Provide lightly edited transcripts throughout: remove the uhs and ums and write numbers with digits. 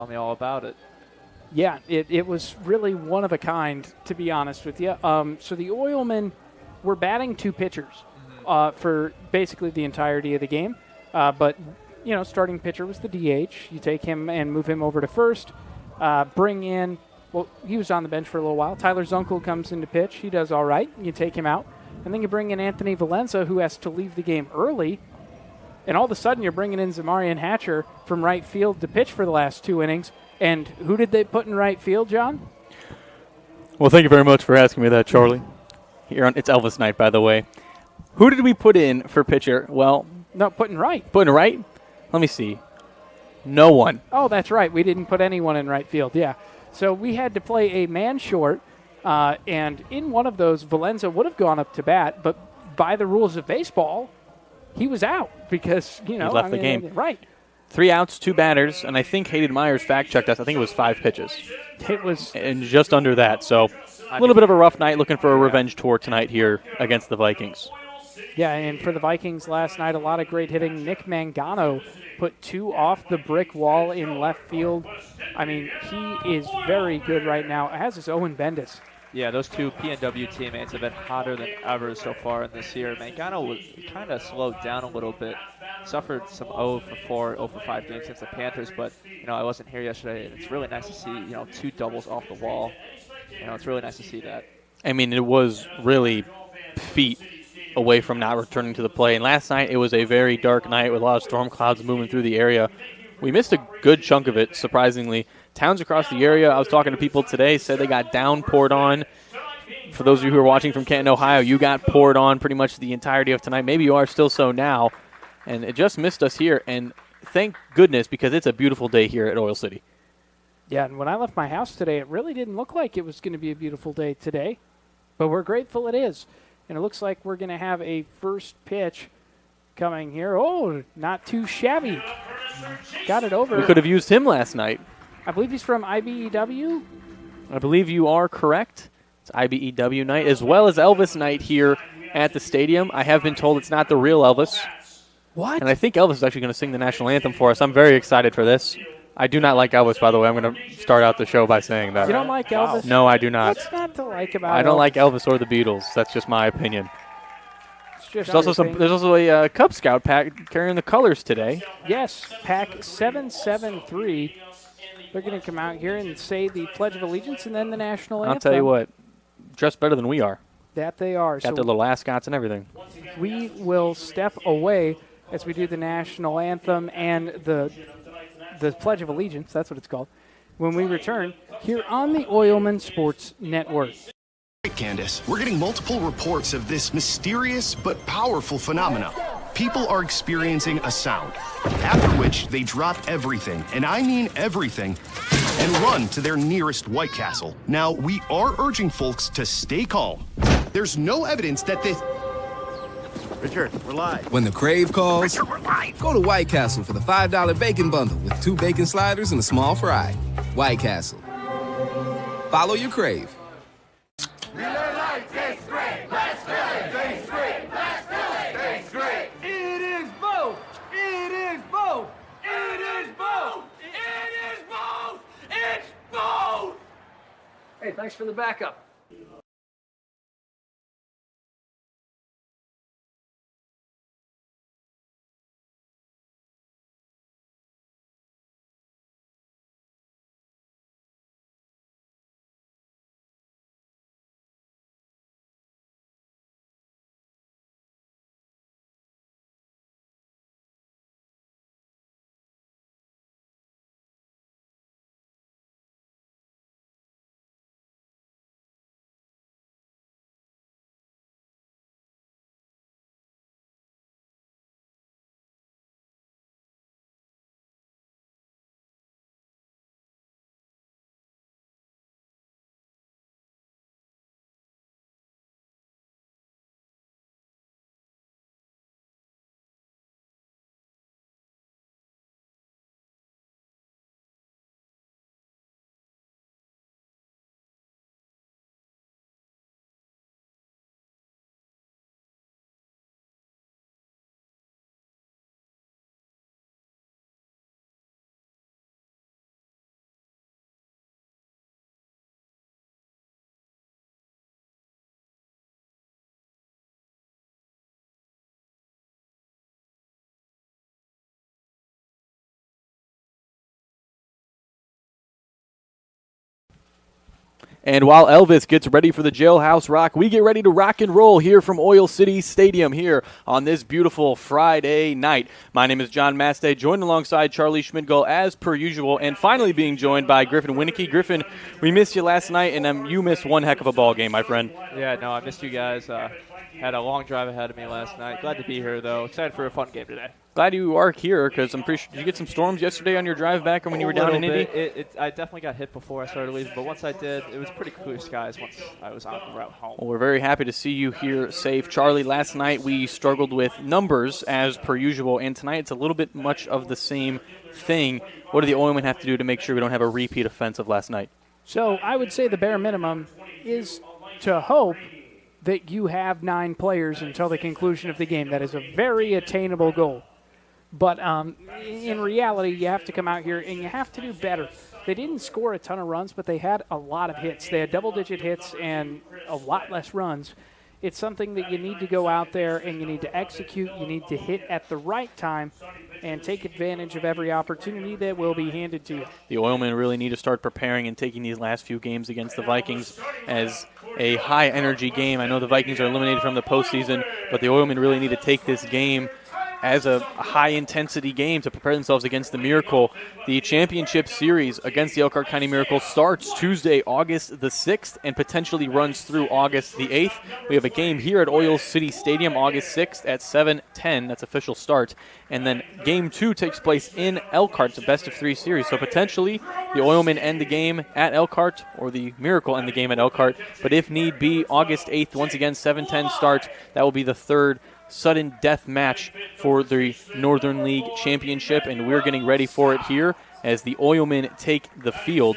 Tell me all about it. Yeah, it was really one of a kind, to be honest with you. So the Oilmen were batting two pitchers for basically the entirety of the game. But, starting pitcher was the DH. You take him and move him over to first. Bring in, he was on the bench for a little while. Tyler Zunkel comes in to pitch. He does all right. You take him out. And then you bring in Anthony Valenza, who has to leave the game early. And all of a sudden, you're bringing in Zamarian Hatcher from right field to pitch for the last two innings. And who did they put in right field, John? Well, thank you very much for asking me that, Charlie. It's Elvis night, by the way. Who did we put in for pitcher? Well, No, putting right. putting right? Let me see. No one. Oh, that's right. We didn't put anyone in right field, yeah. So we had to play a man short, and in one of those, Valenza would have gone up to bat, but by the rules of baseball, he was out because, He left the game. Right. 3 outs, 2 batters, and I think Hayden Myers fact-checked us. I think it was 5 pitches. It was. And just under that. So a little bit of a rough night, looking for a revenge tour tonight here against the Vikings. Yeah, and for the Vikings last night, a lot of great hitting. Nick Mangano put 2 off the brick wall in left field. I mean, he is very good right now, as is Owen Bendis. Yeah, those two PNW teammates have been hotter than ever so far in this year. Mangano was kind of slowed down a little bit. Suffered some 0 for 4, 0 for 5 games against the Panthers, but, I wasn't here yesterday, and it's really nice to see, 2 doubles off the wall. It's really nice to see that. I mean, it was really feet away from not returning to the play. And last night, it was a very dark night with a lot of storm clouds moving through the area. We missed a good chunk of it, surprisingly. Towns across the area, I was talking to people today, said they got downpoured on. For those of you who are watching from Canton, Ohio, you got poured on pretty much the entirety of tonight. Maybe you are still so now. And it just missed us here. And thank goodness, because it's a beautiful day here at Oil City. Yeah, and when I left my house today, it really didn't look like it was going to be a beautiful day today. But we're grateful it is. And it looks like we're going to have a first pitch coming here. Oh, not too shabby. Got it over. We could have used him last night. I believe he's from IBEW. I believe you are correct. It's IBEW night as well as Elvis night here at the stadium. I have been told it's not the real Elvis. What? And I think Elvis is actually going to sing the national anthem for us. I'm very excited for this. I do not like Elvis, by the way. I'm going to start out the show by saying that. You don't like Elvis? No, I do not. What's not to like about I don't Elvis? like Elvis or the Beatles. That's just my opinion. It's just There's also a Cub Scout pack carrying the colors today. Yes, pack 773. They're going to come out here and say the Pledge of Allegiance and then the national anthem. I'll tell you what, dressed better than we are. That they are. Got their little ascots and everything. We will step away as we do the national anthem and the Pledge of Allegiance. That's what it's called. When we return here on the Oilman Sports Network. Candace, we're getting multiple reports of this mysterious but powerful phenomena. People are experiencing a sound, after which they drop everything, and I mean everything, and run to their nearest White Castle. Now, we are urging folks to stay calm. There's no evidence that this... Richard, we're live. When the crave calls, Richard, we're live. go to White Castle for the $5 bacon bundle with 2 bacon sliders and a small fry. White Castle. Follow your crave. Hey, thanks for the backup. And while Elvis gets ready for the jailhouse rock, we get ready to rock and roll here from Oil City Stadium here on this beautiful Friday night. My name is John Mastay, joined alongside Charlie Schmidgall as per usual, and finally being joined by Griffin Winicky. Griffin, we missed you last night, and you missed one heck of a ball game, my friend. Yeah, no, I missed you guys. Had a long drive ahead of me last night. Glad to be here, though. Excited for a fun game today. Glad you are here because I'm pretty sure. Did you get some storms yesterday on your drive back or when you were down in Indy? I definitely got hit before I started leaving, but once I did, it was pretty clear skies once I was on the route home. Well, we're very happy to see you here safe. Charlie, last night we struggled with numbers as per usual, and tonight it's a little bit much of the same thing. What do the Oilmen have to do to make sure we don't have a repeat offense of last night? So I would say the bare minimum is to hope that you have 9 players until the conclusion of the game. That is a very attainable goal. But in reality, you have to come out here and you have to do better. They didn't score a ton of runs, but they had a lot of hits. They had double-digit hits and a lot less runs. It's something that you need to go out there and you need to execute. You need to hit at the right time and take advantage of every opportunity that will be handed to you. The Oilmen really need to start preparing and taking these last few games against the Vikings as a high-energy game. I know the Vikings are eliminated from the postseason, but the Oilmen really need to take this game as a high-intensity game to prepare themselves against the Miracle. The championship series against the Elkhart County Miracle starts Tuesday, August the 6th, and potentially runs through August the 8th. We have a game here at Oil City Stadium August 6th at 7:10. That's official start. And then Game 2 takes place in Elkhart. It's a best-of-3 series. So potentially the Oilmen end the game at Elkhart or the Miracle end the game at Elkhart. But if need be, August 8th, once again, 7:10 start. That will be the third sudden death match for the Northern League Championship, and we're getting ready for it here as the Oilmen take the field.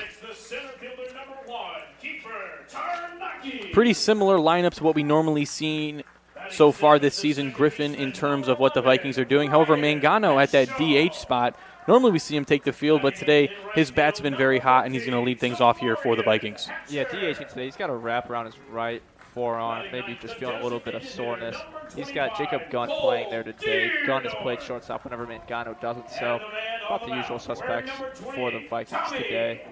Pretty similar lineup to what we normally seen so far this season, Griffin, in terms of what the Vikings are doing. However, Mangano at that DH spot, normally we see him take the field, but today his bat's been very hot, and he's going to lead things off here for the Vikings. Yeah, DHing today, he's got a wrap around his right forearm, maybe just feeling a little bit of soreness. He's got Jacob Gunn playing there today. Gunn has played shortstop whenever Mangano doesn't, so about the usual suspects for the Vikings today.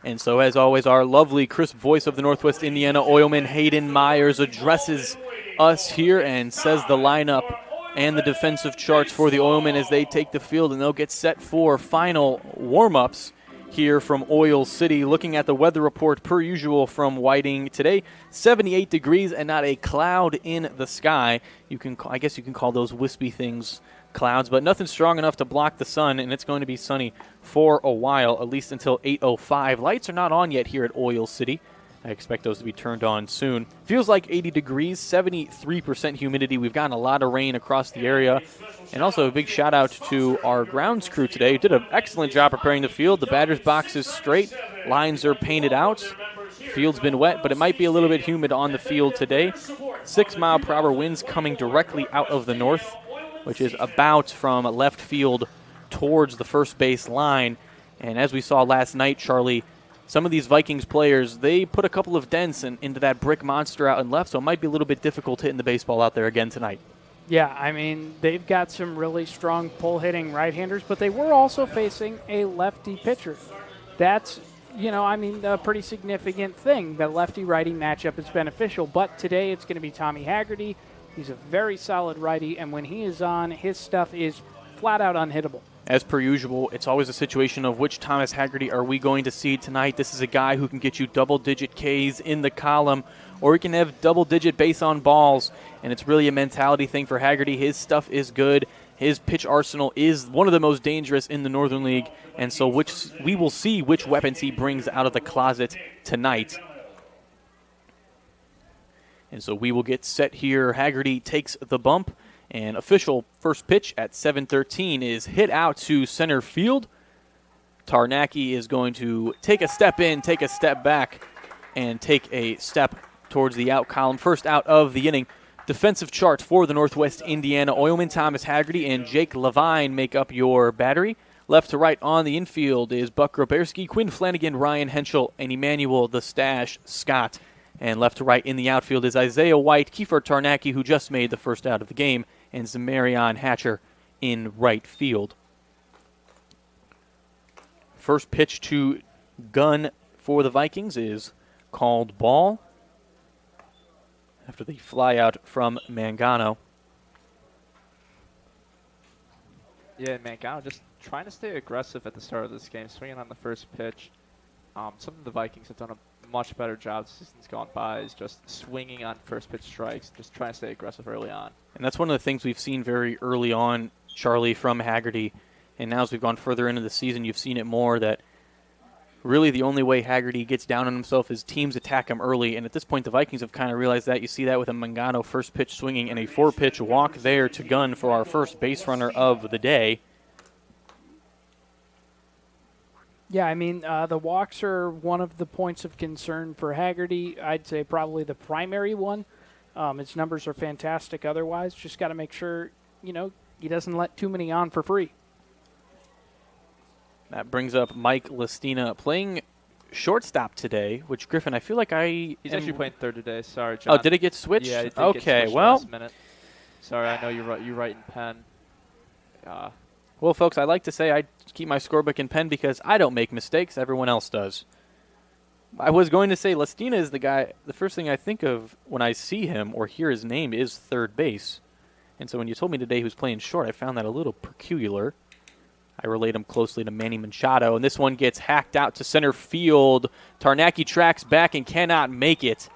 And so, as always, our lovely, crisp voice of the Northwest Indiana Oilmen, Hayden Myers, addresses us here and says the lineup and the defensive charts for the Oilmen as they take the field, and they'll get set for final warm-ups here from Oil City. Looking at the weather report per usual from Whiting today, 78 degrees and not a cloud in the sky. I guess you can call those wispy things clouds, but nothing strong enough to block the sun, and it's going to be sunny for a while, at least until 8:05. Lights are not on yet here at Oil City. I expect those to be turned on soon. Feels like 80 degrees, 73% humidity. We've gotten a lot of rain across the area. And also a big shout out to our grounds crew today, who did an excellent job preparing the field. The batter's box is straight. Lines are painted out. Field's been wet, but it might be a little bit humid on the field today. 6-mile-per-hour winds coming directly out of the north, which is about from left field towards the first base line. And as we saw last night, Charlie, some of these Vikings players, they put a couple of dents into that brick monster out and left, so it might be a little bit difficult hitting the baseball out there again tonight. Yeah, I mean, they've got some really strong pull-hitting right-handers, but they were also facing a lefty pitcher. That's, a pretty significant thing. The lefty-righty matchup is beneficial, but today it's going to be Tommy Haggerty. He's a very solid righty, and when he is on, his stuff is flat-out unhittable. As per usual, it's always a situation of which Thomas Haggerty are we going to see tonight. This is a guy who can get you double-digit Ks in the column, or he can have double-digit base on balls, and it's really a mentality thing for Haggerty. His stuff is good. His pitch arsenal is one of the most dangerous in the Northern League, and so we will see which weapons he brings out of the closet tonight. And so we will get set here. Haggerty takes the bump. And official first pitch at 7:13 is hit out to center field. Tarnacki is going to take a step in, take a step back, and take a step towards the out column. First out of the inning. Defensive chart for the Northwest Indiana Oilmen. Thomas Haggerty and Jake Levine make up your battery. Left to right on the infield is Buck Groberski, Quinn Flanagan, Ryan Henschel, and Emmanuel the Stash Scott. And left to right in the outfield is Isaiah White, Kiefer Tarnacki, who just made the first out of the game, and Zamarion Hatcher in right field. First pitch to gun for the Vikings is called ball after the fly out from Mangano. Yeah, Mangano just trying to stay aggressive at the start of this game, swinging on the first pitch. Something the Vikings have done a much better job as season's gone by is just swinging on first pitch strikes, just trying to stay aggressive early on. And that's one of the things we've seen very early on, Charlie, from Haggerty. And now as we've gone further into the season, you've seen it more that really the only way Haggerty gets down on himself is teams attack him early. And at this point, the Vikings have kind of realized that. You see that with a Mangano first pitch swinging and a 4-pitch walk there to Gunn for our first base runner of the day. Yeah, I mean, the walks are one of the points of concern for Haggerty. I'd say probably the primary one. His numbers are fantastic otherwise. Just got to make sure, he doesn't let too many on for free. That brings up Mike Listina playing shortstop today, which, Griffin, I feel like He's actually playing third today. Sorry, John. Oh, did it get switched? Yeah, it did okay, get switched well. last minute. Sorry, I know you write in pen. Well, folks, I like to say I keep my scorebook in pen because I don't make mistakes. Everyone else does. I was going to say Listina is the guy, the first thing I think of when I see him or hear his name is third base. And so when you told me today he was playing short, I found that a little peculiar. I relate him closely to Manny Machado, and this one gets hacked out to center field. Tarnacki tracks back and cannot make it.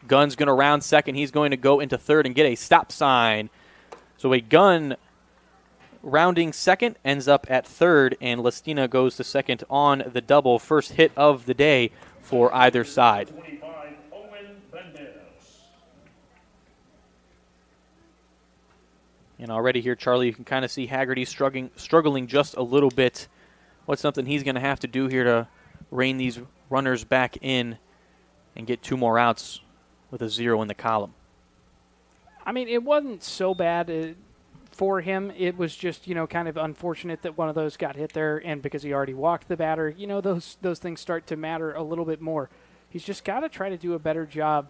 Gunn's going to round second. He's going to go into third and get a stop sign. So a Gunn rounding second ends up at third, and Listina goes to second on the double. First hit of the day for either side. And already here, Charlie, you can kind of see Haggerty struggling just a little bit. What's something he's going to have to do here to rein these runners back in and get 2 more outs with a 0 in the column? I mean, it wasn't so bad for him. It was just, kind of unfortunate that one of those got hit there, and because he already walked the batter, those things start to matter a little bit more. He's just got to try to do a better job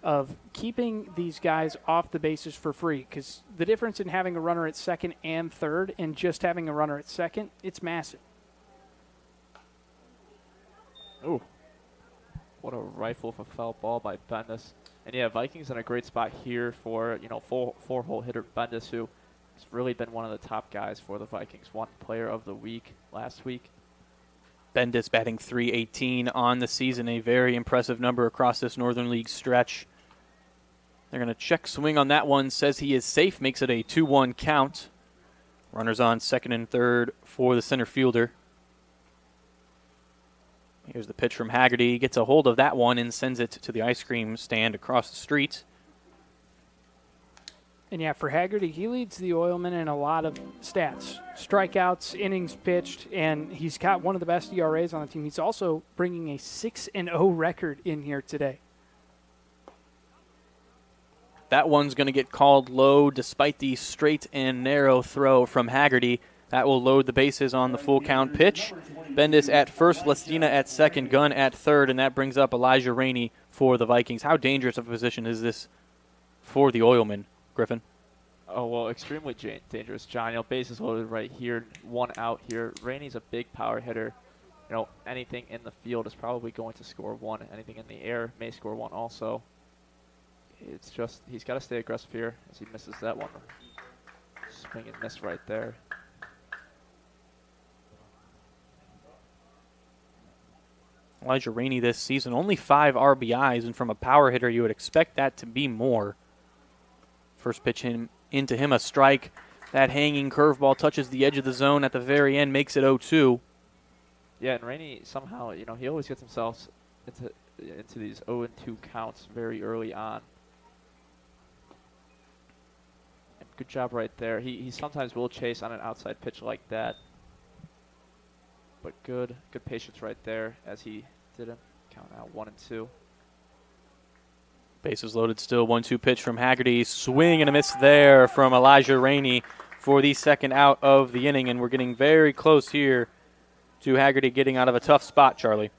of keeping these guys off the bases for free, because the difference in having a runner at second and third and just having a runner at second, it's massive. Ooh. What a rifle for foul ball by Bendis. And yeah, Vikings in a great spot here for, four-hole hitter Bendis, who has really been one of the top guys for the Vikings. Won player of the week last week. Bendis batting .318 on the season, a very impressive number across this Northern League stretch. They're going to check swing on that one, says he is safe, makes it a 2-1 count. Runners on second and third for the center fielder. Here's the pitch from Haggerty. Gets a hold of that one and sends it to the ice cream stand across the street. And yeah, for Haggerty, he leads the Oilmen in a lot of stats. Strikeouts, innings pitched, and he's got one of the best ERAs on the team. He's also bringing a 6-0 record in here today. That one's going to get called low despite the straight and narrow throw from Haggerty. That will load the bases on the full count pitch. Bendis at first, Listina at second, Gunn at third, and that brings up Elijah Rainey for the Vikings. How dangerous of a position is this for the Oilmen, Griffin? Oh, well, extremely dangerous, John. Bases loaded right here, 1 out here. Rainey's a big power hitter. Anything in the field is probably going to score 1. Anything in the air may score 1 also. It's just he's got to stay aggressive here as he misses that one. Swing and miss right there. Elijah Rainey this season, only 5 RBIs, and from a power hitter, you would expect that to be more. First pitch into him, a strike. That hanging curveball touches the edge of the zone at the very end, makes it 0-2. Yeah, and Rainey somehow, he always gets himself into these 0-2 counts very early on. And good job right there. He sometimes will chase on an outside pitch like that. But good patience right there as he didn't count out 1 and 2. Bases loaded still, 1-2 pitch from Haggerty. Swing and a miss there from Elijah Rainey for the second out of the inning. And we're getting very close here to Haggerty getting out of a tough spot, Charlie.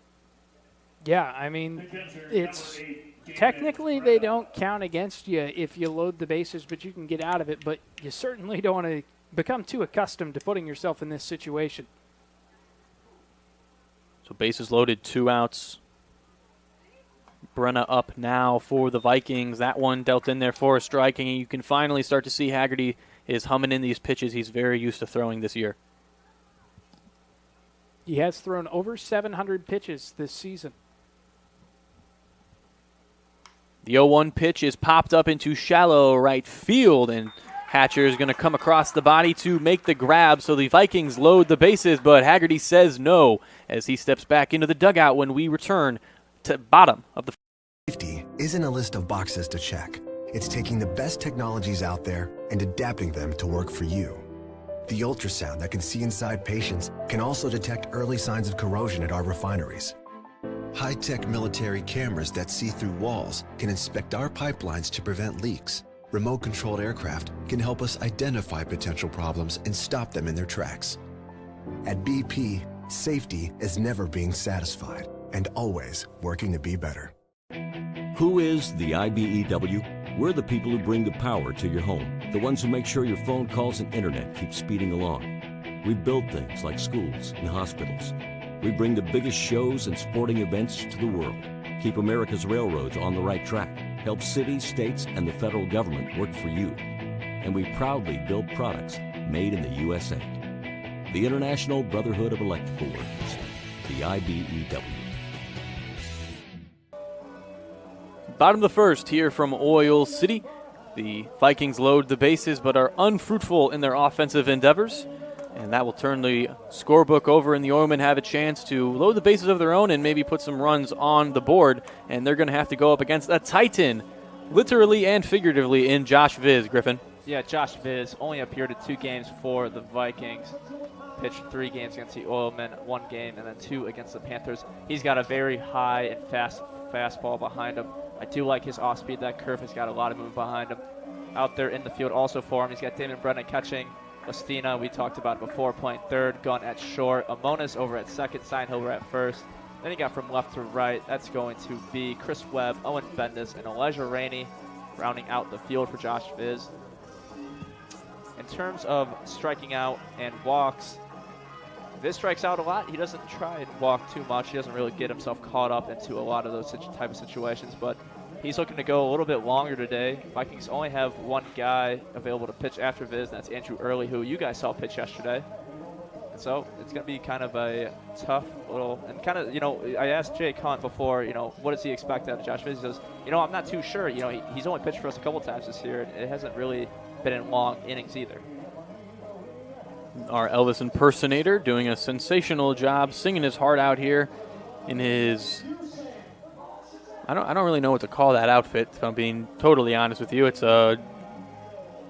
Yeah, I mean, it's technically they don't count against you if you load the bases, but you can get out of it. But you certainly don't want to become too accustomed to putting yourself in this situation. So bases loaded, 2 outs. Brenna up now for the Vikings. That one dealt in there for a strike, and you can finally start to see Haggerty is humming in these pitches he's very used to throwing this year. He has thrown over 700 pitches this season. The 0-1 pitch is popped up into shallow right field, and Hatcher is going to come across the body to make the grab, so the Vikings load the bases, but Haggerty says no as he steps back into the dugout when we return to bottom of the. Safety isn't a list of boxes to check. It's taking the best technologies out there and adapting them to work for you. The ultrasound that can see inside patients can also detect early signs of corrosion at our refineries. High-tech military cameras that see through walls can inspect our pipelines to prevent leaks. Remote-controlled aircraft can help us identify potential problems and stop them in their tracks. At BP, safety is never being satisfied and always working to be better. Who is the IBEW? We're the people who bring the power to your home, the ones who make sure your phone calls and internet keep speeding along. We build things like schools and hospitals. We bring the biggest shows and sporting events to the world, keep America's railroads on the right track, help cities, states, and the federal government work for you. And we proudly build products made in the USA. The International Brotherhood of Electrical Workers, the IBEW. Bottom of the first here from Oil City. The Vikings load the bases but are unfruitful in their offensive endeavors. And that will turn the scorebook over, and the Oilmen have a chance to load the bases of their own and maybe put some runs on the board. And they're going to have to go up against a Titan, literally and figuratively, in Josh Viz, Griffin. Yeah, Josh Viz only appeared in 2 games for the Vikings. Pitched 3 games against the Oilmen, 1 game, and then 2 against the Panthers. He's got a very high and fast fastball behind him. I do like his off-speed. That curve has got a lot of movement behind him. Out there in the field also for him, he's got Damon Brennan catching. Ostina, we talked about before, playing third. Gunn at short. Amonis over at second. Steinhilber at first. Then you got from left to right, that's going to be Chris Webb, Owen Bendis, and Elijah Rainey rounding out the field for Josh Viz. In terms of striking out and walks, Viz strikes out a lot. He doesn't try and walk too much. He doesn't really get himself caught up into a lot of those type of situations, but he's looking to go a little bit longer today. Vikings only have 1 guy available to pitch after Viz, and that's Andrew Early, who you guys saw pitch yesterday. And so it's going to be kind of a tough little, and kind of, I asked Jake Hunt before, what does he expect out of Josh Viz? He says, I'm not too sure. He's only pitched for us a couple times this year, and it hasn't really been in long innings either. Our Elvis impersonator doing a sensational job singing his heart out here in his, I don't really know what to call that outfit, if I'm being totally honest with you. It's a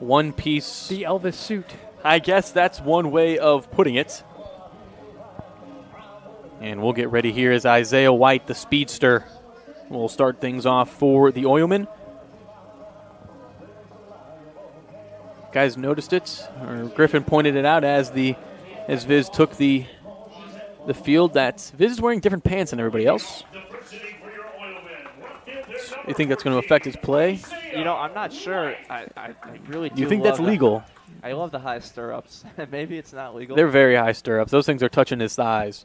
one-piece. The Elvis suit. I guess that's one way of putting it. And we'll get ready here as Isaiah White, the speedster, will start things off for the Oilmen. Guys noticed it, or Griffin pointed it out as Viz took the field, that Viz is wearing different pants than everybody else. You think that's going to affect his play? I'm not sure. I really do. You think that's legal? I love the high stirrups. Maybe it's not legal. They're very high stirrups. Those things are touching his thighs.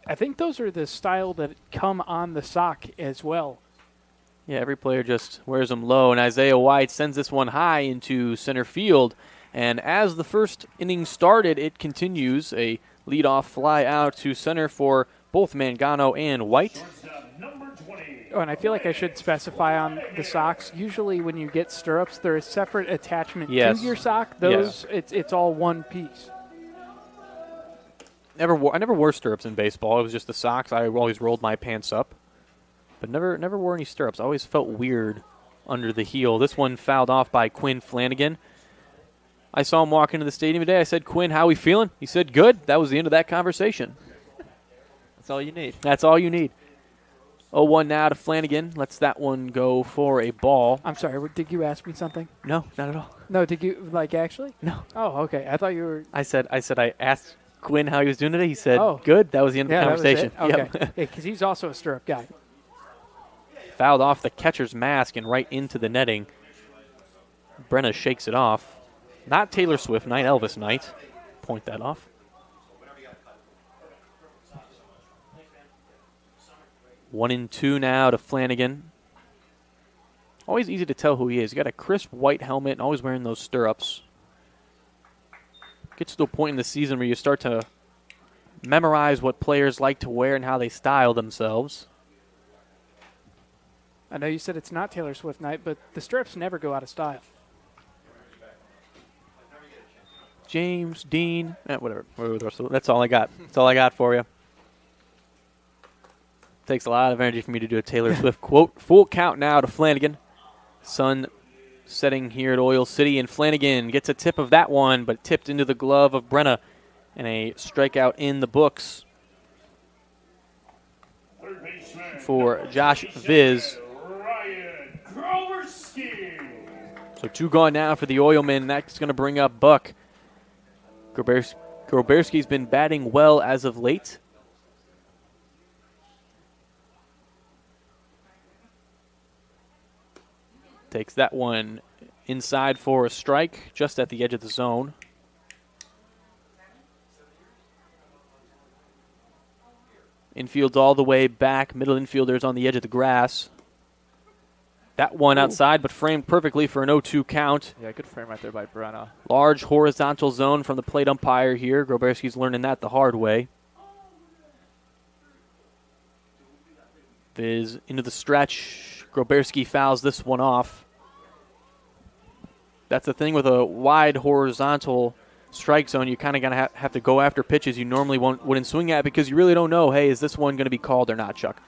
I think those are the style that come on the sock as well. Yeah, every player just wears them low, and Isaiah White sends this one high into center field. And as the first inning started, it continues. A leadoff fly out to center for both Mangano and White. Oh, and I feel like I should specify on the socks. Usually when you get stirrups, they're a separate attachment to your sock. Those, it's all one piece. I never wore stirrups in baseball. It was just the socks. I always rolled my pants up, but never wore any stirrups. I always felt weird under the heel. This one fouled off by Quinn Flanagan. I saw him walk into the stadium today. I said, "Quinn, how we feeling?" He said, "Good." That was the end of that conversation. That's all you need. That's all you need. 0-1 now to Flanagan. Lets that one go for a ball. I'm sorry, did you ask me something? No, not at all. No, did you, actually? No. Oh, okay. I thought you were... I asked Quinn how he was doing today. He said, good. That was the end of the conversation. That was it? Okay. Because he's also a stirrup guy. Fouled off the catcher's mask and right into the netting. Brenna shakes it off. Not Taylor Swift night, Elvis night. Point that off. 1-2 now to Flanagan. Always easy to tell who he is. He's got a crisp white helmet and always wearing those stirrups. Gets to a point in the season where you start to memorize what players like to wear and how they style themselves. I know you said it's not Taylor Swift night, but the stirrups never go out of style. James, Dean, whatever. That's all I got. That's all I got for you. Takes a lot of energy for me to do a Taylor Swift quote. Full count now to Flanagan. Sun setting here at Oil City, and Flanagan gets a tip of that one, but tipped into the glove of Brenna, and a strikeout in the books for Josh Viz. So 2 gone now for the Oilmen. That's going to bring up Buck. Groberski's been batting well as of late. Takes that one inside for a strike, just at the edge of the zone. Infield's all the way back. Middle infielder's on the edge of the grass. That one outside, but framed perfectly for an 0-2 count. Yeah, good frame right there by Brenna. Large horizontal zone from the plate umpire here. Groberski's learning that the hard way. Viz into the stretch. Groberski fouls this one off. That's the thing with a wide horizontal strike zone. You kind of gonna have to go after pitches you normally wouldn't swing at because you really don't know, hey, is this one going to be called or not, Chuck?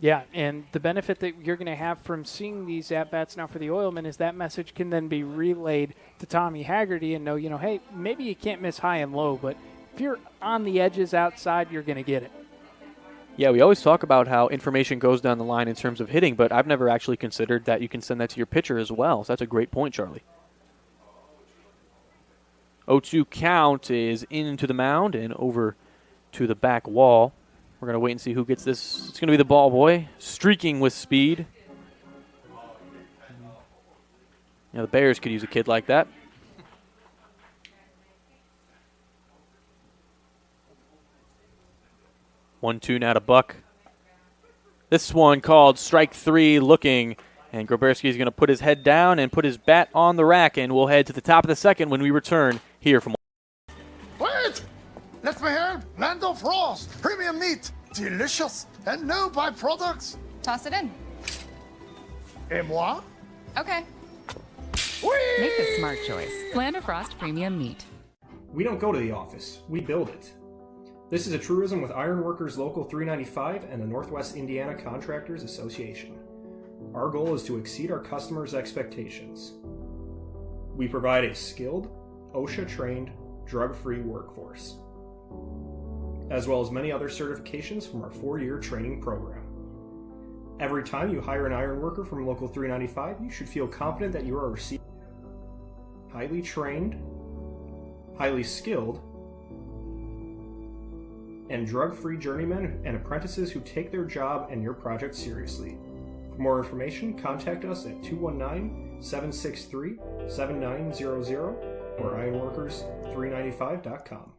Yeah, and the benefit that you're going to have from seeing these at-bats now for the Oilmen is that message can then be relayed to Tommy Haggerty and know, hey, maybe you can't miss high and low, but if you're on the edges outside, you're going to get it. Yeah, we always talk about how information goes down the line in terms of hitting, but I've never actually considered that you can send that to your pitcher as well. So that's a great point, Charlie. 0-2 count is into the mound and over to the back wall. We're going to wait and see who gets this. It's going to be the ball boy, streaking with speed. The Bears could use a kid like that. One, two now to Buck. This one called strike 3 looking, and Groberski is going to put his head down and put his bat on the rack, and we'll head to the top of the second when we return here from. Wait! Let me help! Land of Frost! Premium meat! Delicious! And no byproducts! Toss it in. Et moi? Okay. Whee! Make a smart choice. Land of Frost Premium Meat. We don't go to the office. We build it. This is a truism with Ironworkers Local 395 and the Northwest Indiana Contractors Association. Our goal is to exceed our customers' expectations. We provide a skilled, OSHA-trained, drug-free workforce, as well as many other certifications from our 4-year training program. Every time you hire an ironworker from Local 395, you should feel confident that you are receiving highly trained, highly skilled, and drug-free journeymen and apprentices who take their job and your project seriously. For more information, contact us at 219-763-7900 or ironworkers395.com.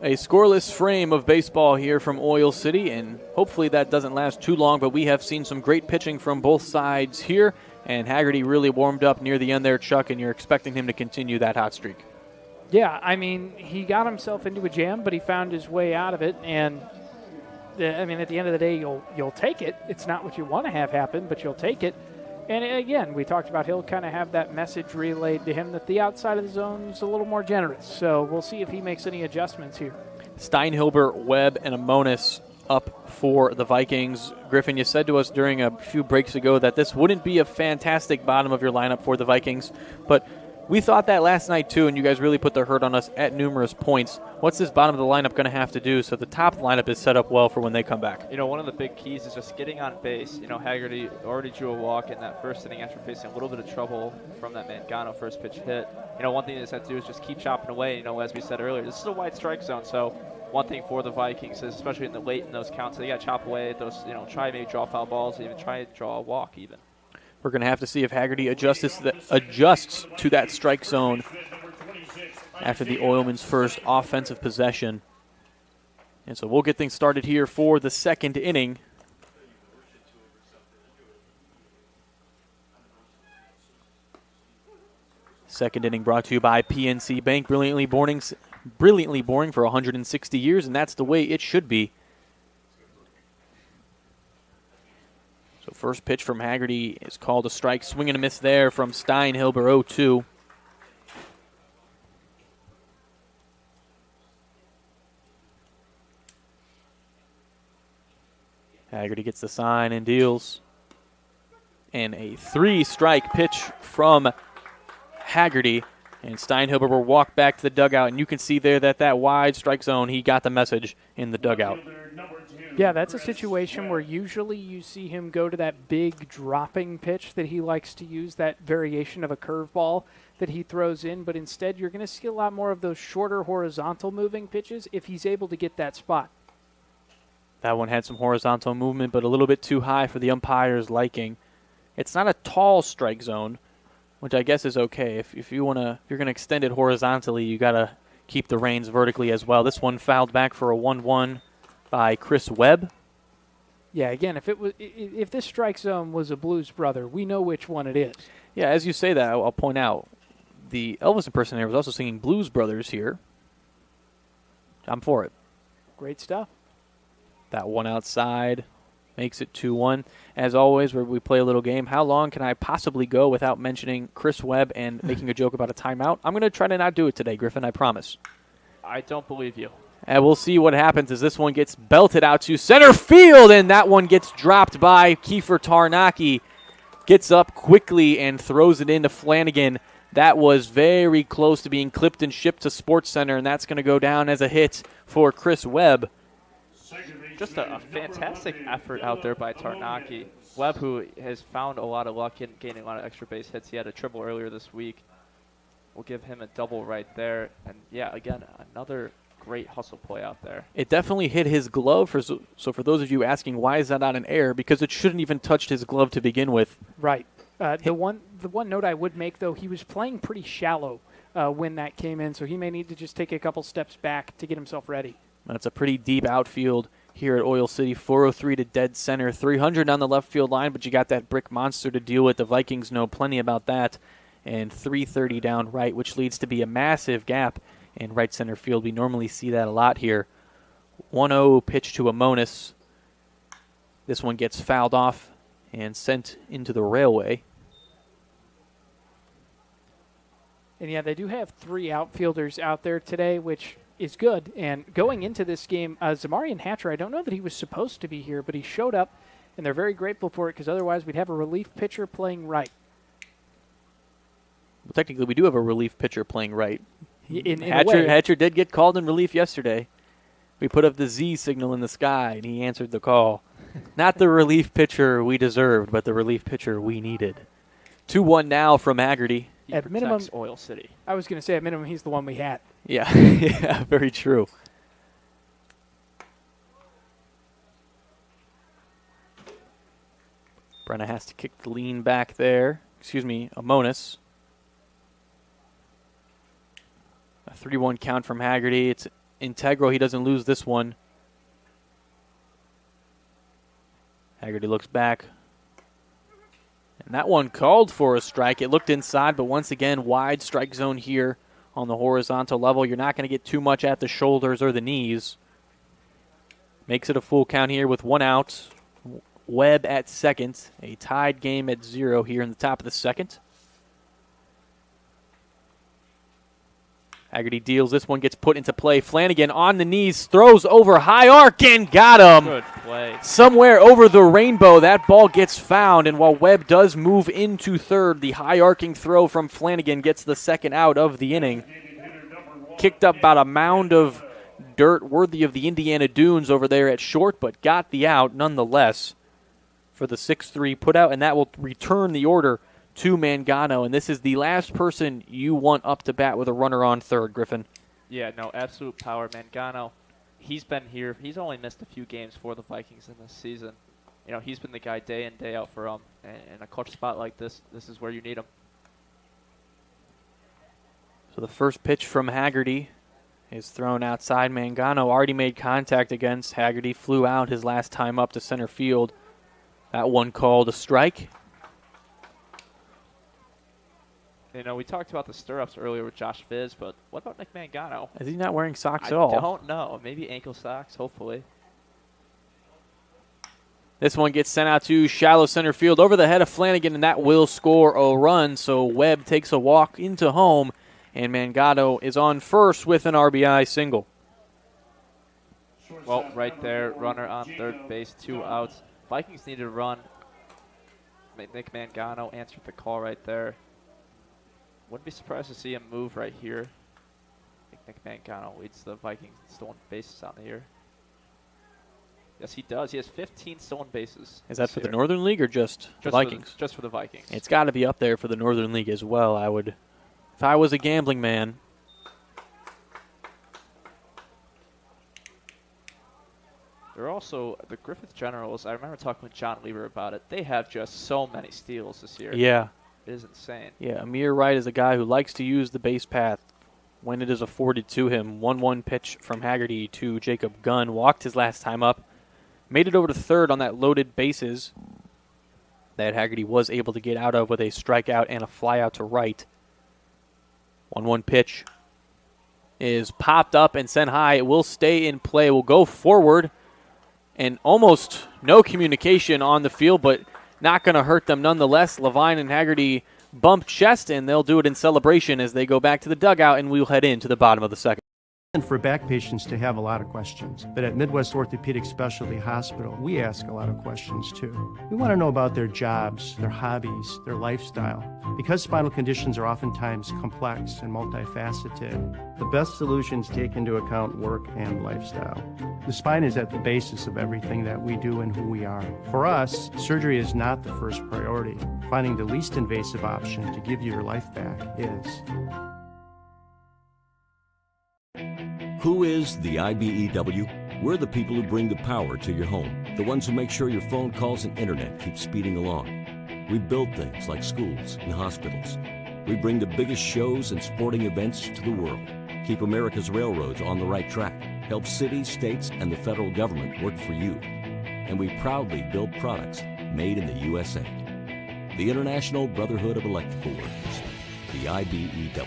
A scoreless frame of baseball here from Oil City, and hopefully that doesn't last too long, but we have seen some great pitching from both sides here, and Haggerty really warmed up near the end there, Chuck, and you're expecting him to continue that hot streak. Yeah, I mean, he got himself into a jam, but he found his way out of it, and at the end of the day, you'll take it. It's not what you want to have happen, but you'll take it. And again, we talked about he'll kind of have that message relayed to him that the outside of the zone is a little more generous. So we'll see if he makes any adjustments here. Steinhilber, Webb, and Amonis up for the Vikings. Griffin, you said to us during a few breaks ago that this wouldn't be a fantastic bottom of your lineup for the Vikings, but we thought that last night too, and you guys really put the hurt on us at numerous points. What's this bottom of the lineup going to have to do so the top lineup is set up well for when they come back? One of the big keys is just getting on base. Haggerty already drew a walk in that first inning after facing a little bit of trouble from that Mangano first pitch hit. One thing they just have to do is just keep chopping away. As we said earlier, this is a wide strike zone, so one thing for the Vikings is, especially in the late in those counts, they got to chop away at those, try maybe draw foul balls, even try to draw a walk even. We're going to have to see if Haggerty adjusts to that strike zone after the Oilmen's first offensive possession. And so we'll get things started here for the second inning. Second inning brought to you by PNC Bank, brilliantly boring for 160 years, and that's the way it should be. So first pitch from Haggerty is called a strike. Swing and a miss there from Steinhilber, 0-2. Haggerty gets the sign and deals. And a 3-strike pitch from Haggerty. And Steinhilber will walk back to the dugout, and you can see there that wide strike zone, he got the message in the dugout. Yeah, that's a situation where usually you see him go to that big dropping pitch that he likes to use, that variation of a curveball that he throws in, but instead you're going to see a lot more of those shorter horizontal moving pitches if he's able to get that spot. That one had some horizontal movement, but a little bit too high for the umpire's liking. It's not a tall strike zone, which I guess is okay. If you're going to extend it horizontally, you got to keep the reins vertically as well. This one fouled back for a 1-1 by Chris Webb. Yeah, again, if this strike zone was a Blues Brother, we know which one it is. Yeah, as you say that, I'll point out the Elvis impersonator was also singing Blues Brothers here. I'm for it. Great stuff. That one outside makes it 2-1. As always, where we play a little game, how long can I possibly go without mentioning Chris Webb and making a joke about a timeout? I'm going to try to not do it today, Griffin, I promise. I don't believe you. And we'll see what happens as this one gets belted out to center field, and that one gets dropped by Kiefer Tarnacki. Gets up quickly and throws it into Flanagan. That was very close to being clipped and shipped to Sports Center, and that's going to go down as a hit for Chris Webb. Just a fantastic effort out there by Tarnacki. Webb, who has found a lot of luck in gaining a lot of extra base hits. He had a triple earlier this week. We'll give him a double right there. And, yeah, again, another great hustle play out there. It definitely hit his glove. So for those of you asking, why is that not an error? Because it shouldn't even touched his glove to begin with. Right. The one note I would make, though, he was playing pretty shallow when that came in, so he may need to just take a couple steps back to get himself ready. That's a pretty deep outfield here at Oil City. 403 to dead center, 300 on the left field line, but you got that brick monster to deal with. The Vikings know plenty about that. And 330 down right, which leads to be a massive gap in right center field. We normally see that a lot here. 1-0 pitch to Amonis. This one gets fouled off and sent into the railway. And, yeah, they do have 3 outfielders out there today, which is good. And going into this game, Zamarian Hatcher, I don't know that he was supposed to be here, but he showed up, and they're very grateful for it because otherwise we'd have a relief pitcher playing right. Well, technically, we do have a relief pitcher playing right. In a way. Hatcher did get called in relief yesterday. We put up the Z signal in the sky, and he answered the call. Not the relief pitcher we deserved, but the relief pitcher we needed. 2-1 now from Haggerty. He at minimum, Oil City. I was going to say, at minimum, he's the one we had. Yeah, yeah, very true. Brenna has to kick the lean back there. Excuse me, Amonis. A 3-1 count from Haggerty. It's integral. He doesn't lose this one. Haggerty looks back. And that one called for a strike. It looked inside, but once again, wide strike zone here on the horizontal level. You're not going to get too much at the shoulders or the knees. Makes it a full count here with 1 out. Webb at second. A tied game at 0 here in the top of the second. Haggerty deals. This one gets put into play. Flanagan on the knees, throws over high arc and got him. Good play. Somewhere over the rainbow, that ball gets found, and while Webb does move into third, the high arcing throw from Flanagan gets the second out of the inning. Kicked up about a mound of dirt worthy of the Indiana Dunes over there at short, but got the out nonetheless for the 6-3 putout, and that will return the order to Mangano, and this is the last person you want up to bat with a runner on third, Griffin. Yeah, no, absolute power. Mangano, he's been here. He's only missed a few games for the Vikings in this season. You know, he's been the guy day in, day out for them. And in a clutch spot like this, this is where you need him. So the first pitch from Haggerty is thrown outside. Mangano already made contact against Haggerty, flew out his last time up to center field. That one called a strike. You know, we talked about the stirrups earlier with Josh Fizz, but what about Nick Mangano? Is he not wearing socks at all? I don't know. Maybe ankle socks, hopefully. This one gets sent out to shallow center field over the head of Flanagan, and that will score a run. So Webb takes a walk into home, and Mangano is on first with an RBI single. Well, right there, runner on third base, 2 outs. Vikings need to run. Nick Mangano answered the call right there. Wouldn't be surprised to see him move right here. I think Nick Mangano leads the Vikings in stolen bases on the year. Yes, he does. He has 15 stolen bases. Is that for the Northern League or just the Vikings? Just for the Vikings. It's got to be up there for the Northern League as well, I would. If I was a gambling man. They're also, the Griffith Generals, I remember talking with John Lieber about it. They have just so many steals this year. Yeah. It is insane. Yeah, Amir Wright is a guy who likes to use the base path when it is afforded to him. 1-1 pitch from Haggerty to Jacob Gunn. Walked his last time up. Made it over to third on that loaded bases that Haggerty was able to get out of with a strikeout and a flyout to right. 1-1 pitch is popped up and sent high. It will stay in play. Will go forward. And almost no communication on the field, but not going to hurt them nonetheless. Levine and Haggerty bump chest, and they'll do it in celebration as they go back to the dugout, and we'll head into the bottom of the second. And for back patients to have a lot of questions. But at Midwest Orthopedic Specialty Hospital, we ask a lot of questions too. We want to know about their jobs, their hobbies, their lifestyle. Because spinal conditions are oftentimes complex and multifaceted, the best solutions take into account work and lifestyle. The spine is at the basis of everything that we do and who we are. For us, surgery is not the first priority. Finding the least invasive option to give you your life back is. Who is the IBEW? We're the people who bring the power to your home, the ones who make sure your phone calls and internet keep speeding along. We build things like schools and hospitals. We bring the biggest shows and sporting events to the world, keep America's railroads on the right track, help cities, states, and the federal government work for you. And we proudly build products made in the USA. The International Brotherhood of Electrical Workers, the IBEW.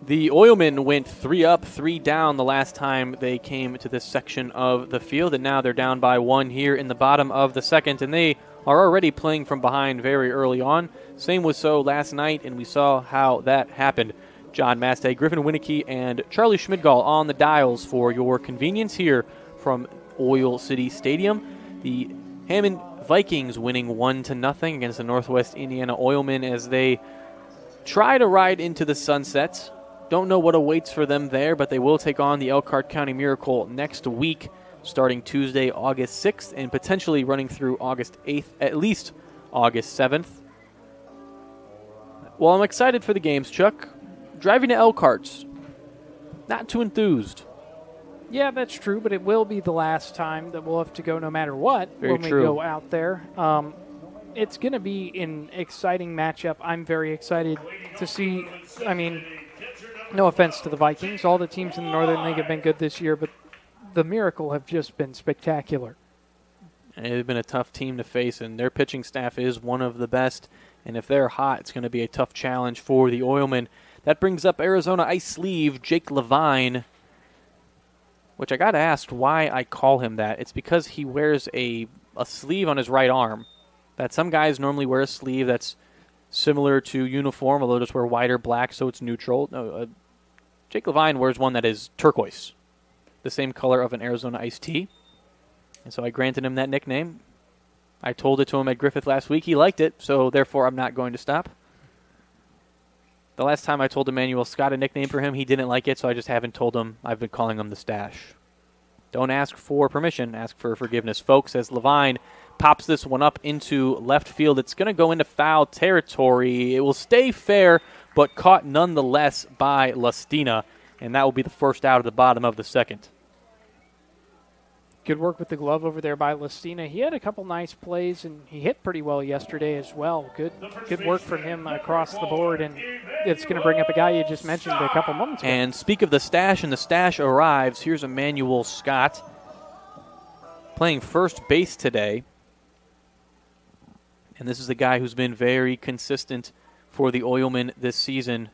The Oilmen went 3 up, 3 down the last time they came to this section of the field, and now they're down by 1 here in the bottom of the second, and they are already playing from behind very early on. Same was so last night, and we saw how that happened. John Mastay, Griffin Winicky, and Charlie Schmidgall on the dials for your convenience here from Oil City Stadium. The Hammond Vikings winning 1-0 against the Northwest Indiana Oilmen as they try to ride into the sunset. Don't know what awaits for them there, but they will take on the Elkhart County Miracle next week, starting Tuesday, August 6th, and potentially running through August 8th, at least August 7th. Well, I'm excited for the games, Chuck. Driving to Elkhart's, not too enthused. Yeah, that's true, but it will be the last time that we'll have to go no matter what Very when true. we go out there. It's going to be an exciting matchup. I'm very excited to see. I mean, no offense to the Vikings. All the teams in the Northern League have been good this year, but the Miracle have just been spectacular. It's been a tough team to face, and their pitching staff is one of the best. And if they're hot, it's going to be a tough challenge for the Oilmen. That brings up Arizona Ice Sleeve, Jake Levine, which I got to ask why I call him that. It's because he wears a sleeve on his right arm. That some guys normally wear a sleeve that's similar to uniform, although just wear white or black, so it's neutral. No, Jake Levine wears one that is turquoise, the same color of an Arizona iced tea. And so I granted him that nickname. I told it to him at Griffith last week. He liked it, so therefore I'm not going to stop. The last time I told Emmanuel Scott a nickname for him, he didn't like it, so I just haven't told him. I've been calling him the Stash. Don't ask for permission, ask for forgiveness, folks, as Levine pops this one up into left field. It's going to go into foul territory. It will stay fair, but caught nonetheless by Lustina, and that will be the first out of the bottom of the second. Good work with the glove over there by Listina. He had a couple nice plays, and he hit pretty well yesterday as well. Good work from him across the board, and it's going to bring up a guy you just mentioned a couple moments ago. And speak of the stash, and the stash arrives. Here's Emmanuel Scott playing first base today. And this is the guy who's been very consistent for the Oilmen this season.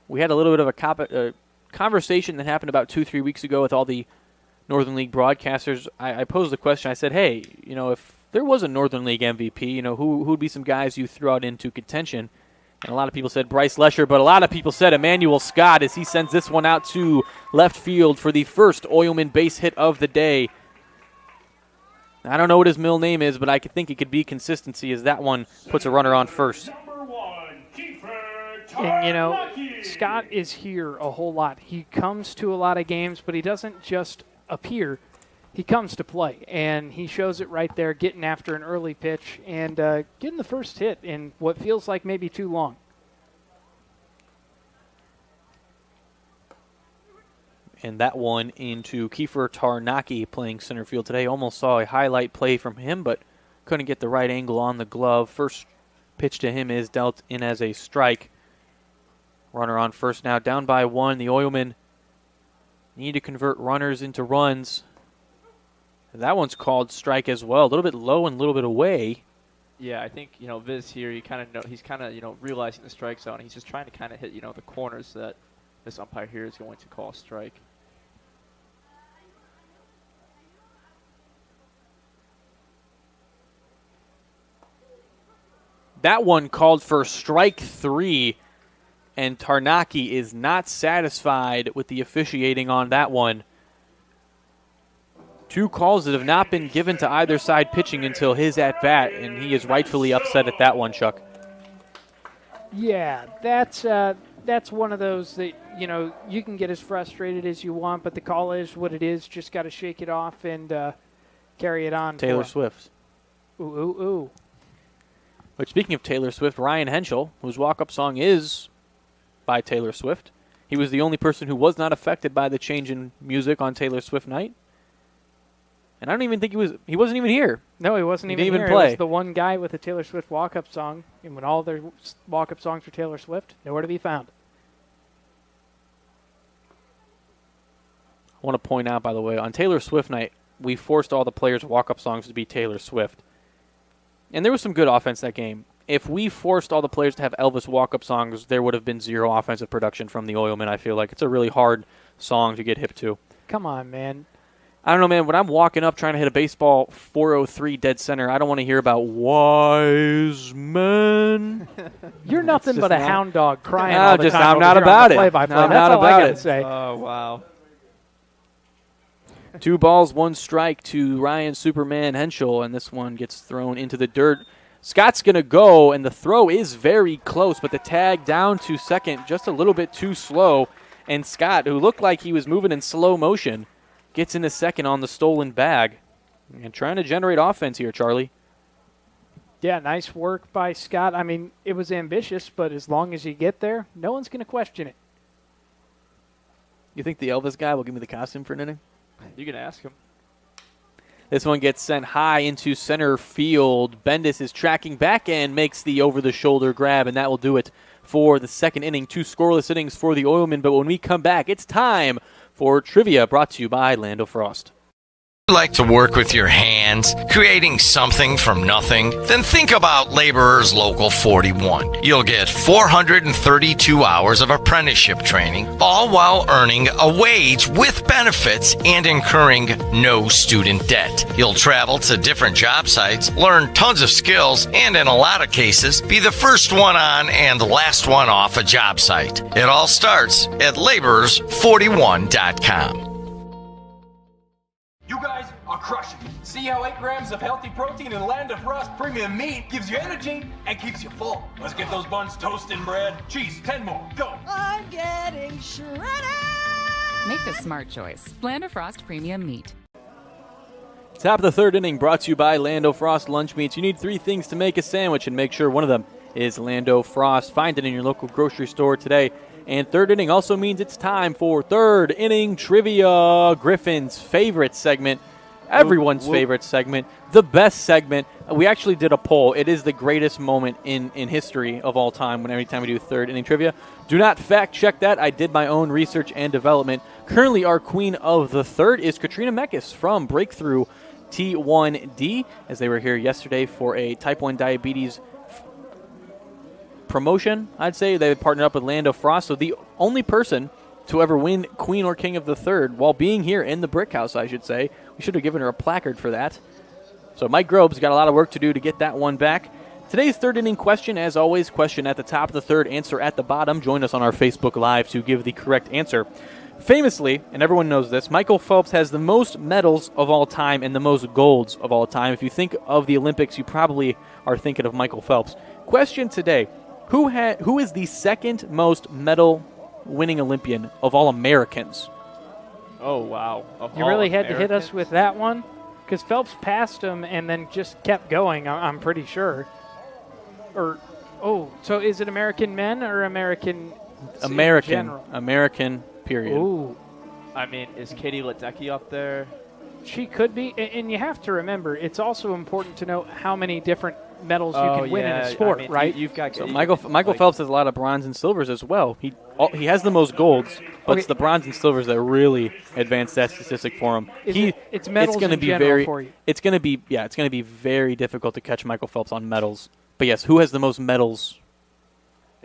We had a little bit of a conversation that happened about 2-3 weeks ago with all the Northern League broadcasters. I posed the question. I said, hey, if there was a Northern League MVP, who would be some guys you threw out into contention? And a lot of people said Bryce Lesher, but a lot of people said Emmanuel Scott as he sends this one out to left field for the first Oilman base hit of the day. I don't know what his middle name is, but I think it could be consistency as that one puts a runner on first. And, Scott is here a whole lot. He comes to a lot of games, but he doesn't just appear. He comes to play, and he shows it right there, getting after an early pitch and getting the first hit in what feels like maybe too long. And that one into Kiefer Tarnaki playing center field today. Almost saw a highlight play from him, but couldn't get the right angle on the glove. First pitch to him is dealt in as a strike. Runner on first now, down by 1. The Oilmen need to convert runners into runs. That one's called strike as well. A little bit low and a little bit away. Yeah, I think, Viz here, he's kind of, realizing the strike zone. He's just trying to kind of hit, the corners that this umpire here is going to call strike. That one called for strike 3, and Tarnaki is not satisfied with the officiating on that one. 2 calls that have not been given to either side pitching until his at-bat, and he is rightfully upset at that one, Chuck. Yeah, that's one of those that, you can get as frustrated as you want, but the call is what it is. Just got to shake it off and carry it on. Taylor Swift. Ooh, ooh, ooh. But speaking of Taylor Swift, Ryan Henschel, whose walk-up song is by Taylor Swift, he was the only person who was not affected by the change in music on Taylor Swift night. And I don't even think he wasn't even here. No, he wasn't he didn't even even here. play. It was the one guy with a Taylor Swift walk-up song, and when all their walk-up songs were Taylor Swift, nowhere to be found. I want to point out, by the way, on Taylor Swift night, we forced all the players' walk-up songs to be Taylor Swift. And there was some good offense that game. If we forced all the players to have Elvis walk-up songs, there would have been 0 offensive production from the Oilmen, I feel like. It's a really hard song to get hip to. Come on, man. I don't know, man. When I'm walking up trying to hit a baseball 403 dead center, I don't want to hear about wise men. You're nothing but a hound dog crying all the time. I'm not about it. That's all I got to say. Oh, wow. 2 balls, 1 strike to Ryan Superman Henschel, and this one gets thrown into the dirt. Scott's going to go, and the throw is very close, but the tag down to second just a little bit too slow. And Scott, who looked like he was moving in slow motion, gets into second on the stolen bag. And trying to generate offense here, Charlie. Yeah, nice work by Scott. I mean, it was ambitious, but as long as you get there, no one's going to question it. You think the Elvis guy will give me the costume for an inning? You can ask him. This one gets sent high into center field. Bendis is tracking back and makes the over-the-shoulder grab, and that will do it for the second inning. 2 scoreless innings for the Oilmen, but when we come back, it's time for trivia brought to you by Lando Frost. You like to work with your hands, creating something from nothing? Then think about Laborers Local 41. You'll get 432 hours of apprenticeship training, all while earning a wage with benefits and incurring no student debt. You'll travel to different job sites, learn tons of skills, and in a lot of cases, be the first one on and the last one off a job site. It all starts at laborers41.com. You guys are crushing it. See how 8 grams of healthy protein in Lando Frost premium meat gives you energy and keeps you full. Let's get those buns toasting, bread. Cheese, 10 more. Go. I'm getting shredded. Make the smart choice. Lando Frost premium meat. Top of the third inning brought to you by Lando Frost Lunch Meats. You need 3 things to make a sandwich, and make sure one of them is Lando Frost. Find it in your local grocery store today. And third inning also means it's time for third inning trivia, Griffin's favorite segment, everyone's favorite segment, the best segment. We actually did a poll. It is the greatest moment in history of all time every time we do third inning trivia. Do not fact check that. I did my own research and development. Currently, our queen of the third is Katrina Meckes from Breakthrough T1D, as they were here yesterday for a type 1 diabetes promotion, I'd say. They partnered up with Lando Frost, so the only person to ever win Queen or King of the Third while being here in the Brick House, I should say. We should have given her a placard for that. So Mike Grobe's got a lot of work to do to get that one back. Today's third inning question, as always, question at the top of the third, answer at the bottom. Join us on our Facebook Live to give the correct answer. Famously, and everyone knows this, Michael Phelps has the most medals of all time and the most golds of all time. If you think of the Olympics, you probably are thinking of Michael Phelps. Question today, who is the second most medal-winning Olympian of all Americans? Oh, wow. You really had to hit us with that one? Because Phelps passed him and then just kept going, I'm pretty sure. So is it American men or American in general? American, period. Ooh. I mean, is Katie Ledecky up there? She could be, and you have to remember, it's also important to know how many different medals you can win in a sport, right? You've got so Michael Phelps has a lot of bronze and silvers as well. He has the most golds, but it's the bronze and silvers that really advance that statistic for him. It's medals in general for you. It's going to be very difficult to catch Michael Phelps on medals. But yes, who has the most medals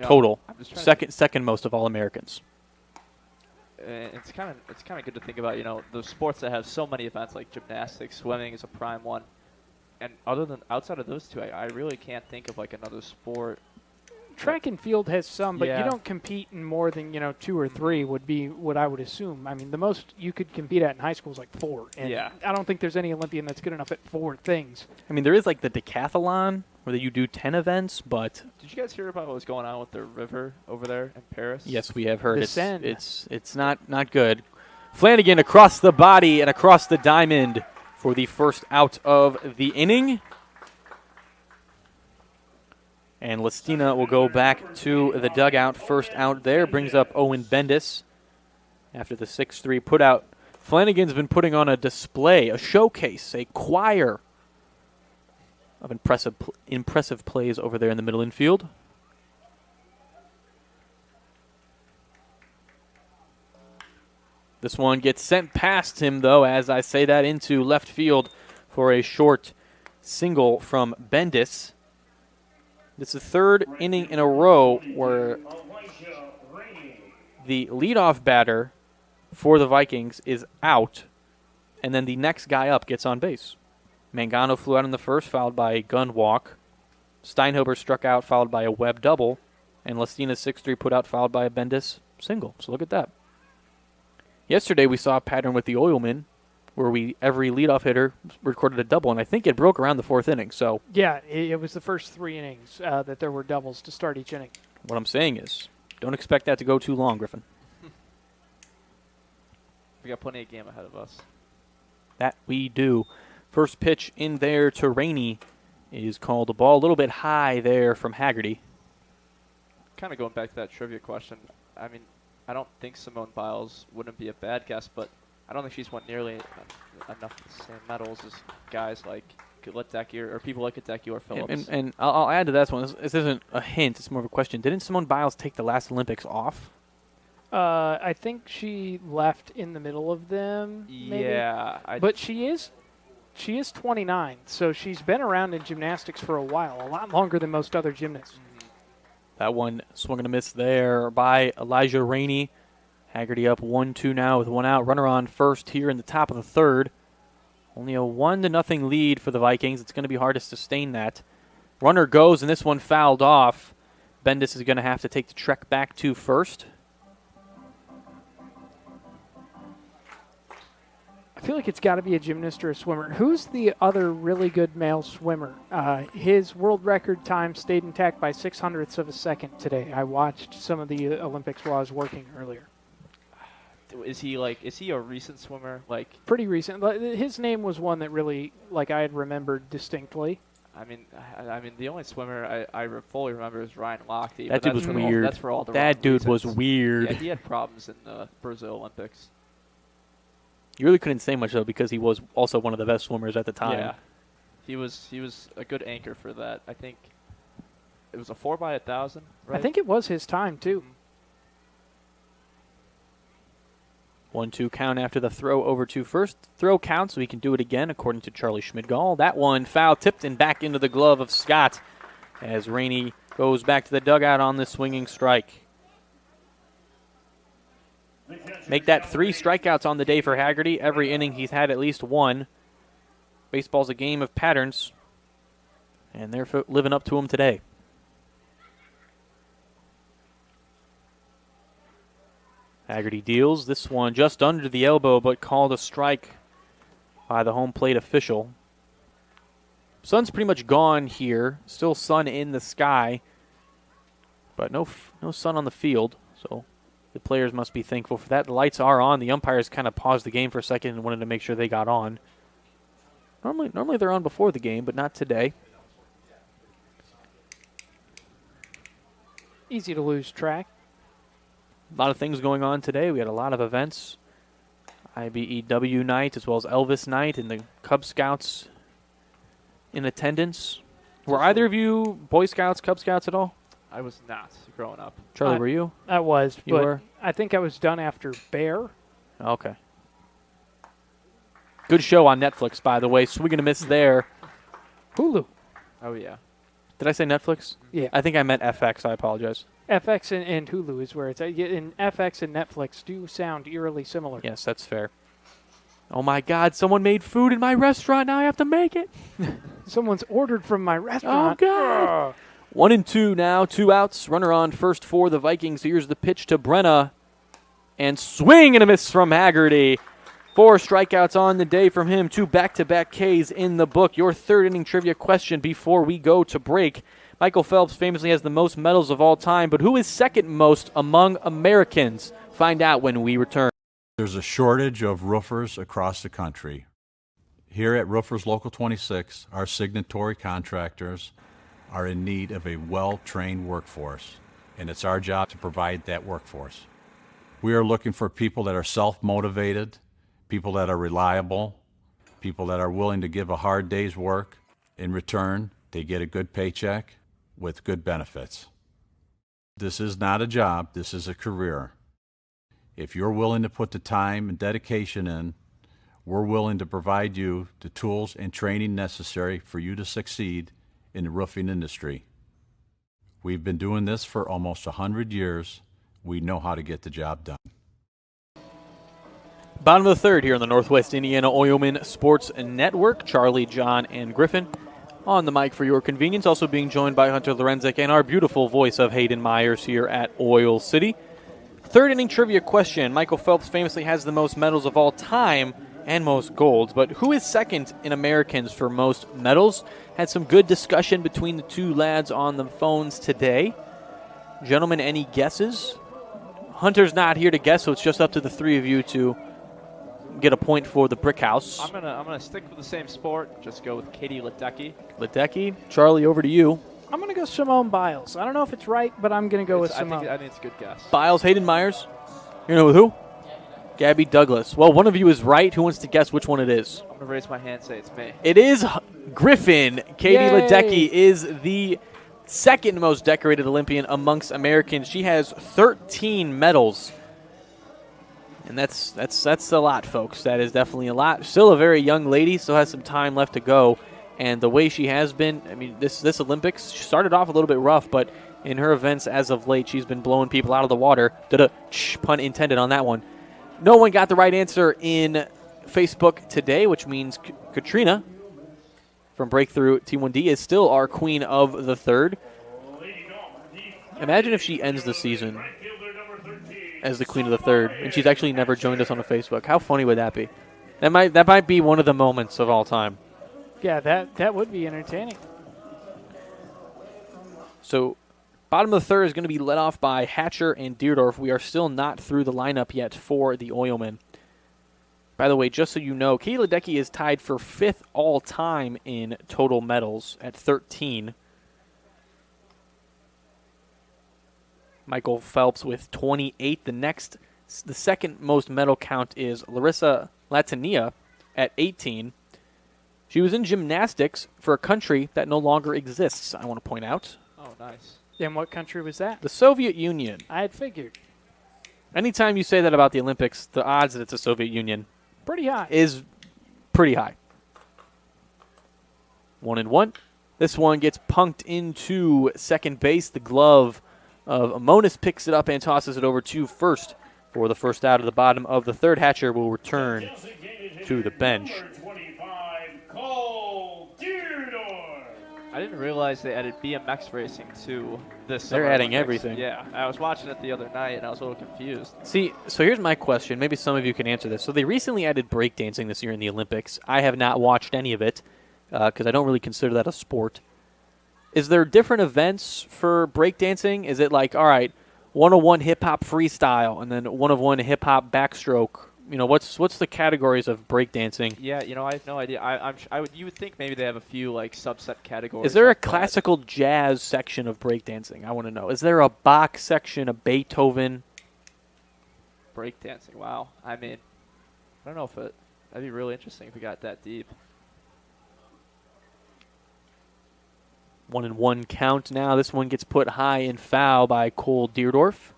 total? Second most of all Americans. It's kind of good to think about, those sports that have so many events like gymnastics, swimming is a prime one. And outside of those two, I really can't think of like another sport. Track and field has some, but you don't compete in more than 2 or 3 would be what I would assume. I mean, the most you could compete at in high school is like 4. And I don't think there's any Olympian that's good enough at 4 things. I mean, there is like the decathlon where you do 10 events, but did you guys hear about what was going on with the river over there in Paris? Yes, we have heard. The Seine. It's not good. Flanagan across the body and across the diamond for the first out of the inning. And Lestina will go back to the dugout. First out there brings up Owen Bendis after the 6-3 putout. Flanagan's been putting on a display, a showcase, a choir of impressive plays over there in the middle infield. This one gets sent past him, though, as I say that, into left field for a short single from Bendis. It's the third inning in a row where the leadoff batter for the Vikings is out, and then the next guy up gets on base. Mangano flew out in the first, followed by a gun walk. Steinhuber struck out, followed by a Webb double. And Lestina's 6-3 put out, followed by a Bendis single. So look at that. Yesterday we saw a pattern with the Oilmen where every leadoff hitter recorded a double, and I think it broke around the 4th inning. So yeah, it was the first 3 innings that there were doubles to start each inning. What I'm saying is, don't expect that to go too long, Griffin. We got plenty of game ahead of us. That we do. First pitch in there to Rainey is called a ball a little bit high there from Haggerty. Kind of going back to that trivia question, I mean, I don't think Simone Biles wouldn't be a bad guess, but I don't think she's won nearly enough of the same medals as guys like Ledecky or people like Ledecky or Phillips. And I'll add to that one. This isn't a hint. It's more of a question. Didn't Simone Biles take the last Olympics off? I think she left in the middle of them. Maybe. Yeah. But she is 29, so she's been around in gymnastics for a while, a lot longer than most other gymnasts. That one swung and a miss there by Elijah Rainey. Haggerty up 1-2 now with 1 out. Runner on first here in the top of the 3rd. Only a 1-0 lead for the Vikings. It's going to be hard to sustain that. Runner goes, and this one fouled off. Bendis is going to have to take the trek back to first. I feel like it's got to be a gymnast or a swimmer. Who's the other really good male swimmer? His world record time stayed intact by 0.06 of a second today. I watched some of the Olympics while I was working earlier. Is he a recent swimmer? Pretty recent. His name was one that really, I had remembered distinctly. I mean, the only swimmer I fully remember is Ryan Lochte. That dude was weird. That's for all the That wrong dude was reasons. weird. Yeah, he had problems in the Brazil Olympics. You really couldn't say much though because he was also one of the best swimmers at the time. Yeah, he was a good anchor for that. I think it was a 4x1,000. Right? I think it was his time too. 1-2 count after the throw over to first. Throw counts, so he can do it again, according to Charlie Schmidgall. That one foul tipped and back into the glove of Scott as Rainey goes back to the dugout on the swinging strike. Make that 3 strikeouts on the day for Haggerty. Every inning he's had at least one. Baseball's a game of patterns, and they're living up to them today. Haggerty deals. This one just under the elbow, but called a strike by the home plate official. Sun's pretty much gone here. Still sun in the sky, but no sun on the field, so the players must be thankful for that. The lights are on. The umpires kind of paused the game for a second and wanted to make sure they got on. Normally they're on before the game, but not today. Easy to lose track. A lot of things going on today. We had a lot of events. IBEW night as well as Elvis night and the Cub Scouts in attendance. Were either of you Boy Scouts, Cub Scouts at all? I was not growing up. Charlie, were you? I was. You but were? I think I was done after Bear. Okay. Good show on Netflix, by the way. Swing and a miss there. Hulu. Oh, yeah. Did I say Netflix? Yeah. I think I meant FX. I apologize. FX and Hulu is where it's at. And FX and Netflix do sound eerily similar. Yes, that's fair. Oh, my God. Someone made food in my restaurant. Now I have to make it. Someone's ordered from my Oh, restaurant. God. 1-2 now. 2 outs. Runner on first for the Vikings. Here's the pitch to Brenna. And swing and a miss from Haggerty. 4 strikeouts on the day from him. 2 back-to-back Ks in the book. Your third inning trivia question before we go to break. Michael Phelps famously has the most medals of all time, but who is second most among Americans? Find out when we return. There's a shortage of roofers across the country. Here at Roofers Local 26, our signatory contractors are in need of a well-trained workforce, and it's our job to provide that workforce. We are looking for people that are self-motivated, people that are reliable, people that are willing to give a hard day's work. In return, they get a good paycheck with good benefits. This is not a job, this is a career. If you're willing to put the time and dedication in, we're willing to provide you the tools and training necessary for you to succeed in the roofing industry. We've been doing this for almost 100 years. We know how to get the job done. Bottom of the third here on the Northwest Indiana Oilmen Sports Network. Charlie, John, and Griffin on the mic for your convenience. Also being joined by Hunter Lorenzik and our beautiful voice of Hayden Myers here at Oil City. Third inning trivia question. Michael Phelps famously has the most medals of all time and most golds, but who is second in Americans for most medals? Had some good discussion between the two lads on the phones today. Gentlemen, any guesses? Hunter's not here to guess, so it's just up to the three of you to get a point for the Brick House. I'm gonna stick with the same sport. Just go with Katie Ledecky. Ledecky, Charlie, over to you. I'm going to go Simone Biles. I don't know if it's right, but I'm going to go with Simone. I think it's a good guess. Biles, Hayden Myers. You know who? Gabby Douglas. Well, one of you is right. Who wants to guess which one it is? I'm going to raise my hand and say it's me. It is Griffin. Katie Yay. Ledecky is the second most decorated Olympian amongst Americans. She has 13 medals. And that's a lot, folks. That is definitely a lot. Still a very young lady. Still has some time left to go. And the way she has been, I mean, this Olympics, she started off a little bit rough, but in her events as of late, she's been blowing people out of the water. Pun intended on that one. No one got the right answer in Facebook today, which means Katrina from Breakthrough T1D is still our queen of the third. Imagine if she ends the season as the queen of the third, and she's actually never joined us on a Facebook. How funny would that be? That might be one of the moments of all time. Yeah, that would be entertaining. So, bottom of the third is going to be led off by Hatcher and Deerdorf. We are still not through the lineup yet for the Oilmen. By the way, just so you know, Katie Ledecky is tied for 5th all-time in total medals at 13. Michael Phelps with 28. The second most medal count is Larissa Latania at 18. She was in gymnastics for a country that no longer exists, I want to point out. Oh, nice. And what country was that? The Soviet Union. I had figured. Anytime you say that about the Olympics, the odds that it's the Soviet Union Pretty high. is pretty high. 1-1. This one gets punked into second base. The glove of Amonis picks it up and tosses it over to first for the first out of the bottom of the third. Hatcher will return to the bench. I didn't realize they added BMX racing to this. They're adding everything. Yeah, I was watching it the other night, and I was a little confused. See, so here's my question. Maybe some of you can answer this. So they recently added breakdancing this year in the Olympics. I have not watched any of it because I don't really consider that a sport. Is there different events for breakdancing? Is it like, all right, 101 hip-hop freestyle and then 101 hip-hop backstroke? You know, what's the categories of breakdancing? Yeah, I have no idea. You would think maybe they have a few like subset categories. Is there a like classical jazz section of breakdancing? I want to know. Is there a Bach section, a Beethoven? Breakdancing. Wow. I mean, I don't know if that'd be really interesting if we got that deep. 1-1 count now. This one gets put high in foul by Cole Deerdorf.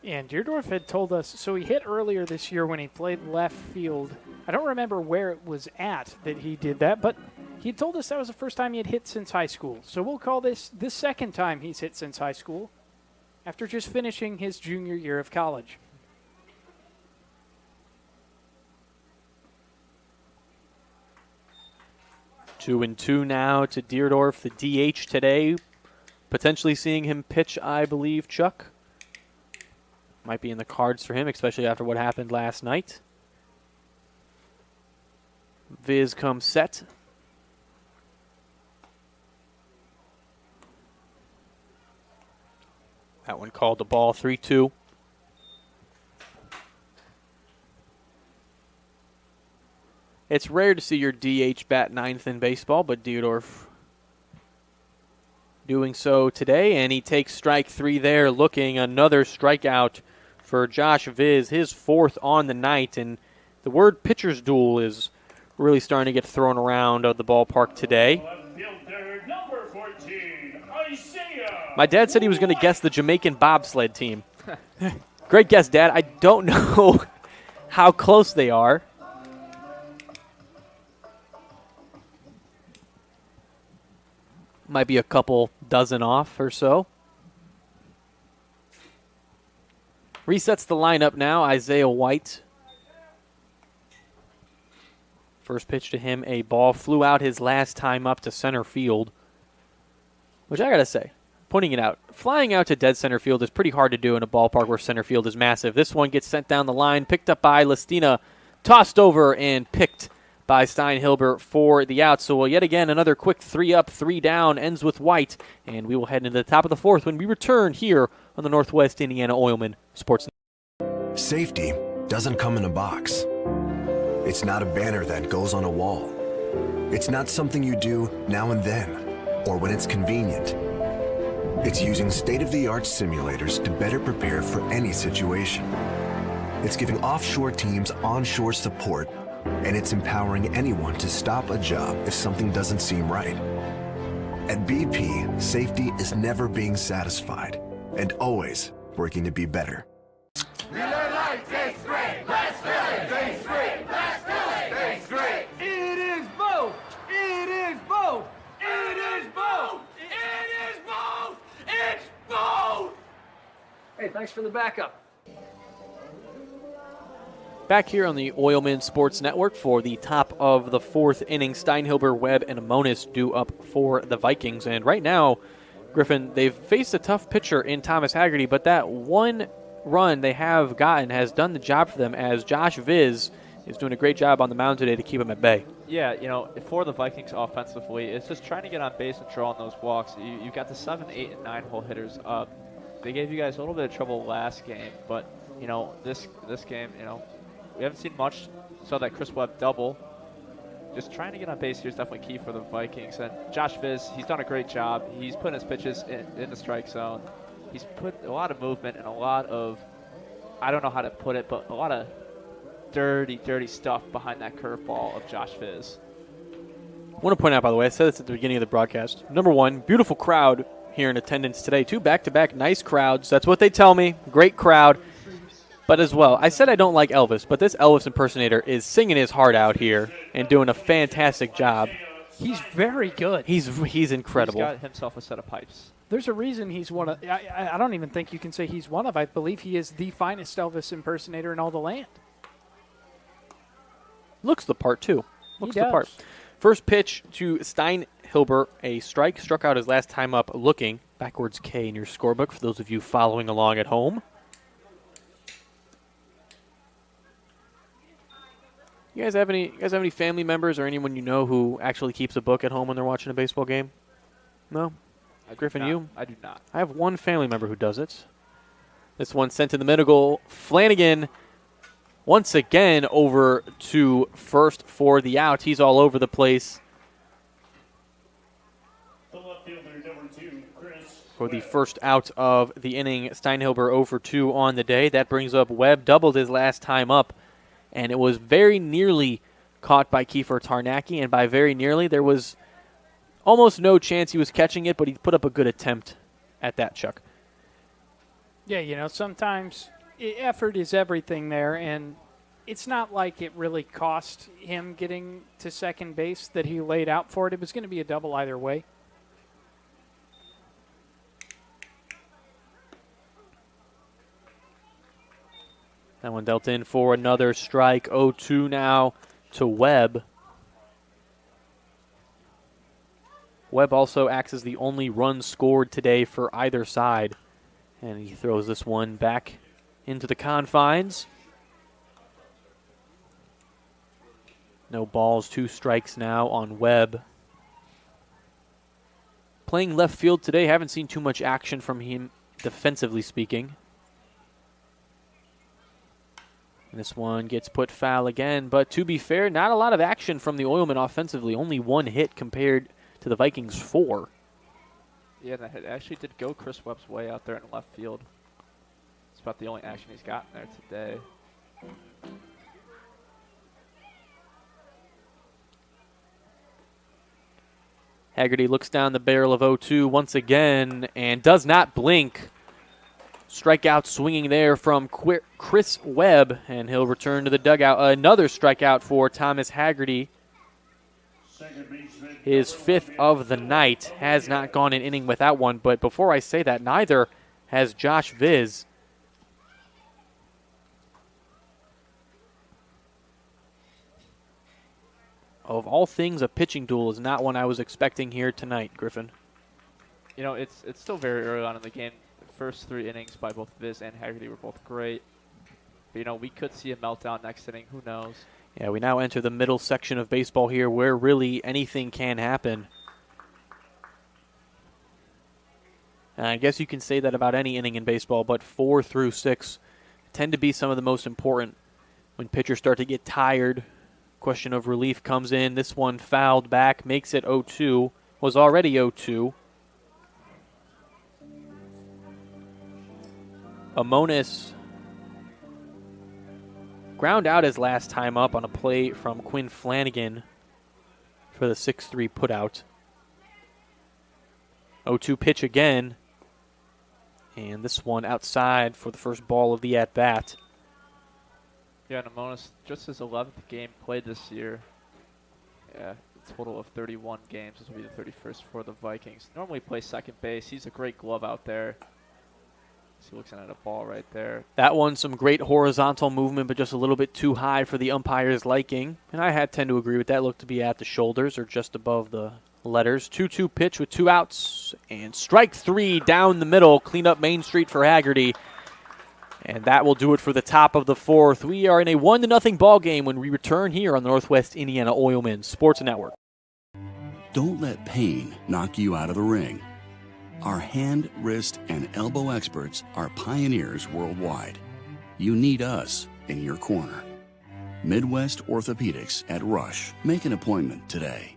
And Deerdorf had told us, so he hit earlier this year when he played left field. I don't remember where it was at that he did that, but he told us that was the first time he had hit since high school. So we'll call this the second time he's hit since high school after just finishing his junior year of college. 2-2 now to Deerdorf, the DH today. Potentially seeing him pitch, I believe, Chuck. Might be in the cards for him, especially after what happened last night. Viz comes set. That one called the ball 3-2. It's rare to see your DH bat ninth in baseball, but Deerdorf doing so today, and he takes strike 3 there, looking another strikeout for Josh Viz, his 4th on the night, and the word pitcher's duel is really starting to get thrown around the ballpark today. My dad said he was going to guess the Jamaican bobsled team. Great guess, Dad. I don't know how close they are. Might be a couple dozen off or so. Resets the lineup now. Isaiah White. First pitch to him, a ball flew out his last time up to center field. Which I got to say, pointing it out, flying out to dead center field is pretty hard to do in a ballpark where center field is massive. This one gets sent down the line, picked up by Listina, tossed over and picked by Steinhilber for the out. So yet again, another quick 3 up, 3 down, ends with White. And we will head into the top of the 4th when we return here on the Northwest Indiana Oilmen Sports. Safety doesn't come in a box. It's not a banner that goes on a wall. It's not something you do now and then, or when it's convenient. It's using state-of-the-art simulators to better prepare for any situation. It's giving offshore teams onshore support, and it's empowering anyone to stop a job if something doesn't seem right. At BP, safety is never being satisfied and always working to be better. Miller Lite tastes great. Let's fill it. Tastes great. Let's fill it. Tastes great. It is both. It is both. It is both. It is both. It's both. Hey, thanks for the backup. Back here on the Oilmen Sports Network for the top of the 4th inning. Steinhilber, Webb, and Amonis due up for the Vikings. And right now, Griffin, they've faced a tough pitcher in Thomas Haggerty, but that one run they have gotten has done the job for them, as Josh Viz is doing a great job on the mound today to keep him at bay. Yeah, for the Vikings offensively, it's just trying to get on base and draw on those walks. You've got the 7, 8, and 9 hole hitters up. They gave you guys a little bit of trouble last game, but, this game, we haven't seen much. Saw that Chris Webb double. Just trying to get on base here is definitely key for the Vikings. And Josh Viz, he's done a great job. He's putting his pitches in the strike zone. He's put a lot of movement and a lot of, I don't know how to put it, but a lot of dirty, dirty stuff behind that curveball of Josh Viz. I want to point out, by the way, I said this at the beginning of the broadcast. Number one, beautiful crowd here in attendance today. 2 back-to-back nice crowds. That's what they tell me. Great crowd. But as well, I said I don't like Elvis, but this Elvis impersonator is singing his heart out here and doing a fantastic job. He's very good. He's incredible. He's got himself a set of pipes. There's a reason he's one of, I don't even think you can say he's one of, I believe he is the finest Elvis impersonator in all the land. Looks the part, too. Looks the part. First pitch to Steinhilber, a strike, struck out his last time up looking. Backwards K in your scorebook for those of you following along at home. You guys have any family members or anyone you know who actually keeps a book at home when they're watching a baseball game? No? Griffin, you? I do not. I have one family member who does it. This one sent in the middle. Flanagan once again over to first for the out. He's all over the place. The left fielder, number 2, Chris. For the first out of the inning, Steinhilber 0 for 2 on the day. That brings up Webb, doubled his last time up. And it was very nearly caught by Kiefer Tarnacki, and by very nearly, there was almost no chance he was catching it, but he put up a good attempt at that, Chuck. Yeah, sometimes effort is everything there, and it's not like it really cost him getting to second base that he laid out for it. It was going to be a double either way. That one dealt in for another strike. 0-2 now to Webb. Webb also acts as the only run scored today for either side. And he throws this one back into the confines. No balls, 2 strikes now on Webb. Playing left field today, haven't seen too much action from him defensively speaking. This one gets put foul again, but to be fair, not a lot of action from the Oilmen offensively. Only 1 hit compared to the Vikings' 4. Yeah, that hit actually did go Chris Webb's way out there in left field. It's about the only action he's gotten there today. Haggerty looks down the barrel of 0-2 once again and does not blink. Strikeout swinging there from Chris Webb, and he'll return to the dugout. Another strikeout for Thomas Haggerty. His 5th of the night. Has not gone an inning without one, but before I say that, neither has Josh Viz. Of all things, a pitching duel is not one I was expecting here tonight, Griffin. It's still very early on in the game. First 3 innings by both Viz and Haggerty were both great. But, we could see a meltdown next inning. Who knows? Yeah, we now enter the middle section of baseball here where really anything can happen. And I guess you can say that about any inning in baseball, but 4 through 6 tend to be some of the most important when pitchers start to get tired. Question of relief comes in. This one fouled back, makes it 0-2. Was already 0-2. Amonis ground out his last time up on a play from Quinn Flanagan for the 6-3 putout. 0-2 pitch again. And this one outside for the first ball of the at-bat. Yeah, Amonis, just his 11th game played this year. Yeah, a total of 31 games. This will be the 31st for the Vikings. Normally plays second base. He's a great glove out there. He looks at a ball right there. That one, some great horizontal movement, but just a little bit too high for the umpire's liking. And I tend to agree with that. Looked to be at the shoulders or just above the letters. 2-2 pitch with 2 outs. And strike 3 down the middle. Clean up Main Street for Haggerty. And that will do it for the top of the 4th. We are in a 1-0 ball game when we return here on the Northwest Indiana Oilmen Sports Network. Don't let pain knock you out of the ring. Our hand, wrist, and elbow experts are pioneers worldwide. You need us in your corner. Midwest Orthopedics at Rush. Make an appointment today.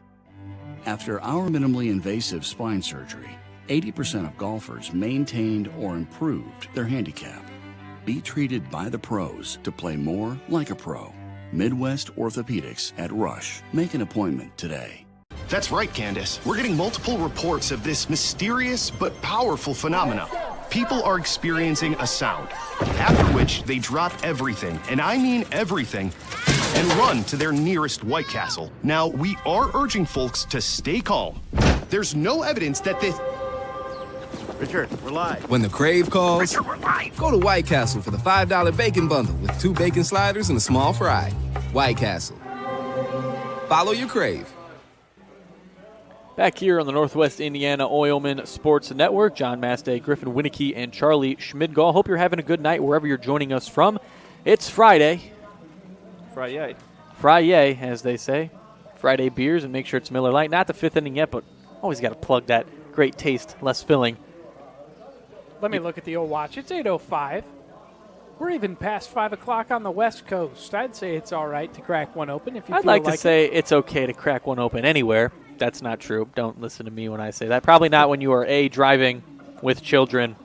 After our minimally invasive spine surgery, 80% of golfers maintained or improved their handicap. Be treated by the pros to play more like a pro. Midwest Orthopedics at Rush. Make an appointment today. That's right, Candace. We're getting multiple reports of this mysterious but powerful phenomena. People are experiencing a sound, after which they drop everything, and I mean everything, and run to their nearest White Castle. Now, we are urging folks to stay calm. There's no evidence that this... Richard, we're live. When the crave calls, Richard, we're live. go to White Castle for the $5 bacon bundle with 2 bacon sliders and a small fry. White Castle. Follow your crave. Back here on the Northwest Indiana Oilmen Sports Network, John Mastay, Griffin Winicky, and Charlie Schmidgall. Hope you're having a good night wherever you're joining us from. It's Friday. Friday, as they say. Friday beers, and make sure it's Miller Lite. Not the 5th inning yet, but always got to plug that. Great taste, less filling. Let me look at the old watch. It's 8:05. We're even past 5 o'clock on the West Coast. I'd say it's all right to crack one open if you I'd feel like to say it's okay to crack one open anywhere. That's not true. Don't listen to me when I say that. Probably not when you are, A, driving with children.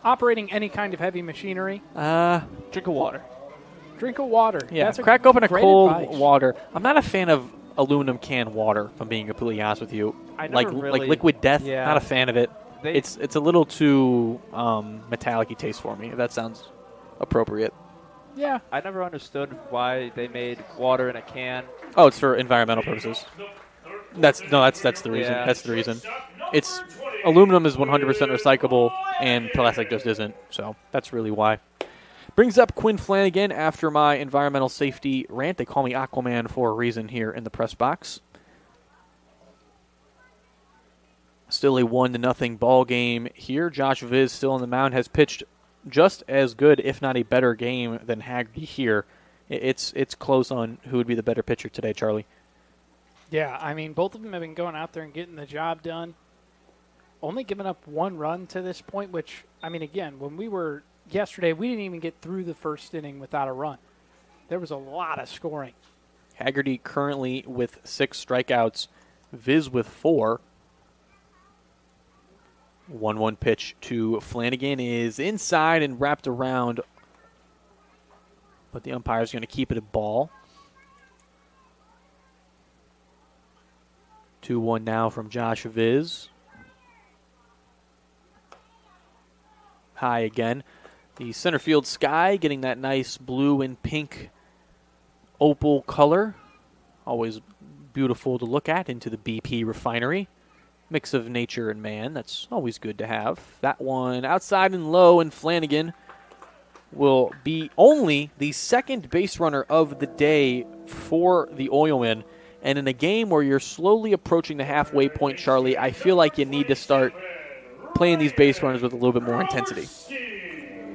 Operating any kind of heavy machinery. Drink of water. Drink of water. Yeah, That's crack open a great cold advice. water. I'm not a fan of aluminum can water, if I'm being completely honest with you. Like Liquid Death, yeah. not a fan of it. It's a little too metallic-y taste for me, if that sounds appropriate. Yeah. I never understood why they made water in a can. Oh, it's for environmental purposes. That's the reason. Yeah. That's the reason. It's aluminum is 100% recyclable, and plastic just isn't. So that's really why. Brings up Quinn Flanagan after my environmental safety rant. They call me Aquaman for a reason here in the press box. Still a 1-0 ball game here. Josh Viz still on the mound, has pitched just as good, if not a better game than Haggerty here. It's close on who would be the better pitcher today, Charlie. Yeah, I mean, both of them have been going out there and getting the job done. Only giving up 1 run to this point, which, I mean, again, when we were yesterday, we didn't even get through the first inning without a run. There was a lot of scoring. Haggerty currently with 6 strikeouts. Viz with 4. 1-1 pitch to Flanagan is inside and wrapped around, but the umpire's going to keep it a ball. 2-1 now from Josh Viz. High again. The center field sky getting that nice blue and pink opal color. Always beautiful to look at into the BP refinery. Mix of nature and man. That's always good to have. That one outside and low, and Flanagan will be only the second base runner of the day for the Oilmen. And in a game where you're slowly approaching the halfway point, Charlie, I feel like you need to start playing these base runners with a little bit more intensity.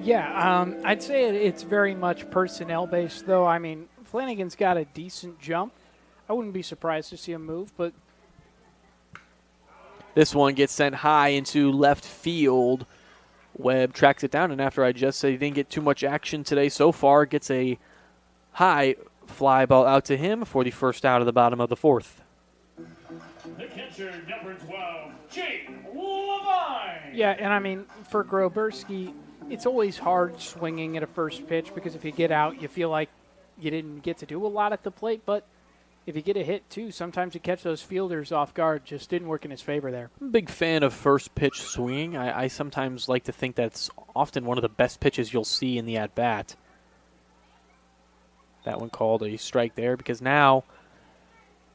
Yeah, I'd say it's very much personnel-based, though. I mean, Flanagan's got a decent jump. I wouldn't be surprised to see him move, but... This one gets sent high into left field. Webb tracks it down, and after I just said he didn't get too much action today so far, gets a high fly ball out to him for the first out of the bottom of the 4th. The catcher, number 12, Jake Levine. Yeah, and I mean, for Groberski, it's always hard swinging at a first pitch because if you get out, you feel like you didn't get to do a lot at the plate, but if you get a hit, too, sometimes you catch those fielders off guard. Just didn't work in his favor there. I'm a big fan of first pitch swinging. I sometimes like to think that's often one of the best pitches you'll see in the at-bat. That one called a strike there because now,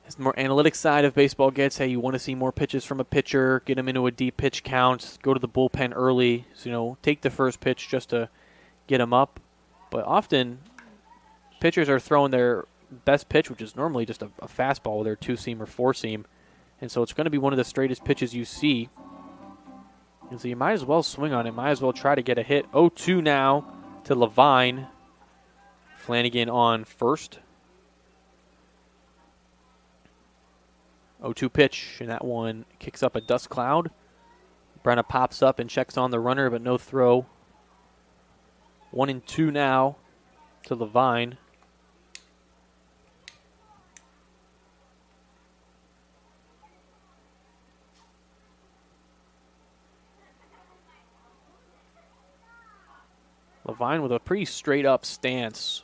as the more analytic side of baseball gets, hey, you want to see more pitches from a pitcher, get them into a deep pitch count, go to the bullpen early, so, take the first pitch just to get them up. But often, pitchers are throwing their best pitch, which is normally just a fastball with their 2-seam or 4-seam. And so it's going to be one of the straightest pitches you see. And so you might as well swing on it, might as well try to get a hit. 0-2 now to Levine. Flanagan on first. 0-2 pitch, and that one kicks up a dust cloud. Brenna pops up and checks on the runner, but no throw. 1-2 now to Levine. Levine with a pretty straight-up stance,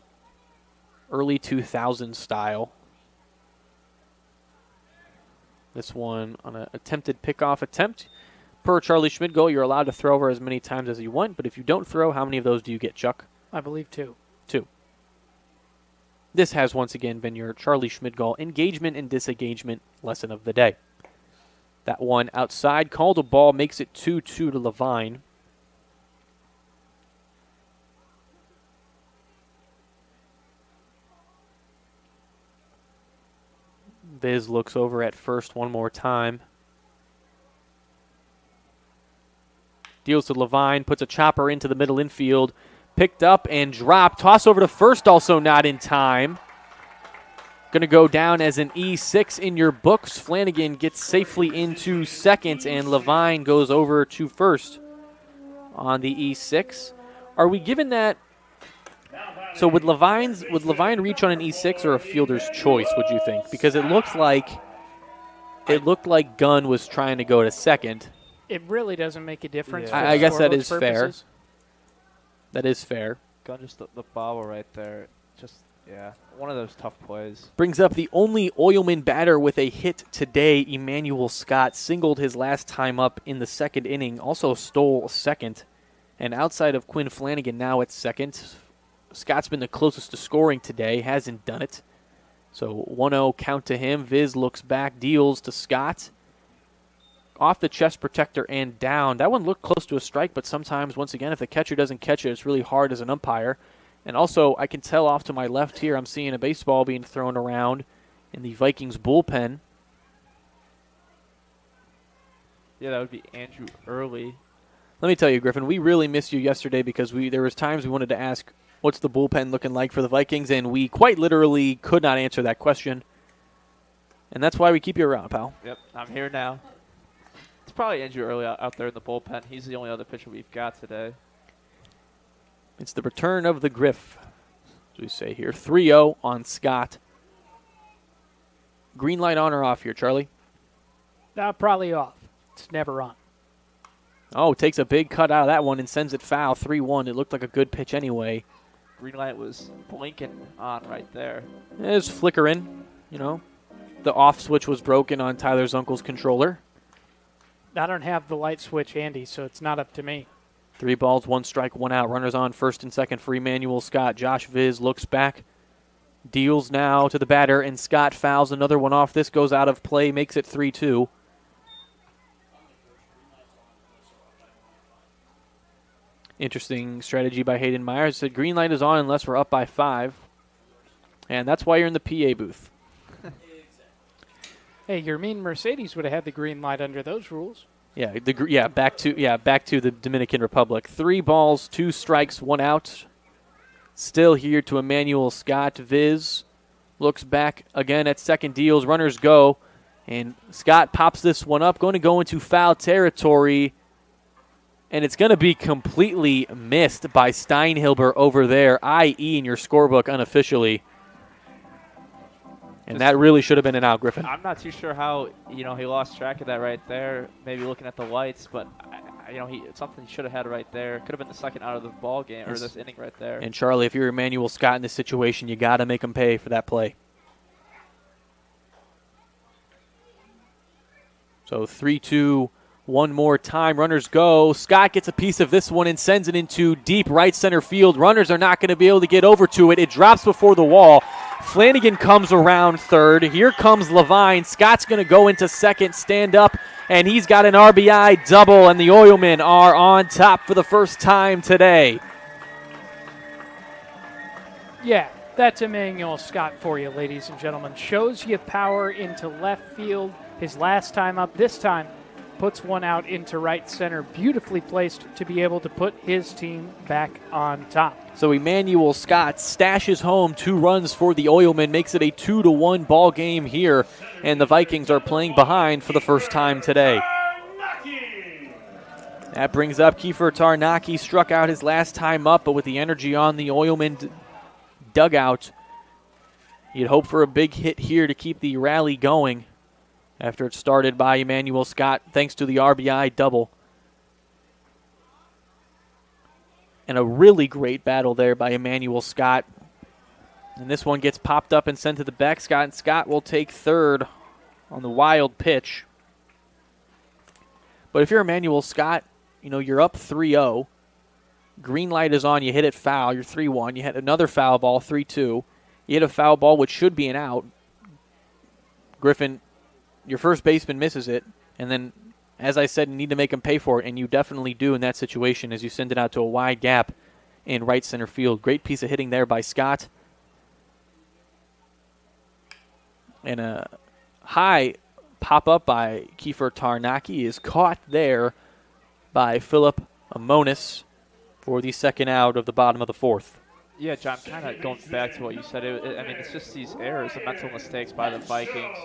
early 2000s style. This one on an attempted pickoff attempt. Per Charlie Schmidgall, you're allowed to throw over as many times as you want, but if you don't throw, how many of those do you get, Chuck? I believe 2. 2. This has once again been your Charlie Schmidgall engagement and disengagement lesson of the day. That one outside, called a ball, makes it 2-2 to Levine. Viz looks over at first one more time. Deals to Levine, puts a chopper into the middle infield. Picked up and dropped. Toss over to first, also not in time. Going to go down as an E6 in your books. Flanagan gets safely into second, and Levine goes over to first on the E6. Are we given that? So would Levine reach on an E6 or a fielder's choice, would you think? Because it looked like Gunn was trying to go to second. It really doesn't make a difference. Yeah. I guess that is purposes. fair. That is fair. Got just the bobble right there. Just, yeah, one of those tough plays. Brings up the only Oilman batter with a hit today. Emmanuel Scott singled his last time up in the second inning. Also stole second. And outside of Quinn Flanagan now at second. Scott's been the closest to scoring today. Hasn't done it. So 1-0 count to him. Viz looks back, deals to Scott. Off the chest protector and down. That one looked close to a strike, but sometimes, once again, if the catcher doesn't catch it, it's really hard as an umpire. And also, I can tell off to my left here, I'm seeing a baseball being thrown around in the Vikings bullpen. Yeah, that would be Andrew Early. Let me tell you, Griffin, we really missed you yesterday because there was times we wanted to ask, what's the bullpen looking like for the Vikings, and we quite literally could not answer that question. And that's why we keep you around, pal. Yep, I'm here now. It's probably Andrew Early out there in the bullpen. He's the only other pitcher we've got today. It's the return of the Griff, as we say here. 3-0 on Scott. Green light on or off here, Charlie? Probably off. It's never on. Oh, takes a big cut out of that one and sends it foul. 3-1. It looked like a good pitch anyway. Green light was blinking on right there. It was flickering, you know. The off switch was broken on Tyler's uncle's controller. I don't have the light switch handy, so it's not up to me. 3 balls, 1 strike, 1 out. Runners on first and second for Emmanuel Scott. Josh Viz looks back, deals now to the batter, and Scott fouls another one off. This goes out of play, makes it 3-2. Interesting strategy by Hayden Myers. Said green light is on unless we're up by 5. And that's why you're in the PA booth. Hey, your mean Mercedes would have had the green light under those rules. Yeah, back to the Dominican Republic. 3 balls, 2 strikes, 1 out. Still here to Emmanuel Scott. Viz looks back again at second, deals. Runners go, and Scott pops this one up. Going to go into foul territory, and it's going to be completely missed by Steinhilber over there, i.e. in your scorebook unofficially. And that really should have been an out, Griffin. I'm not too sure how he lost track of that right there. Maybe looking at the lights, but it's something he should have had right there. Could have been the second out of the ball game or this inning right there. And Charlie, if you're Emmanuel Scott in this situation, you got to make him pay for that play. So 3-2, one more time. Runners go. Scott gets a piece of this one and sends it into deep right center field. Runners are not going to be able to get over to it. It drops before the wall. Flanagan comes around third. Here comes Levine. Scott's going to go into second, stand up, and he's got an RBI double, and the Oilmen are on top for the first time today. Yeah, that's Emmanuel Scott for you, ladies and gentlemen. Shows you power into left field. His last time up, this time puts one out into right center. Beautifully placed to be able to put his team back on top. So Emmanuel Scott stashes home 2 runs for the Oilmen, makes it a 2-1 ball game here, and the Vikings are playing behind for the first time today. That brings up Kiefer Tarnacki. Struck out his last time up, but with the energy on the Oilmen dugout, you'd hope for a big hit here to keep the rally going after it started by Emmanuel Scott thanks to the RBI double. And a really great battle there by Emmanuel Scott. And this one gets popped up and sent to the back. Scott will take third on the wild pitch. But if you're Emmanuel Scott, you're up 3-0. Green light is on. You hit it foul. You're 3-1. You hit another foul ball, 3-2. You hit a foul ball, which should be an out. Griffin, your first baseman misses it. And then, as I said, you need to make him pay for it. And you definitely do in that situation as you send it out to a wide gap in right center field. Great piece of hitting there by Scott. And a high pop-up by Kiefer Tarnaki is caught there by Philip Amonis for the second out of the bottom of the fourth. Yeah, John, kind of going back to what you said, it's just these errors and mental mistakes by the Vikings.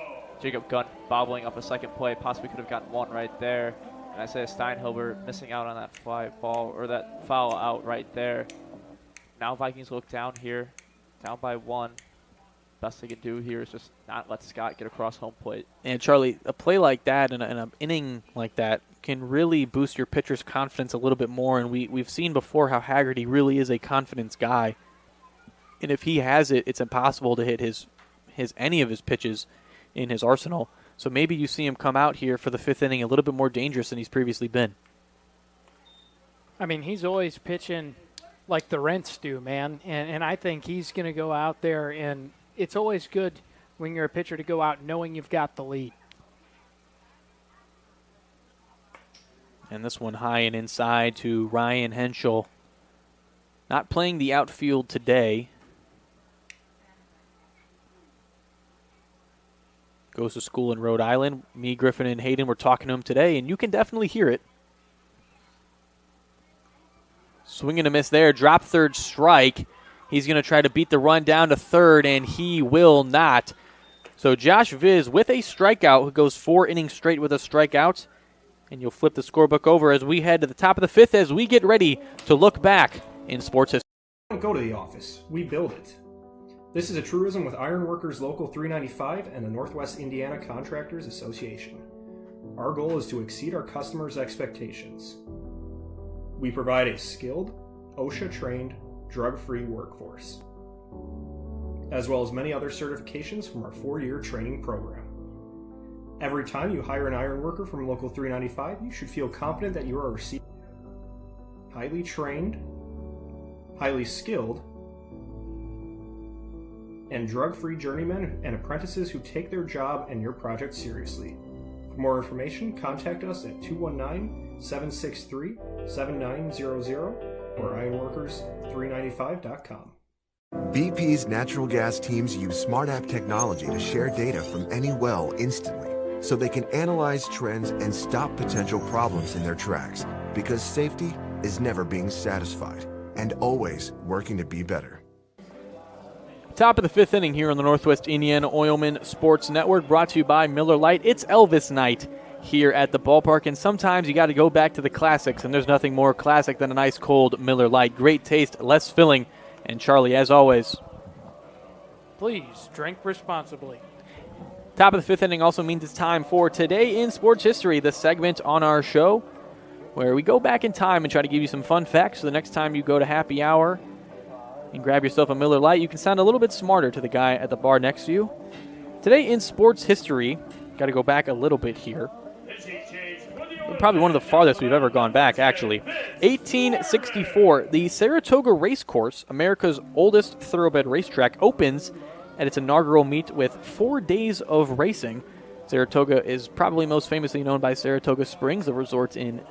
Jacob Gunn bobbling up a second play, possibly could have gotten one right there. And Isaiah Steinhilber missing out on that fly ball, or that foul out right there. Now Vikings look down here, down by 1. Best they can do here is just not let Scott get across home plate. And Charlie, a play like that and an inning like that can really boost your pitcher's confidence a little bit more. And we've seen before how Haggerty really is a confidence guy. And if he has it, it's impossible to hit his any of his pitches in his arsenal. So maybe you see him come out here for the 5th inning a little bit more dangerous than he's previously been. I mean, he's always pitching like the Rents do, man. And I think he's going to go out there, and it's always good when you're a pitcher to go out knowing you've got the lead. And this one high and inside to Ryan Henschel. Not playing the outfield today. Goes to school in Rhode Island. Me, Griffin, and Hayden were talking to him today, and you can definitely hear it. Swing and a miss there. Drop third strike. He's going to try to beat the run down to third, and he will not. So Josh Viz with a strikeout, who goes 4 innings straight with a strikeout. And you'll flip the scorebook over as we head to the top of the 5th as we get ready to look back in sports history. Don't go to the office. We build it. This is a truism with Ironworkers Local 395 and the Northwest Indiana Contractors Association. Our goal is to exceed our customers' expectations. We provide a skilled, OSHA-trained, drug-free workforce, as well as many other certifications from our 4-year training program. Every time you hire an iron worker from Local 395, you should feel confident that you are receiving highly trained, highly skilled, and drug-free journeymen and apprentices who take their job and your project seriously. For more information, contact us at 219-763-7900 or ironworkers395.com. BP's natural gas teams use Smart App technology to share data from any well instantly, so they can analyze trends and stop potential problems in their tracks, because safety is never being satisfied and always working to be better. Top of the 5th inning here on the Northwest Indiana Oilmen Sports Network, brought to you by Miller Lite. It's Elvis night here at the ballpark, and sometimes you got to go back to the classics, and there's nothing more classic than an ice cold Miller Lite. Great taste, less filling, and Charlie, as always, please drink responsibly. Top of the 5th inning also means it's time for Today in Sports History, the segment on our show where we go back in time and try to give you some fun facts so the next time you go to happy hour and grab yourself a Miller Lite, you can sound a little bit smarter to the guy at the bar next to you. Today in sports history, got to go back a little bit here. Probably one of the farthest we've ever gone back, actually. 1864, the Saratoga Racecourse, America's oldest thoroughbred racetrack, opens at its inaugural meet with 4 days of racing. Saratoga is probably most famously known by Saratoga Springs, a resort in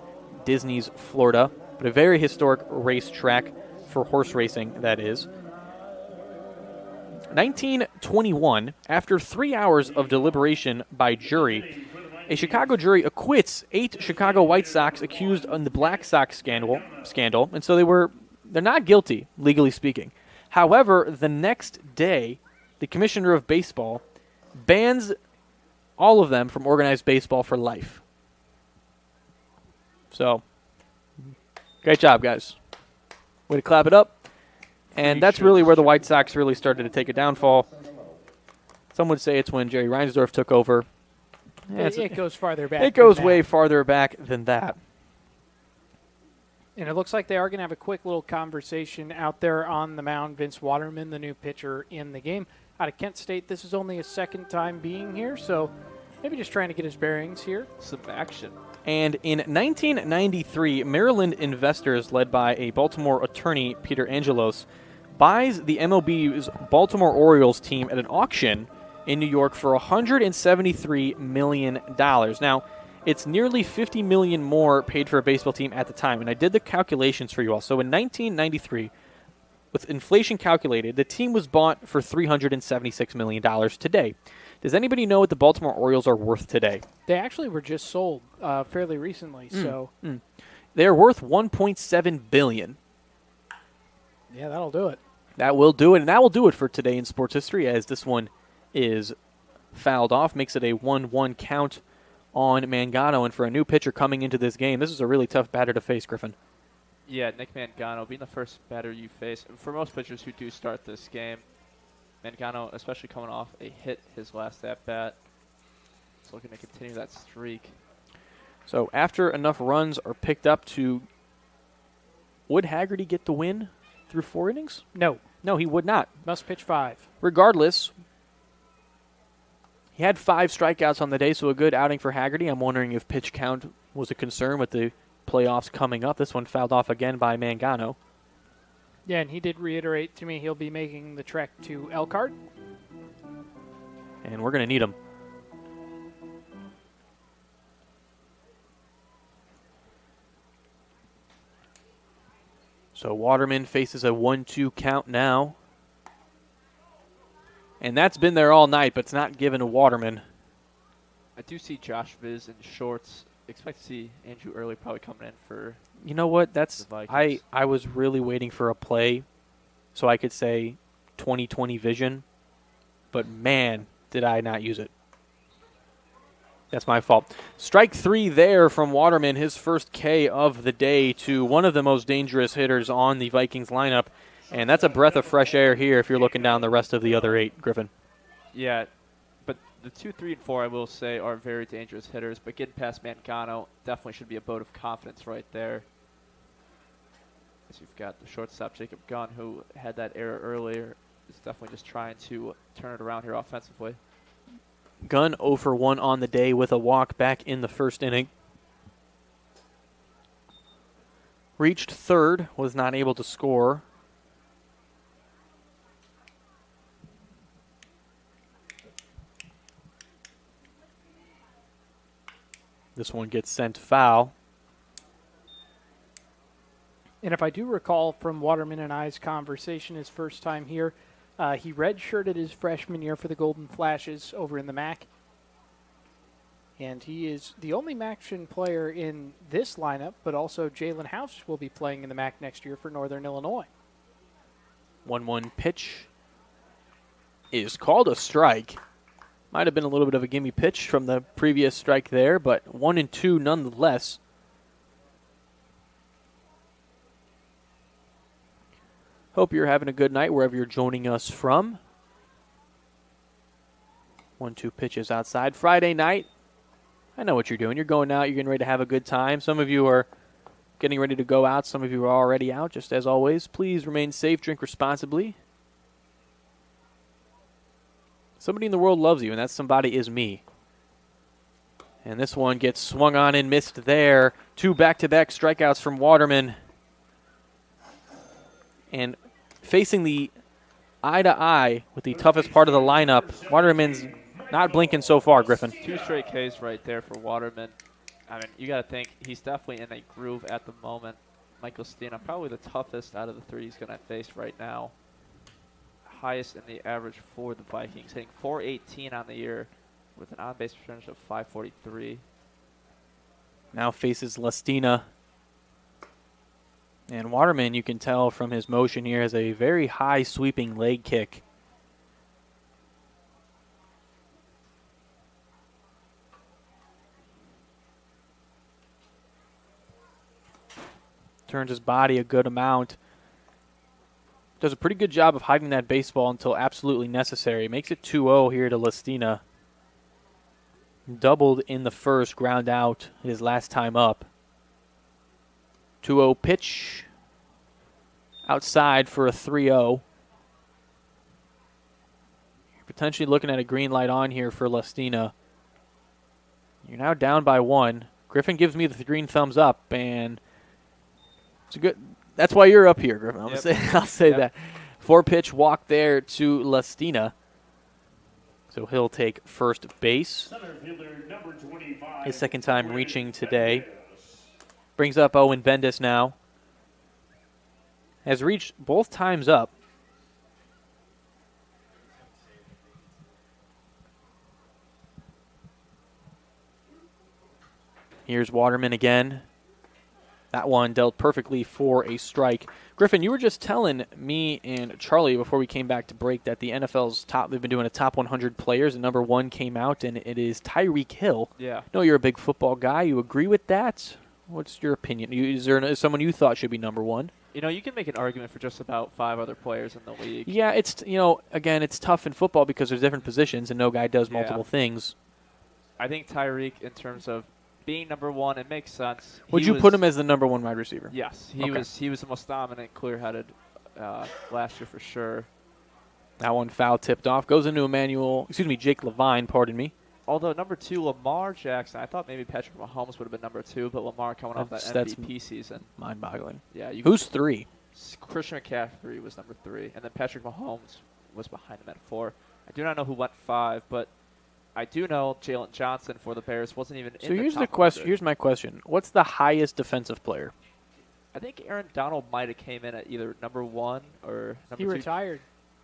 Disney's Florida, but a very historic racetrack for horse racing, that is. 1921, after 3 hours of deliberation by jury, a Chicago jury acquits 8 Chicago White Sox accused in the Black Sox scandal, and so they're not guilty, legally speaking. However, the next day, the commissioner of baseball bans all of them from organized baseball for life. So, great job, guys. Way to clap it up. And that's really where the White Sox really started to take a downfall. Some would say it's when Jerry Reinsdorf took over. It goes farther back. It goes way farther back than that. And it looks like they are going to have a quick little conversation out there on the mound. Vince Waterman, the new pitcher in the game. Out of Kent State, this is only his second time being here, so maybe just trying to get his bearings here. Some action. And in 1993, Maryland investors, led by a Baltimore attorney, Peter Angelos, buys the MLB's Baltimore Orioles team at an auction in New York for $173 million. Now, it's nearly $50 million more paid for a baseball team at the time, and I did the calculations for you all. So in 1993, with inflation calculated, the team was bought for $376 million today. Does anybody know what the Baltimore Orioles are worth today? They actually were just sold fairly recently, so They're worth $1.7 billion. Yeah, that'll do it. That will do it, and that will do it for today in sports history, as this one is fouled off, makes it a 1-1 count on Mangano. And for a new pitcher coming into this game, this is a really tough batter to face, Griffin. Yeah, Nick Mangano being the first batter you face. For most pitchers who do start this game, Mangano, especially coming off a hit his last at-bat, is looking to continue that streak. So after enough runs are picked up would Haggerty get the win through 4 innings? No. No, he would not. Must pitch 5. Regardless, he had 5 strikeouts on the day, so a good outing for Haggerty. I'm wondering if pitch count was a concern with the playoffs coming up. This one fouled off again by Mangano. Yeah, and he did reiterate to me he'll be making the trek to Elkhart. And we're going to need him. So Waterman faces a 1-2 count now. And that's been there all night, but it's not given to Waterman. I do see Josh Viz in shorts. Expect to see Andrew Early probably coming in for. You know what? That's the Vikings. I was really waiting for a play so I could say 20/20 vision, but man, did I not use it. That's my fault. Strike 3 there from Waterman, his first K of the day to one of the most dangerous hitters on the Vikings lineup, and that's a breath of fresh air here if you're looking down the rest of the other 8, Griffin. Yeah, but the 2, 3, and 4, I will say, are very dangerous hitters, but getting past Mangano definitely should be a vote of confidence right there. As you've got the shortstop, Jacob Gunn, who had that error earlier, is definitely just trying to turn it around here offensively. Gunn 0 for 1 on the day with a walk back in the first inning. Reached third, was not able to score. This one gets sent foul. And if I do recall from Waterman and I's conversation his first time here, he redshirted his freshman year for the Golden Flashes over in the MAC. And he is the only MAC-tion player in this lineup, but also Jalen House will be playing in the MAC next year for Northern Illinois. 1-1 pitch is called a strike. Might have been a little bit of a gimme pitch from the previous strike there, but 1-2 nonetheless. Hope you're having a good night wherever you're joining us from. 1-2 pitches outside. Friday night. I know what you're doing. You're going out. You're getting ready to have a good time. Some of you are getting ready to go out. Some of you are already out. Just as always, please remain safe. Drink responsibly. Somebody in the world loves you, and that somebody is me. And this one gets swung on and missed there. 2 back-to-back strikeouts from Waterman. And facing the eye-to-eye with the toughest part of the lineup, Waterman's not blinking so far, Griffin. 2 straight Ks right there for Waterman. I mean, you got to think he's definitely in a groove at the moment. Michael Stina, probably the toughest out of the 3 he's going to face right now. Highest in the average for the Vikings, hitting .418 on the year with an on-base percentage of .543. Now faces Lastina. And Waterman, you can tell from his motion here, has a very high sweeping leg kick. Turns his body a good amount. Does a pretty good job of hiding that baseball until absolutely necessary. Makes it 2-0 here to Lastina. Doubled in the first, ground out his last time up. 2-0 pitch outside for a 3-0. You're potentially looking at a green light on here for Lestina. You're now down by 1. Griffin gives me the green thumbs up, and it's a good. That's why you're up here, Griffin. I'll say that. 4-pitch walk there to Lestina. So he'll take first base. His second time reaching today. Brings up Owen Bendis now. Has reached both times up. Here's Waterman again. That one dealt perfectly for a strike. Griffin, you were just telling me and Charlie before we came back to break that the NFL's they've been doing a top 100 players, and number 1 came out, and it is Tyreek Hill. Yeah. No, you're a big football guy. You agree with that? What's your opinion? Is there someone you thought should be number 1? You know, you can make an argument for just about 5 other players in the league. Yeah, again, it's tough in football because there's different positions and no guy does multiple things. I think Tyreek, in terms of being number 1, it makes sense. Would you put him as the number 1 wide receiver? Yes, he was the most dominant, clear-headed last year for sure. That one foul tipped off. Goes into Jake Levine, pardon me. Although number 2, Lamar Jackson, I thought maybe Patrick Mahomes would have been number 2, but Lamar coming off that MVP season. Mind-boggling. Yeah. Who's 3? Christian McCaffrey was number 3, and then Patrick Mahomes was behind him at 4. I do not know who went 5, but I do know Jalen Johnson for the Bears wasn't even in the top 100. So here's the question. Here's my question. What's the highest defensive player? I think Aaron Donald might have came in at either number 1 or number 2. He retired.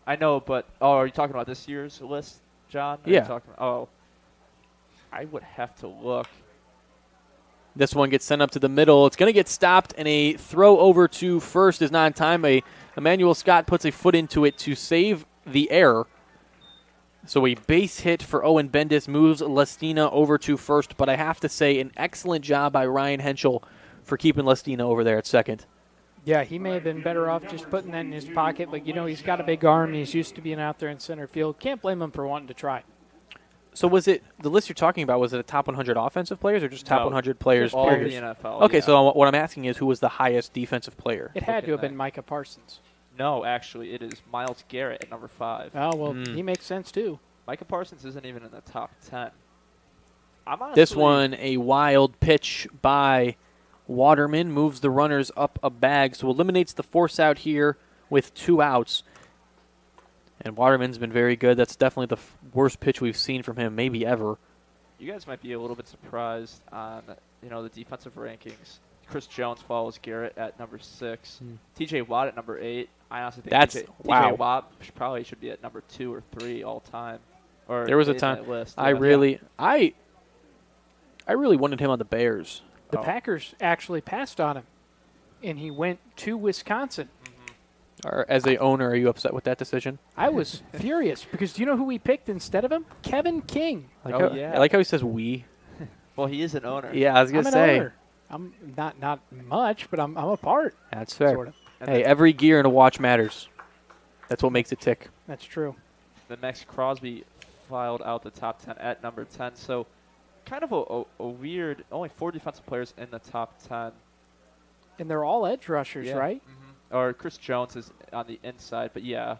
I know, but are you talking about this year's list, John? Yeah. I would have to look. This one gets sent up to the middle. It's going to get stopped, and a throw over to first is not in time. Emmanuel Scott puts a foot into it to save the error. So a base hit for Owen Bendis moves Lestina over to first, but I have to say an excellent job by Ryan Henschel for keeping Lestina over there at second. Yeah, he may have been better off just putting that in his pocket, but, he's got a big arm. He's used to being out there in center field. Can't blame him for wanting to try. So was it the list you're talking about, was it a top 100 offensive players or just top 100 players? All the NFL. Okay, so what I'm asking is who was the highest defensive player? It had to have been Micah Parsons. No, actually, it is Myles Garrett at number 5. Oh, well, he makes sense, too. Micah Parsons isn't even in the top 10. This one, a wild pitch by Waterman, moves the runners up a bag, so eliminates the force out here with 2 outs. And Waterman's been very good. That's definitely the worst pitch we've seen from him, maybe ever. You guys might be a little bit surprised on, the defensive rankings. Chris Jones follows Garrett at number 6. T.J. Watt at number 8. I honestly think T.J. Watt probably should be at number 2 or 3 all time. Or there was a time list. I really wanted him on the Bears. The Packers actually passed on him, and he went to Wisconsin. Or as a owner, are you upset with that decision? I was furious because do you know who we picked instead of him? Kevin King. I like how he says we. Well, he is an owner. Yeah, I was going to say. An owner. I'm not much, but I'm a part. That's fair. Sort of. Hey, every gear in a watch matters. That's what makes it tick. That's true. The Max Crosby filed out the top 10 at number 10. So kind of a weird, only 4 defensive players in the top 10. And they're all edge rushers, right? Mm-hmm. Or Chris Jones is on the inside, but yeah,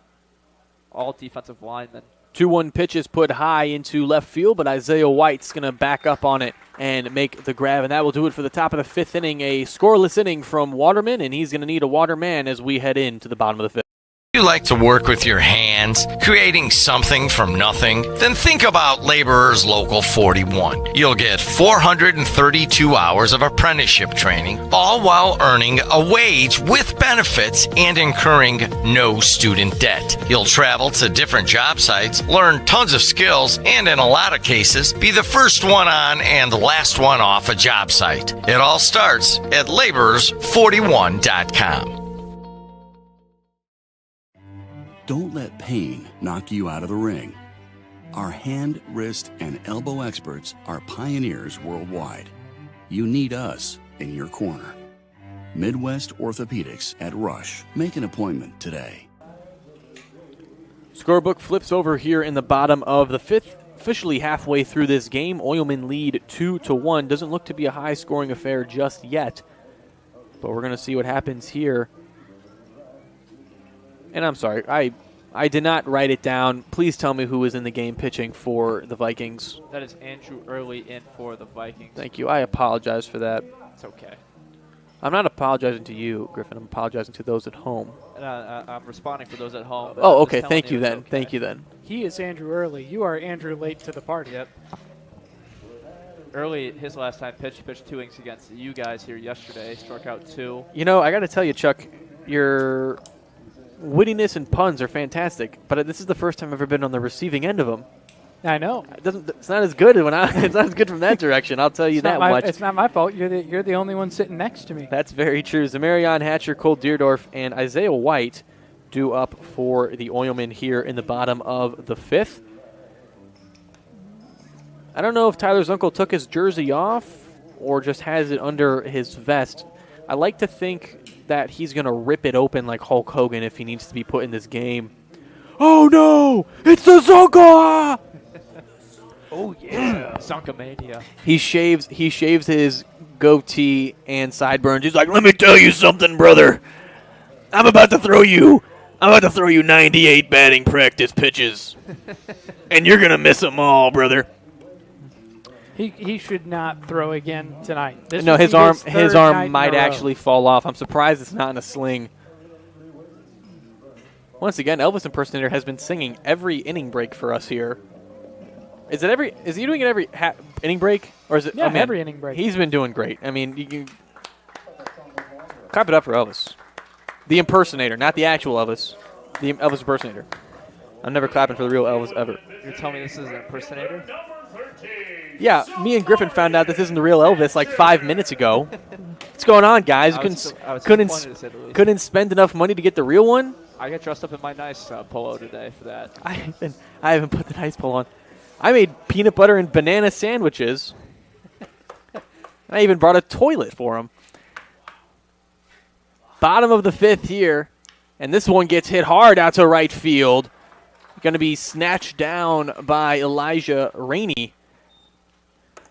all defensive linemen. 2-1 pitch is put high into left field, but Isaiah White's going to back up on it and make the grab, and that will do it for the top of the 5th inning. A scoreless inning from Waterman, and he's going to need a Waterman as we head into the bottom of the 5th. You like to work with your hands, creating something from nothing? Then think about Laborers Local 41. You'll get 432 hours of apprenticeship training, all while earning a wage with benefits and incurring no student debt. You'll travel to different job sites, learn tons of skills, and in a lot of cases, be the first one on and the last one off a job site. It all starts at laborers41.com. Don't let pain knock you out of the ring. Our hand, wrist, and elbow experts are pioneers worldwide. You need us in your corner. Midwest Orthopedics at Rush. Make an appointment today. Scorebook flips over here in the bottom of the 5th. Officially halfway through this game, Oilmen lead 2-1. Doesn't look to be a high-scoring affair just yet. But we're going to see what happens here. And I'm sorry, I did not write it down. Please tell me who was in the game pitching for the Vikings. That is Andrew Early in for the Vikings. Thank you. I apologize for that. It's okay. I'm not apologizing to you, Griffin. I'm apologizing to those at home. I'm responding for those at home. Oh, okay. Thank you then. Okay. Thank you then. He is Andrew Early. You are Andrew late to the party. Yep. Early, his last time pitched 2 innings against you guys here yesterday. Struck out 2. You know, I got to tell you, Chuck, your wittiness and puns are fantastic, but this is the first time I've ever been on the receiving end of them. I know. It's not as good it's not as good from that direction. I'll tell you that much. It's not my fault. You're the only one sitting next to me. That's very true. Zamarion Hatcher, Cole Deerdorf, and Isaiah White due up for the Oilmen here in the bottom of the 5th. I don't know if Tyler's uncle took his jersey off or just has it under his vest. I like to think that he's going to rip it open like Hulk Hogan if he needs to be put in this game. Oh, no! It's the Zonka! Oh, yeah. Zonkamania. He shaves his goatee and sideburns. He's like, let me tell you something, brother. I'm about to throw you 98 batting practice pitches. And you're going to miss them all, brother. He should not throw again tonight. No, his arm might actually fall off. I'm surprised it's not in a sling. Once again, Elvis Impersonator has been singing every inning break for us here. Is he doing it every inning break, or is it? Yeah, every inning break. He's been doing great. I mean, you can clap it up for Elvis, the impersonator, not the actual Elvis, the Elvis impersonator. I'm never clapping for the real Elvis ever. You're telling me this is an impersonator? Yeah, me and Griffin found out this isn't the real Elvis like 5 minutes ago. What's going on, guys? Couldn't spend enough money to get the real one. I got dressed up in my nice polo today for that. I haven't put the nice polo on. I made peanut butter and banana sandwiches. I even brought a toilet for him. Bottom of the 5th here, and this one gets hit hard out to right field. Going to be snatched down by Elijah Rainey.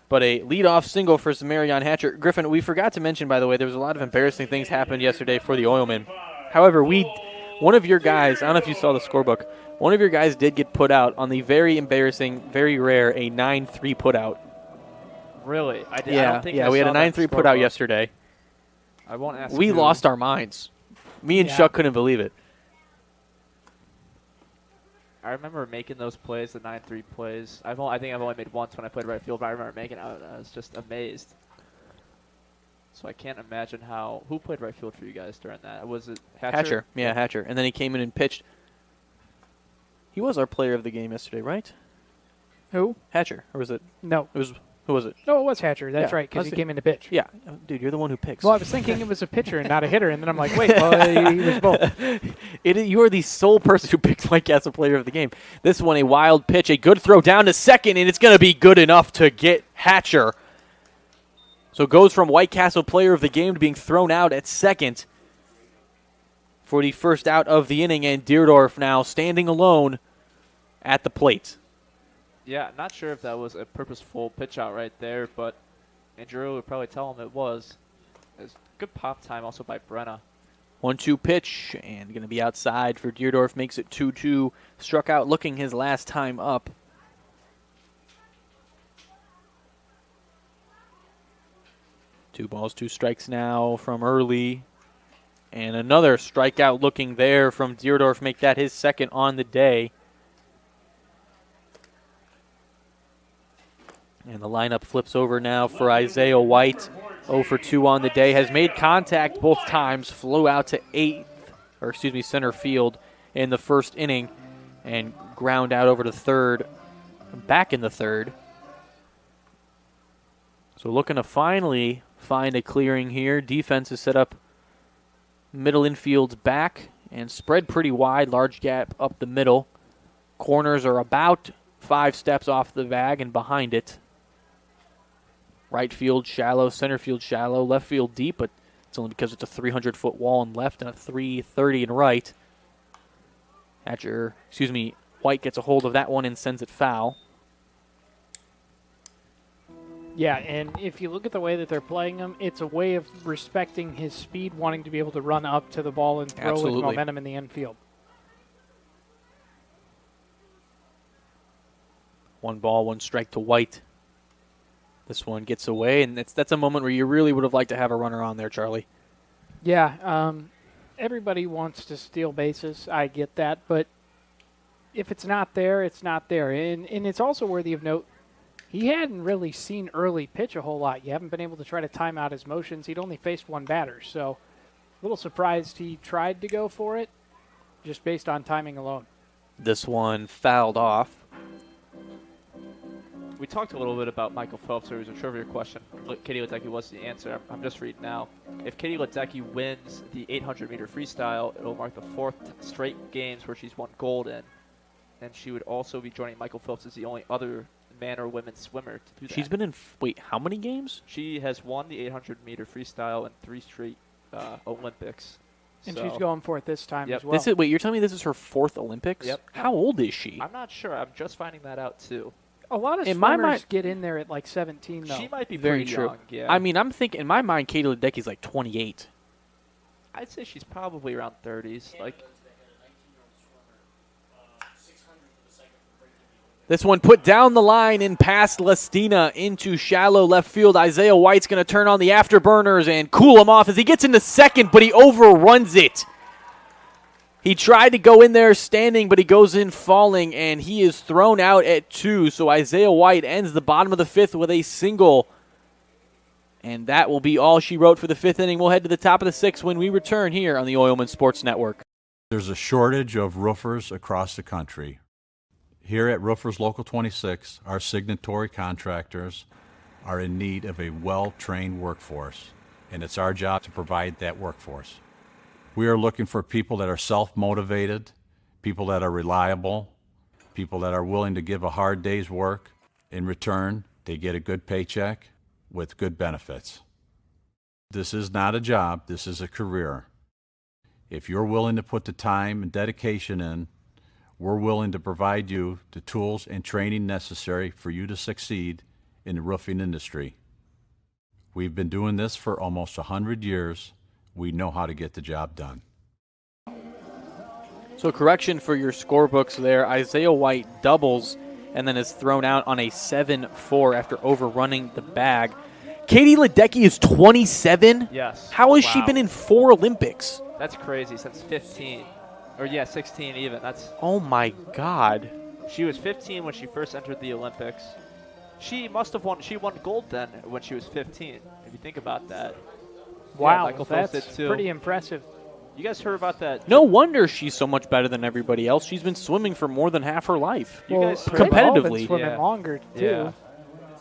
But a leadoff single for Zamarion Hatcher. Griffin, we forgot to mention, by the way, there was a lot of embarrassing things happened yesterday for the Oilmen. However, one of your guys, I don't know if you saw the scorebook, one of your guys did get put out on the very embarrassing, very rare, a 9-3 put out. Really? I did. Yeah, I don't think we had a 9-3 put out yesterday. I won't ask. We lost our minds. Me and Chuck couldn't believe it. I remember making those plays, the 9-3 plays. I think I've only made once when I played right field, but I remember making it. I was just amazed. So I can't imagine who played right field for you guys during that? Was it Hatcher? Hatcher, yeah, Hatcher. And then he came in and pitched. He was our player of the game yesterday, right? Who? Hatcher, or was it? No. Who was it? No, it was Hatcher. That's right, because he came in to pitch. Yeah. Dude, you're the one who picks. Well, I was thinking it was a pitcher and not a hitter, and then I'm like, wait, well, he was both. You are the sole person who picked White Castle player of the game. This one, a wild pitch, a good throw down to second, and it's going to be good enough to get Hatcher. So it goes from White Castle player of the game to being thrown out at second for the first out of the inning, and Deerdorf now standing alone at the plate. Yeah, not sure if that was a purposeful pitch out right there, but Andrew would probably tell him it was. It was good pop time also by Brenna. 1-2 pitch, and going to be outside for Deerdorf. Makes it 2-2. Struck out looking his last time up. Two balls, 2 strikes now from Early. And another strikeout looking there from Deerdorf. Make that his second on the day. And the lineup flips over now for Isaiah White. 0 for 2 on the day. Has made contact both times. Flew out to center field in the first inning. And ground out over to third. Back in the third. So looking to finally find a clearing here. Defense is set up middle infield's back. And spread pretty wide. Large gap up the middle. Corners are about 5 steps off the bag and behind it. Right field shallow, center field shallow, left field deep, but it's only because it's a 300-foot wall in left and a 330 in right. White gets a hold of that one and sends it foul. Yeah, and if you look at the way that they're playing him, it's a way of respecting his speed, wanting to be able to run up to the ball and throw with momentum in the infield. 1 ball, 1 strike to White. This one gets away, and that's a moment where you really would have liked to have a runner on there, Charlie. Yeah, everybody wants to steal bases. I get that, but if it's not there, it's not there. And it's also worthy of note, he hadn't really seen early pitch a whole lot. You haven't been able to try to time out his motions. He'd only faced 1 batter, so a little surprised he tried to go for it just based on timing alone. This one fouled off. We talked a little bit about Michael Phelps. There was a trivia question. Katie Ledecky was the answer. I'm just reading now. If Katie Ledecky wins the 800-meter freestyle, it'll mark the 4th straight games where she's won gold in. And she would also be joining Michael Phelps as the only other man or women swimmer to do that. She's been in, how many games? She has won the 800-meter freestyle in 3 straight Olympics. And she's going for it this time as well. You're telling me this is her 4th Olympics? Yep. How old is she? I'm not sure. I'm just finding that out, too. A lot of swimmers get in there at like 17, though. She might be very pretty true. young, yeah. I mean, I'm thinking, in my mind, Katie Ledecky's like 28. I'd say she's probably around 30s. This one put down the line and past Lestina into shallow left field. Isaiah White's going to turn on the afterburners and cool him off as he gets into second, but he overruns it. He tried to go in there standing, but he goes in falling, and he is thrown out at 2. So Isaiah White ends the bottom of the 5th with a single. And that will be all she wrote for the 5th inning. We'll head to the top of the 6th when we return here on the Oilmen Sports Network. There's a shortage of roofers across the country. Here at Roofers Local 26, our signatory contractors are in need of a well-trained workforce, and it's our job to provide that workforce. We are looking for people that are self-motivated, people that are reliable, people that are willing to give a hard day's work. In return, they get a good paycheck with good benefits. This is not a job, this is a career. If you're willing to put the time and dedication in, we're willing to provide you the tools and training necessary for you to succeed in the roofing industry. We've been doing this for almost 100 years. We know how to get the job done. So correction for your scorebooks there. Isaiah White doubles and then is thrown out on a 7-4 after overrunning the bag. Katie Ledecky is 27? Yes. How has she been in 4 Olympics? That's crazy, since 15. Or, 16 even. That's. Oh, my God. She was 15 when she first entered the Olympics. She must have won. She won gold then when she was 15, if you think about that. Wow, Michael Phelps did that's too. pretty impressive. You guys heard about that? No wonder she's so much better than everybody else. She's been swimming for more than half her life. You guys heard competitively. Swimming longer, too. Yeah.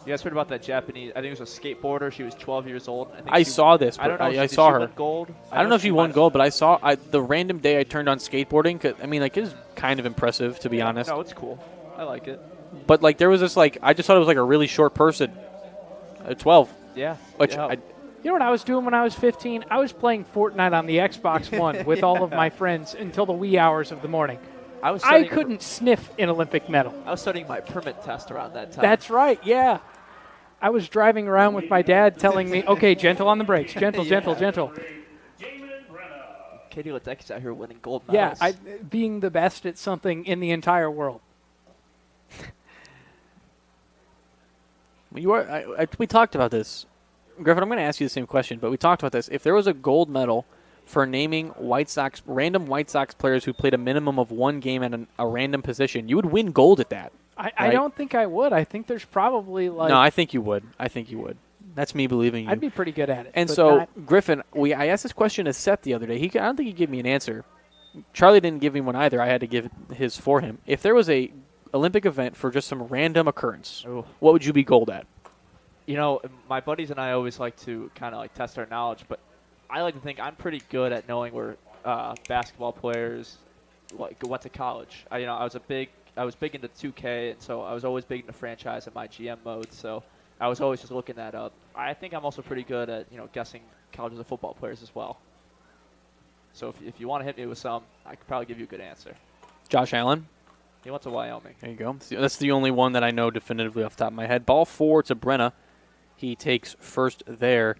You guys heard about that Japanese? I think it was a skateboarder. She was 12 years old. I saw this. I don't know. I saw her. Win gold? I don't know if she won gold, but I saw the random day I turned on skateboarding. 'Cause, I mean, it is kind of impressive, to be honest. No, it's cool. I like it. But there was this I just thought it was a really short person. 12. Yeah. Which yeah. You know what I was doing when I was 15? I was playing Fortnite on the Xbox One with all of my friends until the wee hours of the morning. I couldn't sniff an Olympic medal. I was studying my permit test around that time. That's right, yeah. I was driving around with my dad telling me, okay, gentle on the brakes, gentle, gentle, gentle. Katie Ledecky's out here winning gold medals. Yeah, being the best at something in the entire world. We talked about this. Griffin, I'm going to ask you the same question, but we talked about this. If there was a gold medal for naming random White Sox players who played a minimum of 1 game at a random position, you would win gold at that. I don't think I would. I think there's probably No, I think you would. That's me believing you. I'd be pretty good at it. And so, Griffin, I asked this question to Seth the other day. I don't think he gave me an answer. Charlie didn't give me one either. I had to give his for him. If there was a Olympic event for just some random occurrence, what would you be gold at? You know, my buddies and I always like to kind of test our knowledge, but I like to think I'm pretty good at knowing where basketball players went to college. I was big into 2K, and so I was always big into franchise in my GM mode. So I was always just looking that up. I think I'm also pretty good at guessing colleges of football players as well. So if you want to hit me with some, I could probably give you a good answer. Josh Allen. He went to Wyoming. There you go. That's the only one that I know definitively off the top of my head. Ball 4 to Brenna. He takes first there.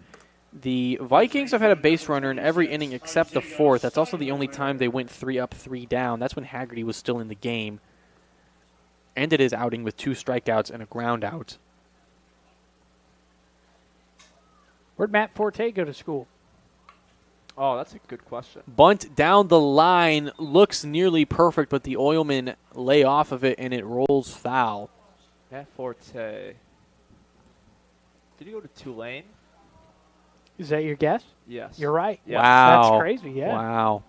The Vikings have had a base runner in every inning except the fourth. That's also the only time they went 3 up, 3 down. That's when Haggerty was still in the game. Ended his outing with 2 strikeouts and a ground out. Where'd Matt Forte go to school? Oh, that's a good question. Bunt down the line, looks nearly perfect, but the Oilmen lay off of it, and it rolls foul. Matt Forte. Did he go to Tulane? Is that your guess? Yes. You're right. Yes. Wow. That's crazy, yeah. Wow.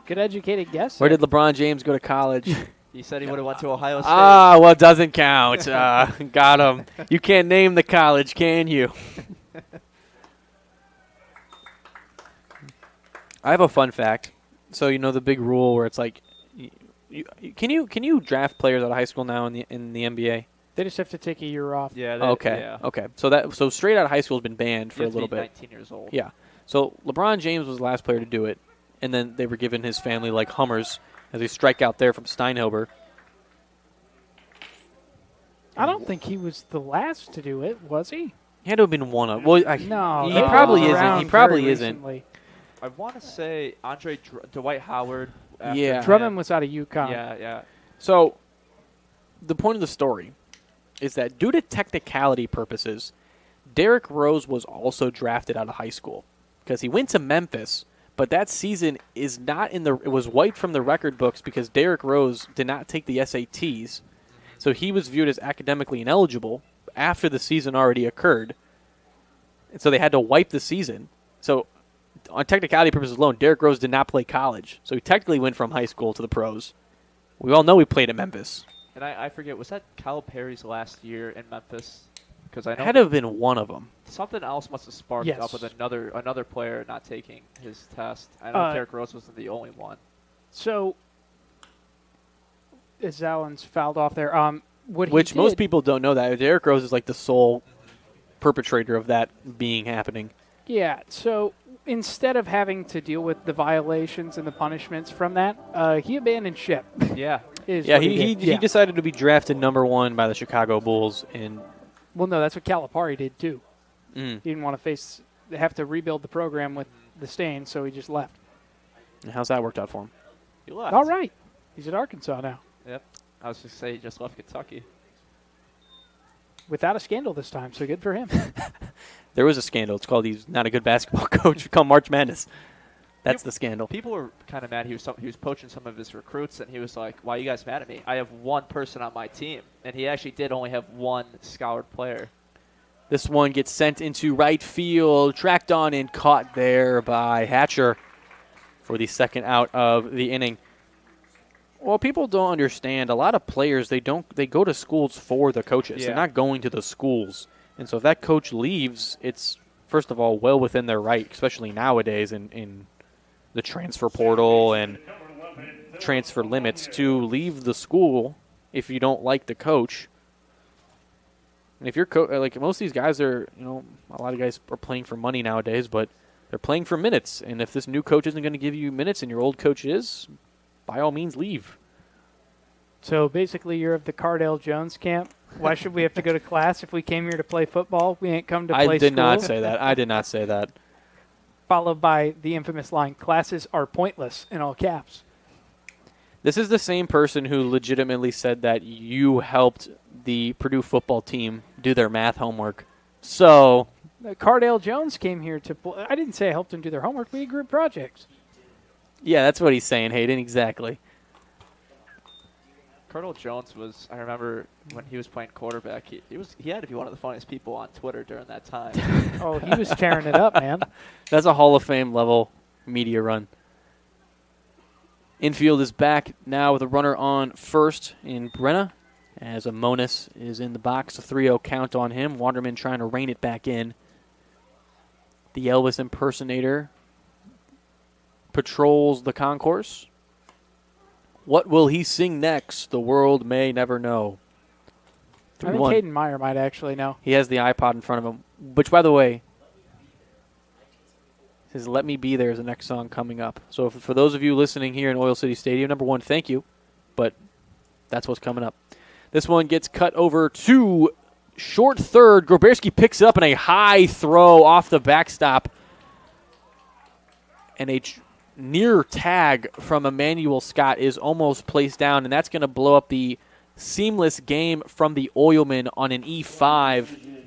Good educated guess. Where did LeBron James go to college? He said he would have went to Ohio State. Ah, well, it doesn't count. Got him. You can't name the college, can you? I have a fun fact. So you know the big rule where it's like, can you draft players out of high school now in the NBA? They just have to take a year off. Yeah. Okay. Yeah. Okay. So straight out of high school has been banned for You a have to little be bit. 19 years old. Yeah. So LeBron James was the last player to do it, and then they were given his family like Hummers as they strike out there from Steinhober. I don't think he was the last to do it, was he? He had to have been one of. Well, No, he they probably were isn't. around He probably very isn't. recently. I want to say Dwight Howard. after Yeah. Drummond was out of UConn. Yeah. So the point of the story is that due to technicality purposes, Derrick Rose was also drafted out of high school because he went to Memphis, but that season is not in the. It was wiped from the record books because Derrick Rose did not take the SATs, so he was viewed as academically ineligible after the season already occurred, and so they had to wipe the season. So on technicality purposes alone, Derrick Rose did not play college, so he technically went from high school to the pros. We all know he played at Memphis. And I forget, was that Calipari's last year in Memphis? Because I know Had to have been one of them. something else must have sparked Yes. up with another player not taking his test. I know Derrick Rose wasn't the only one. So, as Allen's fouled off there, Which most people don't know that. Derrick Rose is like the sole perpetrator of that being happening. Yeah, so instead of having to deal with the violations and the punishments from that, he abandoned ship. Yeah. Yeah, he decided to be drafted number 1 by the Chicago Bulls. And Well, no, that's what Calipari did too. Mm. He didn't want to have to rebuild the program with the stain, so he just left. how's that worked out for him? He left. All right. He's at Arkansas now. Yep. I was just say he just left Kentucky. Without a scandal this time, so good for him. There was a scandal. It's called he's not a good basketball coach. Called March Madness. That's the scandal. People were kind of mad. He was poaching some of his recruits, and he was like, "Why are you guys mad at me? I have one person on my team," and he actually did only have one scoured player. This one gets sent into right field, tracked on and caught there by Hatcher for the second out of the inning. Well, people don't understand. A lot of players, they go to schools for the coaches. Yeah. They're not going to the schools. And so if that coach leaves, it's, first of all, well within their right, especially nowadays in the transfer portal and transfer limits, to leave the school if you don't like the coach. And if you're like most of these guys are, a lot of guys are playing for money nowadays, but they're playing for minutes. And if this new coach isn't going to give you minutes and your old coach is, by all means, leave. So basically, you're of the Cardale Jones camp. Why should we have to go to class if we came here to play football? We ain't come to play I did school. not say that. I did not say that. Followed by the infamous line, classes are pointless, in all caps. This is the same person who legitimately said that you helped the Purdue football team do their math homework. So Cardale Jones came here to play. I didn't say I helped them do their homework. We did group projects. yeah, that's what he's saying, Hayden, exactly. Cardale Jones was, I remember when he was playing quarterback, he had to be one of the funniest people on Twitter during that time. Oh, he was tearing it up, man. That's a Hall of Fame level media run. Infield is back now with a runner on first in Brenna, as Amonis is in the box. A 3-0 count on him. Waterman trying to rein it back in. The Elvis impersonator patrols the concourse. What will he sing next? The world may never know. I think Caden Meyer might actually know. He has the iPod in front of him, which, by the way, says Let Me Be There is the next song coming up. So for those of you listening here in Oil City Stadium, number one, thank you, but that's what's coming up. This one gets cut over to short third. Groberski picks it up in a high throw off the backstop. And a near tag from Emmanuel Scott is almost placed down, and that's going to blow up the seamless game from the Oilmen on an E5.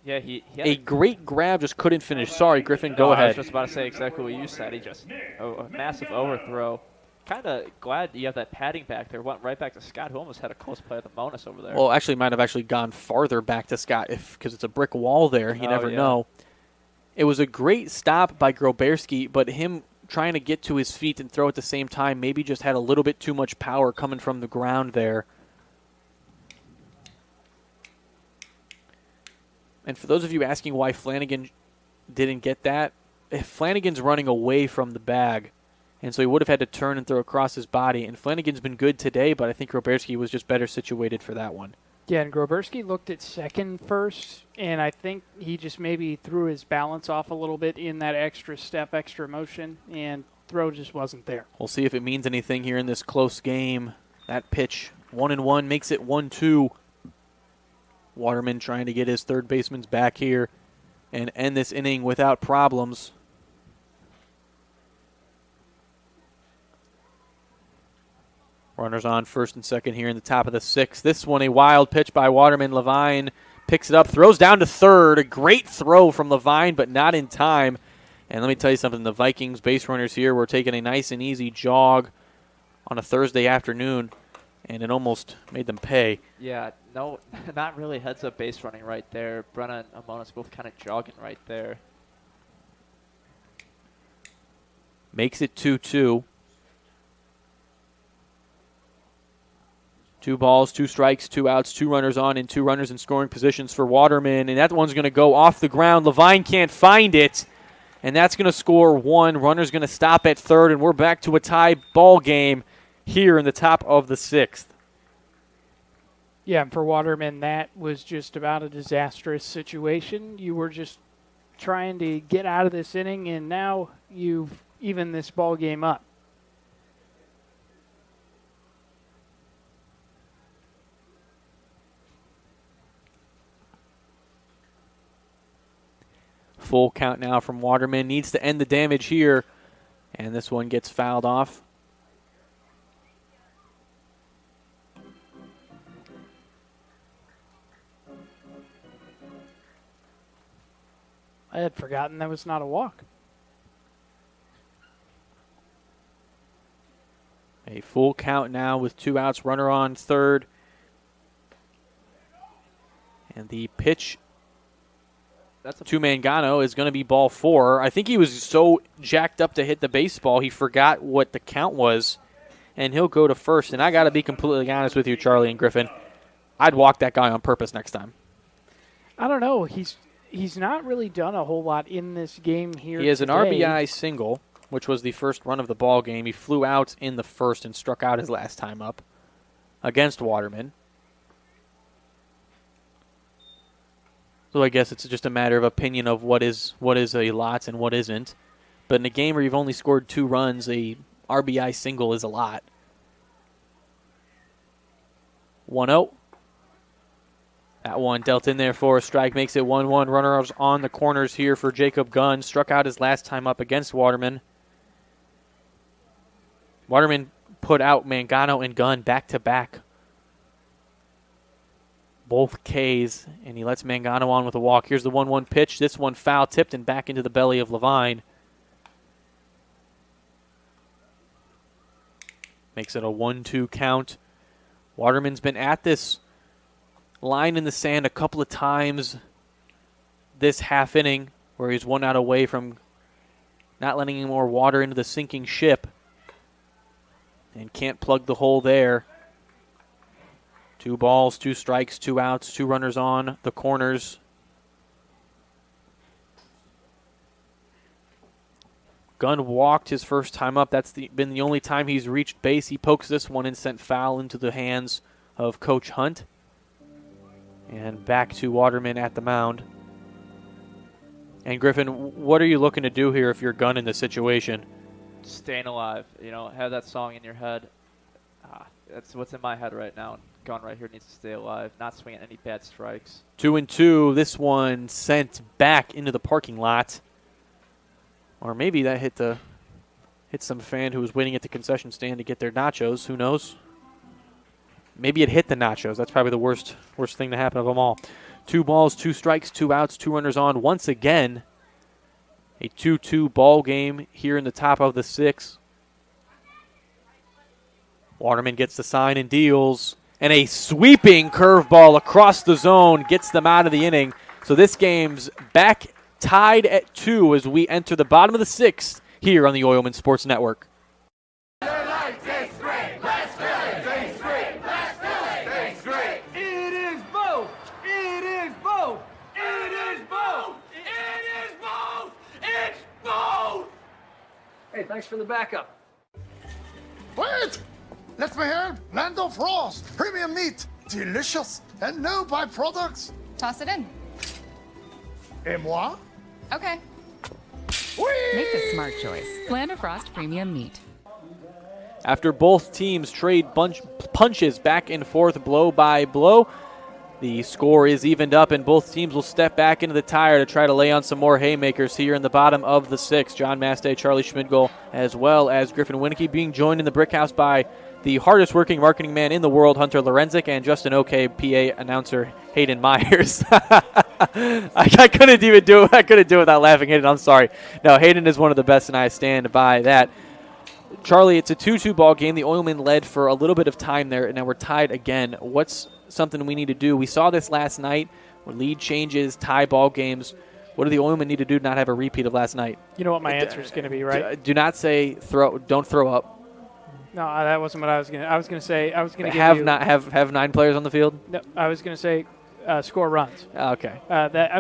Yeah, he had a great grab, just couldn't finish. Sorry, Griffin, go ahead. I was just about to say exactly what you said. He just, a massive overthrow. Kind of glad you have that padding back there. Went right back to Scott, who almost had a close play at the bonus over there. Well, actually might have actually gone farther back to Scott because it's a brick wall there. You never know. It was a great stop by Groberski, but him trying to get to his feet and throw at the same time maybe just had a little bit too much power coming from the ground there. And for those of you asking why Flanagan didn't get that, if Flanagan's running away from the bag, and so he would have had to turn and throw across his body. And Flanagan's been good today, but I think Groberski was just better situated for that one. Yeah, and Groberski looked at second first, and I think he just maybe threw his balance off a little bit in that extra step, extra motion, and throw just wasn't there. We'll see if it means anything here in this close game. That pitch, 1-1, makes it 1-2. Waterman trying to get his third baseman's back here and end this inning without problems. Runners on first and second here in the top of the sixth. This one, a wild pitch by Waterman. Levine picks it up, throws down to third. A great throw from Levine, but not in time. And let me tell you something. The Vikings base runners here were taking a nice and easy jog on a Thursday afternoon, and it almost made them pay. Yeah, no, not really heads-up base running right there. Brenna and Amonis both kind of jogging right there. Makes it 2-2. 2 balls, 2 strikes, 2 outs, 2 runners on, and 2 runners in scoring positions for Waterman. And that one's going to go off the ground. Levine can't find it, and that's going to score 1. Runner's going to stop at third, and we're back to a tie ball game here in the top of the 6th. Yeah, and for Waterman, that was just about a disastrous situation. You were just trying to get out of this inning, and now you've evened this ball game up. Full count now from Waterman. Needs to end the damage here. And this one gets fouled off. I had forgotten that was not a walk. A full count now with 2 outs. Runner on third. And the pitch to Mangano is going to be ball 4. I think he was so jacked up to hit the baseball, he forgot what the count was, and he'll go to first. And I got to be completely honest with you, Charlie and Griffin. I'd walk that guy on purpose next time. I don't know. He's not really done a whole lot in this game here. He has today. an RBI single, which was the first run of the ball game. He flew out in the first and struck out his last time up against Waterman. So I guess it's just a matter of opinion of what is a lot and what isn't. But in a game where you've only scored 2 runs, a RBI single is a lot. 1-0. That one dealt in there for a strike, makes it 1-1. Runners on the corners here for Jacob Gunn. Struck out his last time up against Waterman. Waterman put out Mangano and Gunn back-to-back. Both Ks, and he lets Mangano on with a walk. Here's the 1-1 pitch. This one foul tipped and back into the belly of Levine. Makes it a 1-2 count. Waterman's been at this line in the sand a couple of times this half inning where he's 1 out away from not letting any more water into the sinking ship and can't plug the hole there. 2 balls, 2 strikes, 2 outs, 2 runners on the corners. Gunn walked his first time up. That's been the only time he's reached base. He pokes this one and sent foul into the hands of Coach Hunt. And back to Waterman at the mound. And Griffin, what are you looking to do here if you're Gunn in this situation? Staying alive. Have that song in your head. That's what's in my head right now. gun right here needs to stay alive, not swing at any bad strikes. 2-2. This one sent back into the parking lot. Or maybe that hit some fan who was waiting at the concession stand to get their nachos. Who knows? Maybe it hit the nachos. That's probably the worst thing to happen of them all. 2 balls, 2 strikes, 2 outs, 2 runners on. Once again, a 2-2 ball game here in the top of the 6th. Waterman gets the sign and deals. And a sweeping curveball across the zone gets them out of the inning. So this game's back tied at 2 as we enter the bottom of the 6th here on the Oilman Sports Network. Hey, thanks for the backup. Wait! Let me help! Lando Frost! Premium meat! Delicious! And no byproducts! Toss it in. Et moi? Okay. Whee! Make the smart choice. Land of Frost Premium Meat. After both teams trade punches back and forth, blow by blow, the score is evened up, and both teams will step back into the tire to try to lay on some more haymakers here in the bottom of the 6th. John Mastay, Charlie Schmidgall, as well as Griffin Winicky being joined in the brick house by the hardest-working marketing man in the world, Hunter Lorenzik, and just an okay PA announcer, Hayden Myers. I couldn't even do it. I couldn't do it without laughing, Hayden. I'm sorry. No, Hayden is one of the best, and I stand by that. Charlie, it's a 2-2 ball game. The Oilmen led for a little bit of time there, and now we're tied again. What's something we need to do? We saw this last night where lead changes, tie ball games. What do the Oilmen need to do to not have a repeat of last night? You know what my answer is going to be, right? Do not say don't throw up. No, that wasn't what I was going to. I was going to say I was going to have 9 players on the field. No, I was going to say score runs. Okay.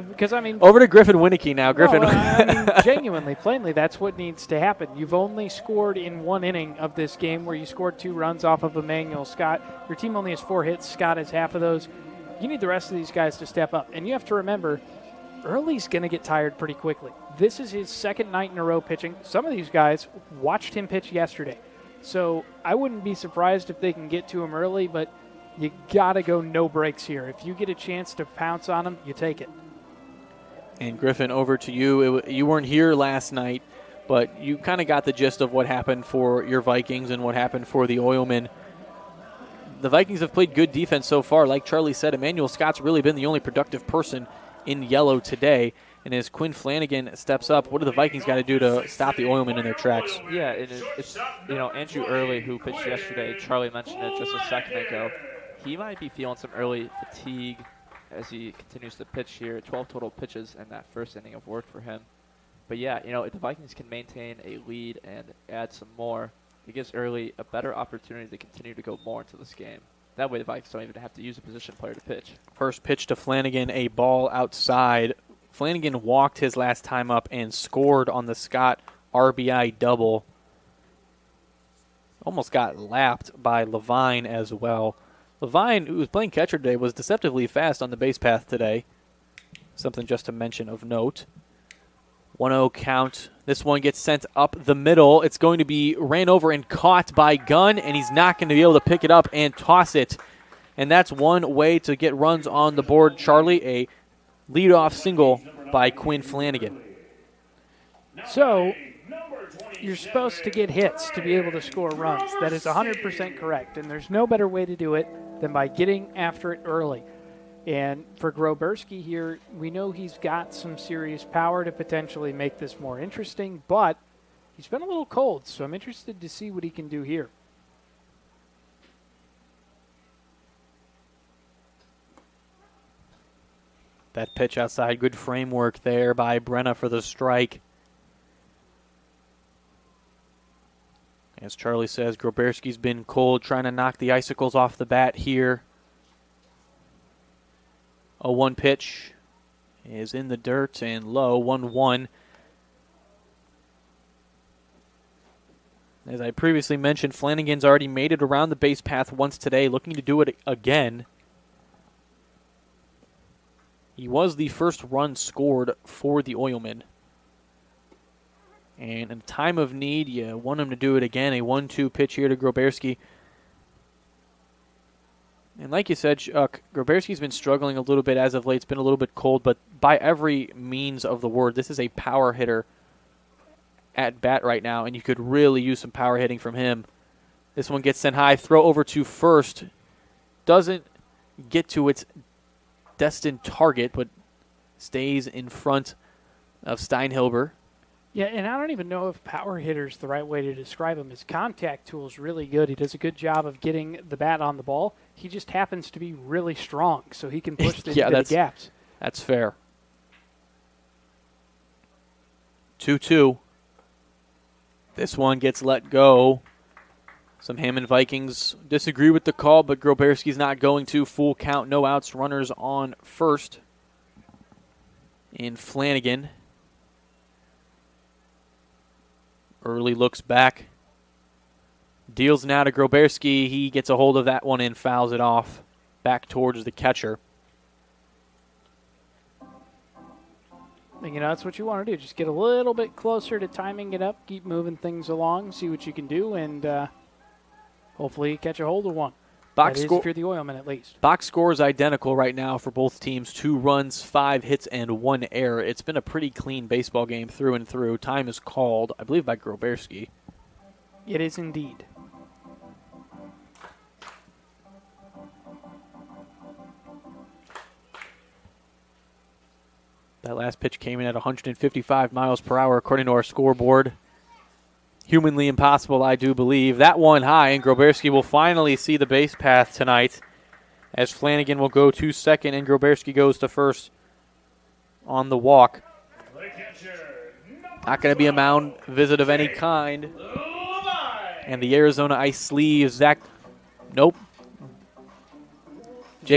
Because I mean, over to Griffin Winicky now. Griffin. No, I mean, genuinely, plainly, that's what needs to happen. You've only scored in 1 inning of this game where you scored 2 runs off of Emmanuel Scott. Your team only has 4 hits. Scott has half of those. You need the rest of these guys to step up, and you have to remember, Early's going to get tired pretty quickly. This is his 2nd night in a row pitching. Some of these guys watched him pitch yesterday. So I wouldn't be surprised if they can get to him early, but you got to go no breaks here. If you get a chance to pounce on him, you take it. And Griffin, over to you. You weren't here last night, but you kind of got the gist of what happened for your Vikings and what happened for the Oilmen. The Vikings have played good defense so far. Like Charlie said, Emmanuel Scott's really been the only productive person in yellow today. And as Quinn Flanagan steps up, what do the Vikings got to do to stop the Oilmen in their tracks? Yeah, it's Andrew Early, who pitched yesterday. Charlie mentioned it just a second ago. He might be feeling some early fatigue as he continues to pitch here. 12 total pitches in that first inning of work for him. But yeah, if the Vikings can maintain a lead and add some more, it gives Early a better opportunity to continue to go more into this game. That way the Vikings don't even have to use a position player to pitch. First pitch to Flanagan, a ball outside. Flanagan walked his last time up and scored on the Scott RBI double. Almost got lapped by Levine as well. Levine, who was playing catcher today, was deceptively fast on the base path today. Something just to mention of note. 1-0 count. This one gets sent up the middle. It's going to be ran over and caught by Gunn, and he's not going to be able to pick it up and toss it. And that's one way to get runs on the board, Charlie. A leadoff single by Quinn Flanagan. So you're supposed to get hits to be able to score runs. That is 100% correct, and there's no better way to do it than by getting after it early. And for Groberski here, we know he's got some serious power to potentially make this more interesting, but he's been a little cold, so I'm interested to see what he can do here. That pitch outside, good framework there by Brenna for the strike. As Charlie says, Groberski's been cold, trying to knock the icicles off the bat here. A 1 pitch is in the dirt and low, 1-1. As I previously mentioned, Flanagan's already made it around the base path once today, looking to do it again. He was the first run scored for the Oilmen. And in a time of need, you want him to do it again. A 1-2 pitch here to Groberski. And like you said, Chuck, Groberski's been struggling a little bit as of late. It's been a little bit cold, but by every means of the word, this is a power hitter at bat right now, and you could really use some power hitting from him. This one gets sent high, throw over to first. Doesn't get to its destined target, but stays in front of Steinhilber. Yeah, and I don't even know if power hitter's the right way to describe him. His contact tool is really good. He does a good job of getting the bat on the ball. He just happens to be really strong, so he can push the gaps. That's fair. 2-2. This one gets let go. Some Hammond Vikings disagree with the call, but Groberski's not going to. Full count, no outs, runners on first. And Flanagan early looks back. Deals now to Groberski. He gets a hold of that one and fouls it off back towards the catcher. And, that's what you want to do. Just get a little bit closer to timing it up, keep moving things along, see what you can do, and hopefully catch a hold of one. That is if you're the Oilmen, at least. Box score is identical right now for both teams. 2 runs, 5 hits, and 1 error. It's been a pretty clean baseball game through and through. Time is called, I believe, by Groberski. It is indeed. That last pitch came in at 155 miles per hour, according to our scoreboard. Humanly impossible, I do believe. That one high, and Groberski will finally see the base path tonight as Flanagan will go to second and Groberski goes to first on the walk. Not going to be a mound visit of any kind. And the Arizona Ice sleeves, Jake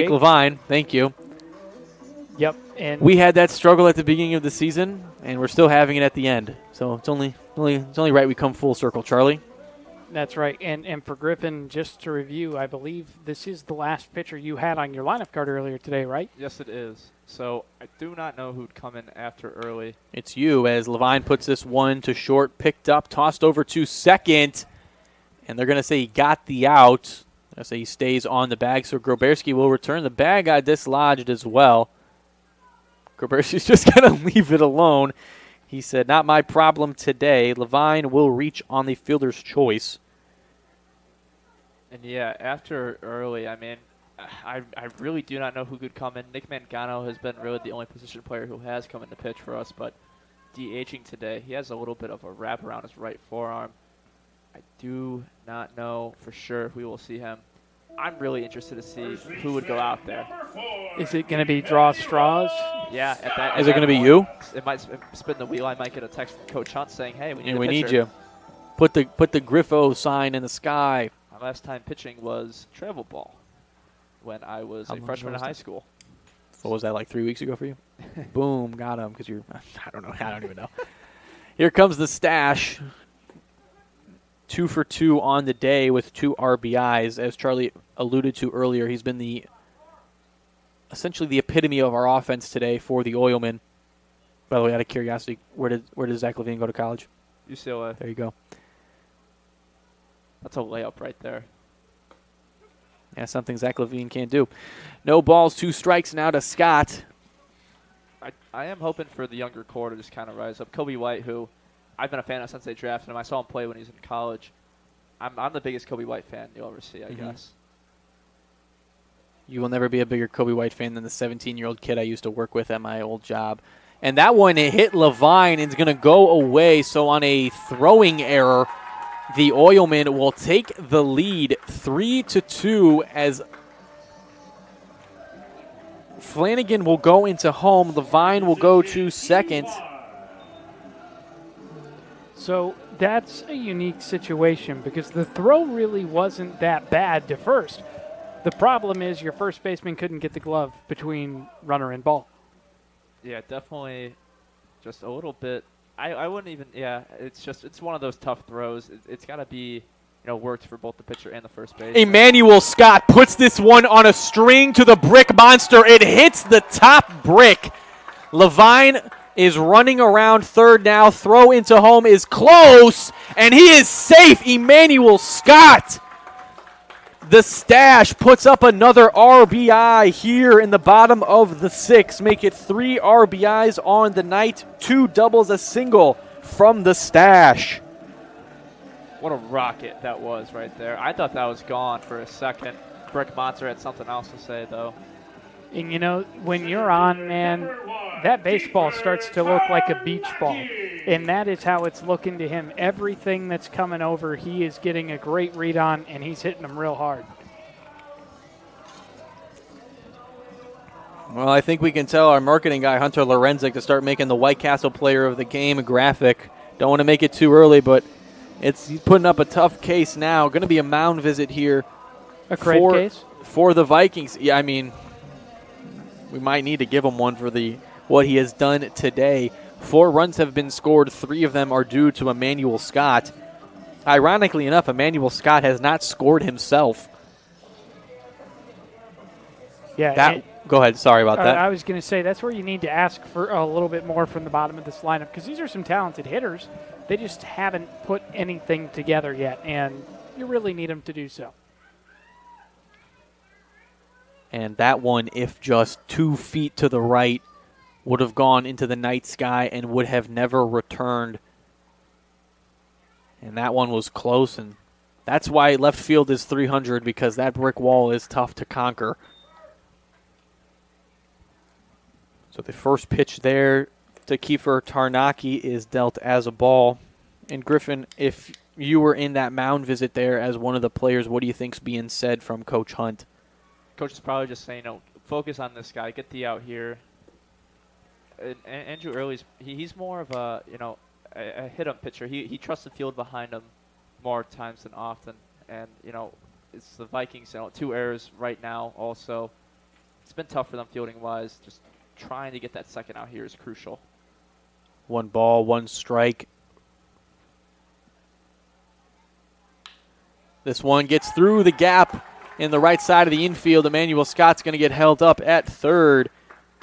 Levine, thank you. Yep. And we had that struggle at the beginning of the season, and we're still having it at the end. So it's only right we come full circle, Charlie. That's right. And for Griffin, just to review, I believe this is the last pitcher you had on your lineup card earlier today, right? Yes, it is. So I do not know who'd come in after early. It's you, as Levine puts this one to short, picked up, tossed over to second, and they're going to say he got the out. They're going to say he stays on the bag, so Groberski will return. The bag got dislodged as well. Groberski's just going to leave it alone. He said, not my problem today. Levine will reach on the fielder's choice. And, yeah, after early, I mean, I really do not know who could come in. Nick Mangano has been really the only position player who has come in to pitch for us, but DHing today, he has a little bit of a wrap around his right forearm. I do not know for sure if we will see him. I'm really interested to see who would go out there. Is it going to be draw straws? Yeah. Is it going to be you? It might spin the wheel. I might get a text from Coach Hunt saying, hey, we need a pitcher. Need you. Put the Griffo sign in the sky. My last time pitching was travel ball when I was a freshman in high school. What was that, like 3 weeks ago for you? Boom, got him because you're – I don't even know. Here comes the stash. 2 for 2 on the day with 2 RBIs. As Charlie alluded to earlier, he's been essentially the epitome of our offense today for the Oilmen. By the way, out of curiosity, where did Zach Levine go to college? UCLA. There you go. That's a layup right there. Yeah, something Zach Levine can't do. No balls, 2 strikes now to Scott. I am hoping for the younger core to just kind of rise up. Kobe White, who I've been a fan of since they drafted him. I saw him play when he was in college. I'm the biggest Kobe White fan you'll ever see, I guess. You will never be a bigger Kobe White fan than the 17-year-old kid I used to work with at my old job. And that one hit Levine and is going to go away. So on a throwing error, the Oilmen will take the lead 3-2 as Flanagan will go into home. Levine will go to second. So that's a unique situation because the throw really wasn't that bad to first. The problem is your first baseman couldn't get the glove between runner and ball. Yeah, definitely just a little bit. I wouldn't even, it's one of those tough throws. It's got to be, worked for both the pitcher and the first base. Emmanuel Scott puts this one on a string to the brick monster. It hits the top brick. Levine is running around third now. Throw into home is close, and he is safe. Emmanuel Scott. The Stash puts up another RBI here in the bottom of the 6th. Make it 3 RBIs on the night, 2 doubles, a single from the Stash. What a rocket that was right there. I thought that was gone for a second. Brick Monster had something else to say, though. And, you know, when you're on, man, that baseball starts to look like a beach ball. And that is how it's looking to him. Everything that's coming over, he is getting a great read on, and he's hitting them real hard. Well, I think we can tell our marketing guy, Hunter Lorenzik, to start making the White Castle Player of the Game graphic. Don't want to make it too early, but he's putting up a tough case now. Going to be a mound visit here. A great case? For the Vikings. Yeah, I mean, we might need to give him one for what he has done today. 4 runs have been scored. 3 of them are due to Emmanuel Scott. Ironically enough, Emmanuel Scott has not scored himself. Yeah. Go ahead. Sorry about that. I was going to say, that's where you need to ask for a little bit more from the bottom of this lineup, because these are some talented hitters. They just haven't put anything together yet, and you really need them to do so. And that one, if just 2 feet to the right, would have gone into the night sky and would have never returned. And that one was close, and that's why left field is 300, because that brick wall is tough to conquer. So the first pitch there to Kiefer Tarnacki is dealt as a ball. And Griffin, if you were in that mound visit there as one of the players, what do you think's being said from Coach Hunt? Coach is probably just saying, focus on this guy, get the out here. And Andrew Early's he's more of a hit-up pitcher. He trusts the field behind him more times than often. And it's the Vikings. 2 errors right now. Also, it's been tough for them fielding wise. Just trying to get that second out here is crucial. 1 ball, 1 strike. This one gets through the gap in the right side of the infield. Emmanuel Scott's going to get held up at third.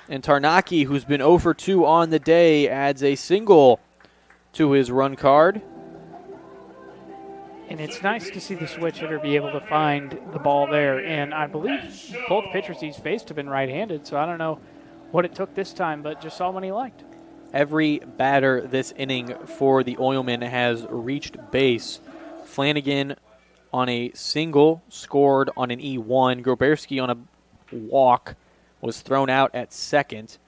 And Tarnacki, who's been 0 for 2 on the day, adds a single to his run card. And it's nice to see the switch hitter be able to find the ball there. And I believe both pitchers he's faced have been right-handed, so I don't know what it took this time, but just saw one he liked. Every batter this inning for the Oilmen has reached base. Flanagan on a single scored on an E1. Groberski on a walk was thrown out at second.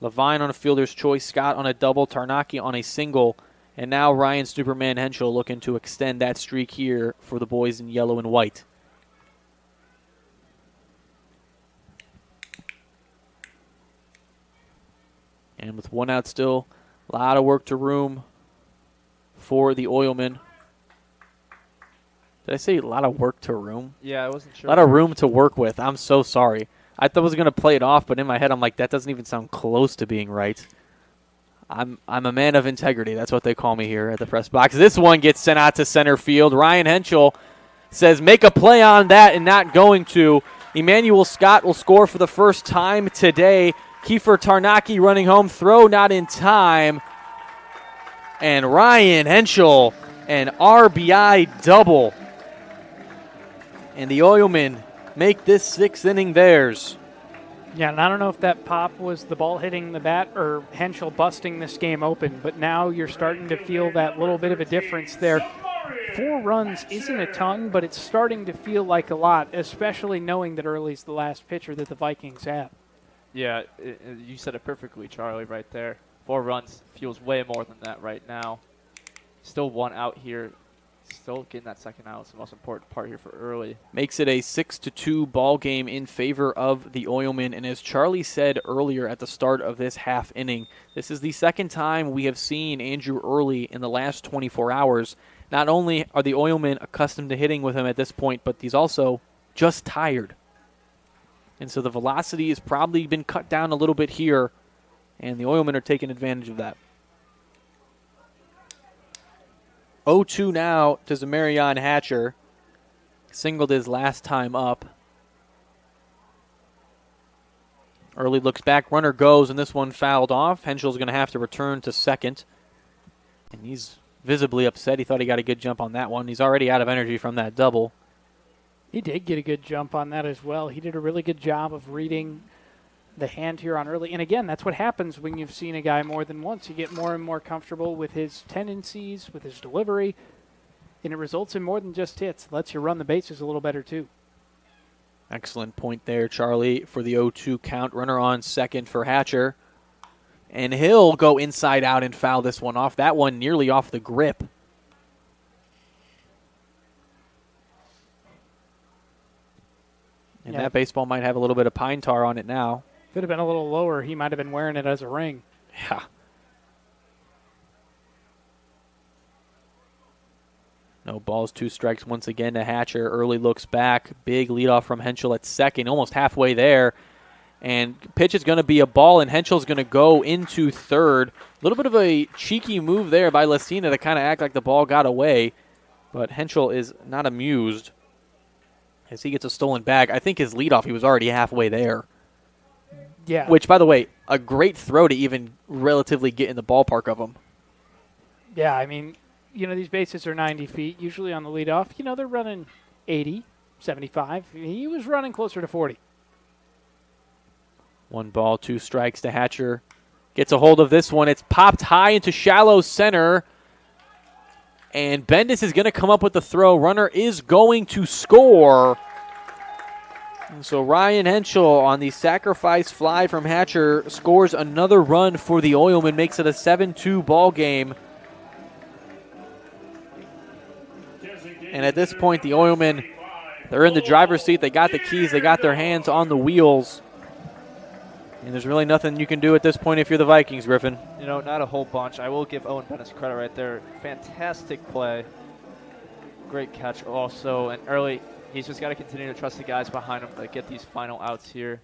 Levine on a fielder's choice. Scott on a double. Tarnacki on a single. And now Ryan Superman Henschel looking to extend that streak here for the boys in yellow and white. And with 1 out still, a lot of work to room for the Oilmen. Did I say a lot of work to room? Yeah, I wasn't sure. A lot of room to work with. I'm so sorry. I thought I was going to play it off, but in my head I'm like, that doesn't even sound close to being right. I'm a man of integrity. That's what they call me here at the press box. This one gets sent out to center field. Ryan Henschel says make a play on that and not going to. Emmanuel Scott will score for the first time today. Kiefer Tarnacki running home. Throw not in time. And Ryan Henschel, an RBI double. And the Oilmen make this 6th inning theirs. Yeah, and I don't know if that pop was the ball hitting the bat or Henschel busting this game open, but now you're starting to feel that little bit of a difference there. 4 runs isn't a ton, but it's starting to feel like a lot, especially knowing that Early's the last pitcher that the Vikings have. Yeah, you said it perfectly, Charlie, right there. 4 runs feels way more than that right now. Still 1 out here. Still getting that second out. It's the most important part here for Early. Makes it a 6-2 ball game in favor of the Oilmen. And as Charlie said earlier at the start of this half inning, this is the second time we have seen Andrew Early in the last 24 hours. Not only are the Oilmen accustomed to hitting with him at this point, but he's also just tired. And so the velocity has probably been cut down a little bit here, and the Oilmen are taking advantage of that. 0-2 now to Zamarion Hatcher. Singled his last time up. Early looks back, runner goes, and this one fouled off. Henschel's going to have to return to second. And he's visibly upset. He thought he got a good jump on that one. He's already out of energy from that double. He did get a good jump on that as well. He did a really good job of reading the hand here on early. And again, that's what happens when you've seen a guy more than once. You get more and more comfortable with his tendencies, with his delivery, and it results in more than just hits. It lets you run the bases a little better too. Excellent point there, Charlie, for the 0-2 count. Runner on second for Hatcher. And he'll go inside out and foul this one off. That one nearly off the grip. And that baseball might have a little bit of pine tar on it now. If it had been a little lower, he might have been wearing it as a ring. Yeah. No balls, 2 strikes once again to Hatcher. Early looks back. Big leadoff from Henschel at second, almost halfway there. And pitch is going to be a ball, and Henschel's going to go into third. A little bit of a cheeky move there by Lestina to kind of act like the ball got away. But Henschel is not amused as he gets a stolen bag. I think his leadoff, he was already halfway there. Yeah. Which, by the way, a great throw to even relatively get in the ballpark of him. Yeah, I mean, these bases are 90 feet. Usually on the leadoff, they're running 80, 75. He was running closer to 40. 1 ball, 2 strikes to Hatcher. Gets a hold of this one. It's popped high into shallow center. And Bendis is going to come up with the throw. Runner is going to score. And so Ryan Henschel on the sacrifice fly from Hatcher scores another run for the Oilmen, makes it a 7-2 ball game. And at this point, the Oilmen, they're in the driver's seat. They got the keys. They got their hands on the wheels. And there's really nothing you can do at this point if you're the Vikings, Griffin. Not a whole bunch. I will give Owen Bennett credit right there. Fantastic play. Great catch also. And early, he's just got to continue to trust the guys behind him to get these final outs here.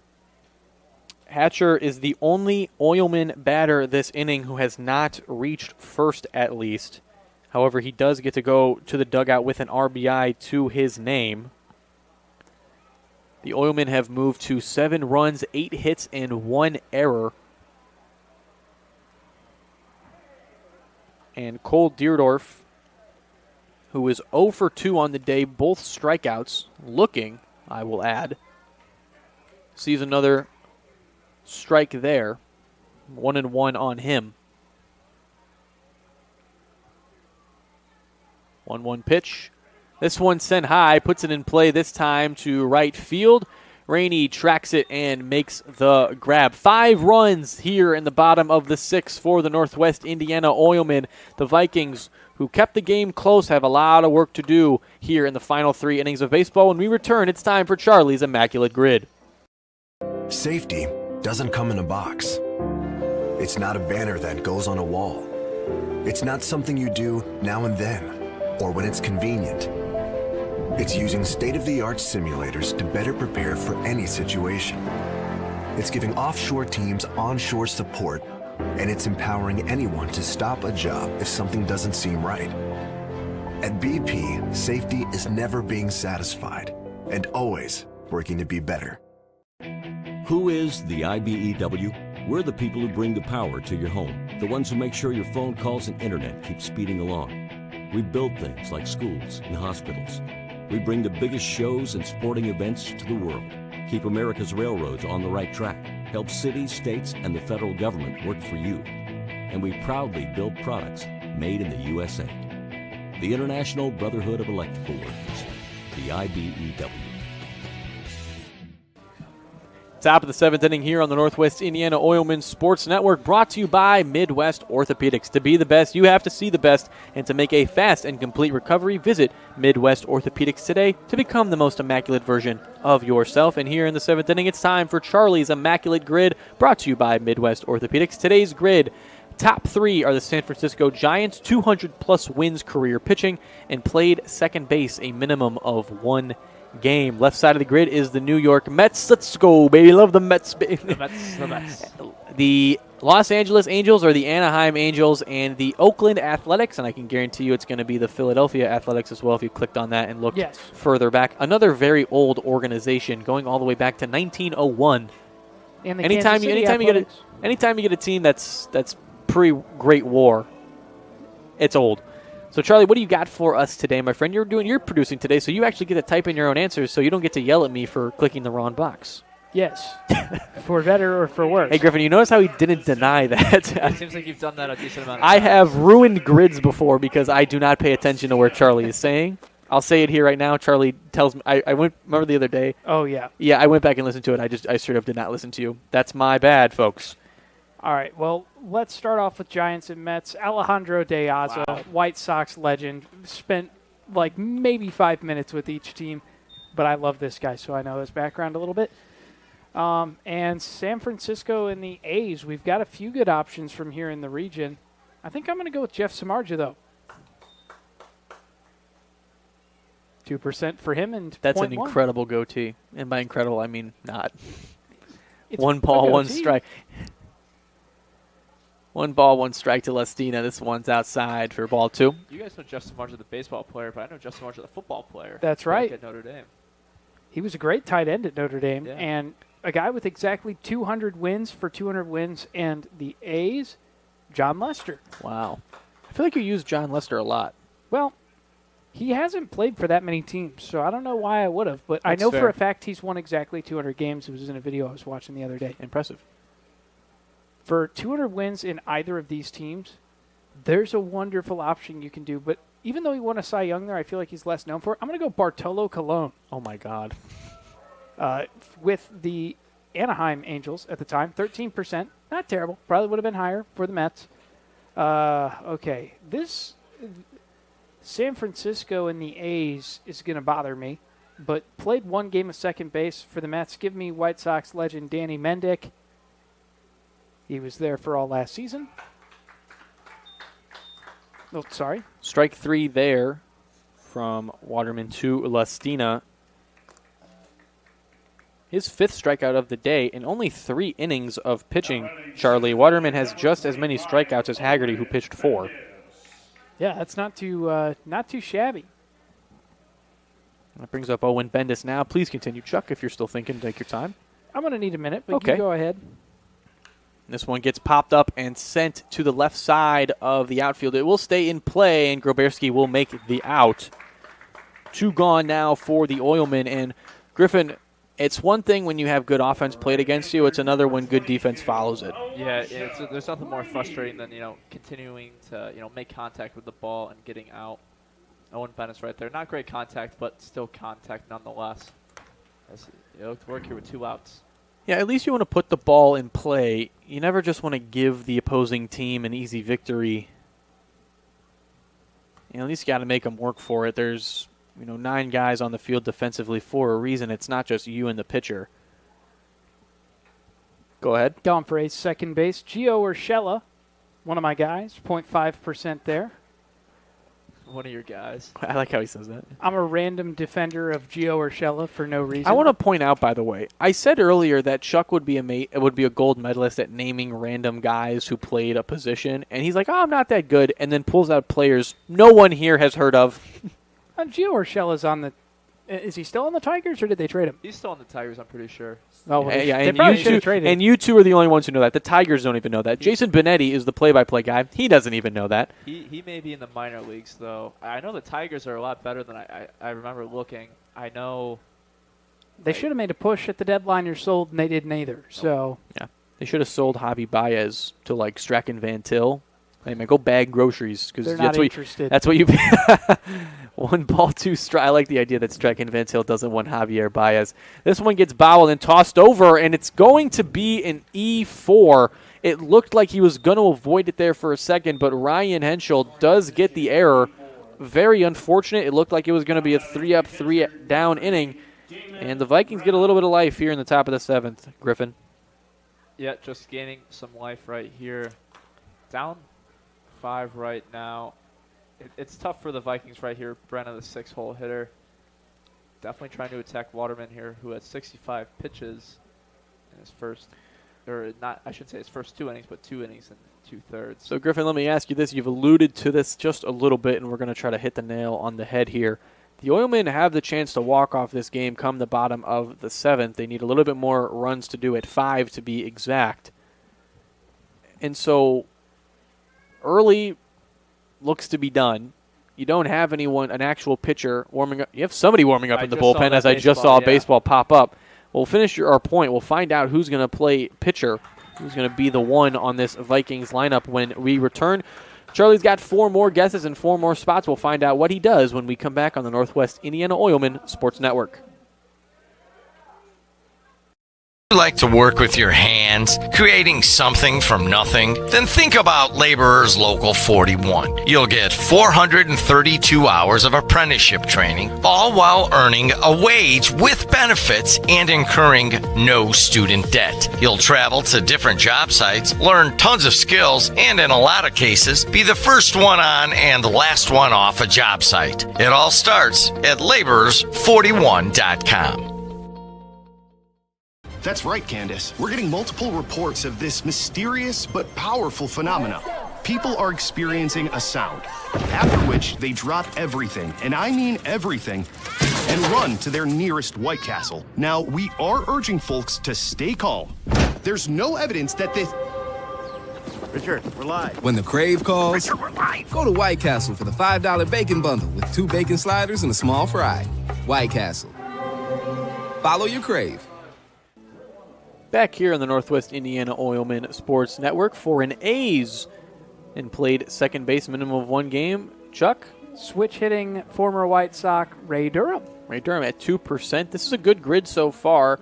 Hatcher is the only Oilman batter this inning who has not reached first at least. However, he does get to go to the dugout with an RBI to his name. The Oilmen have moved to 7 runs, 8 hits, and 1 error. And Cole Deerdorf, who is 0 for 2 on the day, both strikeouts, looking, I will add, sees another strike there. 1-1 on him. 1-1 pitch. This one sent high, puts it in play this time to right field. Rainey tracks it and makes the grab. 5 runs here in the bottom of the 6th for the Northwest Indiana Oilmen. The Vikings, who kept the game close, have a lot of work to do here in the final 3 innings of baseball. When we return, it's time for Charlie's Immaculate Grid. Safety doesn't come in a box. It's not a banner that goes on a wall. It's not something you do now and then, or when it's convenient. It's using state-of-the-art simulators to better prepare for any situation. It's giving offshore teams onshore support, and it's empowering anyone to stop a job if something doesn't seem right. At BP, safety is never being satisfied and always working to be better. Who is the IBEW? We're the people who bring the power to your home, the ones who make sure your phone calls and internet keep speeding along. We build things like schools and hospitals. We bring the biggest shows and sporting events to the world, keep America's railroads on the right track, help cities, states, and the federal government work for you. And we proudly build products made in the USA. The International Brotherhood of Electrical Workers, the IBEW. Top of the 7th inning here on the Northwest Indiana Oilmen Sports Network, brought to you by Midwest Orthopedics. To be the best, you have to see the best, and to make a fast and complete recovery, visit Midwest Orthopedics today to become the most immaculate version of yourself. And here in the 7th inning, it's time for Charlie's Immaculate Grid, brought to you by Midwest Orthopedics. Today's grid, top 3 are the San Francisco Giants, 200-plus wins career pitching, and played second base a minimum of 1 game. Left side of the grid is the New York Mets. Let's go, baby. Love the Mets. The Mets. The Los Angeles Angels are the Anaheim Angels, and the Oakland Athletics, and I can guarantee you it's going to be the Philadelphia Athletics as well if you clicked on that and looked further back. Another very old organization going all the way back to 1901. And the anytime you get a team that's pre-Great War, it's old. So, Charlie, what do you got for us today, my friend? You're producing today, so you actually get to type in your own answers, so you don't get to yell at me for clicking the wrong box. Yes, for better or for worse. Hey, Griffin, you notice how he didn't deny that? It seems like you've done that a decent amount of I times. have ruined grids before because I do not pay attention to where Charlie is saying. I'll say it here right now. Charlie tells me. I went. Remember the other day? Oh, yeah. Yeah, I went back and listened to it. I straight up did not listen to you. That's my bad, folks. All right, well, let's start off with Giants and Mets. Alejandro De Aza, White Sox legend, spent like maybe 5 minutes with each team, but I love this guy, so I know his background a little bit. And San Francisco and the A's, we've got a few good options from here in the region. I think I'm going to go with Jeff Samardzija, though. 2% for him and That's 0.1. an incredible goatee. And by incredible, I mean not. It's One a ball, one goatee. strike. One ball, one strike to Lestina. This one's outside for ball 2. You guys know Jeff Samardzija, the baseball player, but I know Jeff Samardzija, the football player. That's back right. At Notre Dame. He was a great tight end at Notre Dame, Yeah. and a guy with exactly 200 wins for 200 wins, and the A's, John Lester. Wow. I feel like you use John Lester a lot. Well, he hasn't played for that many teams, so I don't know why I would have, but I That's know for fair. a fact he's won exactly 200 games. It was in a video I was watching the other day. Impressive. For 200 wins in either of these teams, there's a wonderful option you can do, but even though he won a Cy Young there, I feel like he's less known for it. I'm going to go Bartolo Colon. Oh, my God. With the Anaheim Angels at the time, 13%. Not terrible. Probably would have been higher for the Mets. Okay. This San Francisco and the A's is going to bother me, but played one game of second base for the Mets. Give me White Sox legend Danny Mendick. He was there for all last season. Oh, sorry. Strike 3 there from Waterman to Lestina. His 5th strikeout of the day in only 3 innings of pitching, Charlie. Waterman has just as many strikeouts as Haggerty, who pitched 4. Yeah, that's not too shabby. That brings up Owen Bendis now. Please continue, Chuck, if you're still thinking. Take your time. I'm going to need a minute, but Okay. you go ahead. This one gets popped up and sent to the left side of the outfield. It will stay in play, and Groberski will make the out. 2 gone now for the Oilmen. And Griffin, it's one thing when you have good offense played against you. It's another when good defense follows it. Yeah, there's nothing more frustrating than continuing to make contact with the ball and getting out. Owen Bennett's right there. Not great contact, but still contact nonetheless. It looked to work here with 2 outs. Yeah, at least you want to put the ball in play. You never just want to give the opposing team an easy victory. At least you got to make them work for it. There's 9 guys on the field defensively for a reason. It's not just you and the pitcher. Go ahead. Going for a second base. Gio Urshela, one of my guys, 0.5% there. One of your guys. I like how he says that. I'm a random defender of Gio Urshela for no reason. I want to point out, by the way, I said earlier that Chuck would be a gold medalist at naming random guys who played a position, and he's like, "Oh, I'm not that good," and then pulls out players no one here has heard of. Gio Urshela's on the. Is he still on the Tigers, or did they trade him? He's still on the Tigers, I'm pretty sure. Oh, well, yeah, they probably should have traded him. And you two are the only ones who know that. The Tigers don't even know that. Jason Benetti is the play-by-play guy. He doesn't even know that. He may be in the minor leagues, though. I know the Tigers are a lot better than I remember looking. I know. They should have made a push at the deadline or sold, and they did neither. So yeah, they should have sold Javi Baez to like Strachan Van Til. Hey man, go bag groceries because they're that's not interested. That's what you. 1 ball, 2 strike. I like the idea that Strachan Van Til doesn't want Javier Baez. This one gets bowled and tossed over, and it's going to be an E4. It looked like he was going to avoid it there for a second, but Ryan Henschel does get the error. Very unfortunate. It looked like it was going to be a 3-up, 3-down inning, and the Vikings get a little bit of life here in the top of the 7th. Griffin. Yeah, just gaining some life right here. Down 5 right now. It's tough for the Vikings right here. Brenna, the 6-hole hitter, definitely trying to attack Waterman here, who had 65 pitches in his first, or not, I should say his first 2 innings, but 2 innings and 2/3. So, Griffin, let me ask you this. You've alluded to this just a little bit, and we're going to try to hit the nail on the head here. The Oilmen have the chance to walk off this game come the bottom of the 7th. They need a little bit more runs to do it, 5 to be exact. And so, early looks to be done. you don't have an actual pitcher warming up. You have somebody warming up in the just saw bullpen, that as I just baseball, saw a yeah. baseball pop up. We'll finish our point. We'll find out who's going to play pitcher, who's going to be the one on this Vikings lineup when we return. Charlie's got 4 more guesses and 4 more spots. We'll find out what he does when we come back on the Northwest Indiana Oilmen Sports Network. You like to work with your hands, creating something from nothing? Then think about Laborers Local 41. You'll get 432 hours of apprenticeship training, all while earning a wage with benefits and incurring no student debt. You'll travel to different job sites, learn tons of skills, and in a lot of cases, be the first one on and the last one off a job site. It all starts at laborers41.com. That's right, Candace. We're getting multiple reports of this mysterious but powerful phenomena. People are experiencing a sound, after which they drop everything, and I mean everything, and run to their nearest White Castle. Now, we are urging folks to stay calm. There's no evidence that this... Richard, we're live. When the crave calls, go to White Castle for the $5 bacon bundle with 2 bacon sliders and a small fry. White Castle. Follow your crave. Back here on the Northwest Indiana Oilmen Sports Network for an A's and played second base minimum of 1 game. Chuck? Switch hitting former White Sox Ray Durham. Ray Durham at 2%. This is a good grid so far.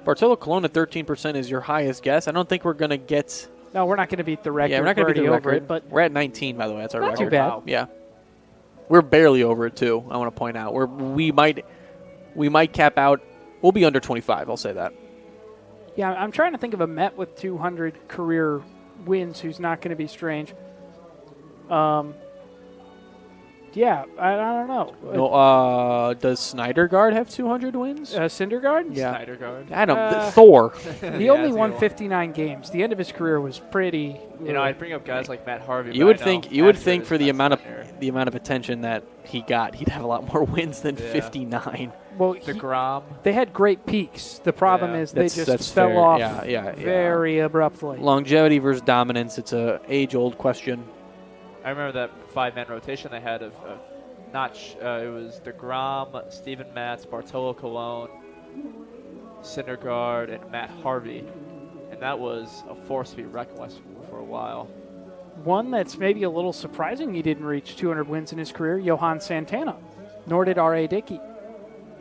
Bartolo Colon at 13% is your highest guess. I don't think we're going to get... No, we're not going to beat the record. Yeah, we're not going to beat the record. It, but we're at 19, by the way. That's our not record. Too bad. Wow. Yeah. We're barely over it, too, I want to point out. We might cap out. We'll be under 25, I'll say that. Yeah, I'm trying to think of a Met with 200 career wins who's not going to be strange. Yeah, I don't know. No, does Snydergaard have 200 wins? Syndergaard? Yeah. Snydergaard. I don't. Thor. He only won 59 games. The end of his career was pretty. You know, I'd bring up guys like Matt Harvey. You would think for the amount of attention that he got, he'd have a lot more wins than 59. Well, DeGrom. They had great peaks. The problem is they just fell fair. off very abruptly. Longevity versus dominance, it's a age-old question. I remember that 5-man rotation they had of it was DeGrom, Steven Matz, Bartolo Colon, Syndergaard, and Matt Harvey. And that was a force to be reckoned with for a while. One that's maybe a little surprising he didn't reach 200 wins in his career, Johan Santana. Nor did R.A. Dickey.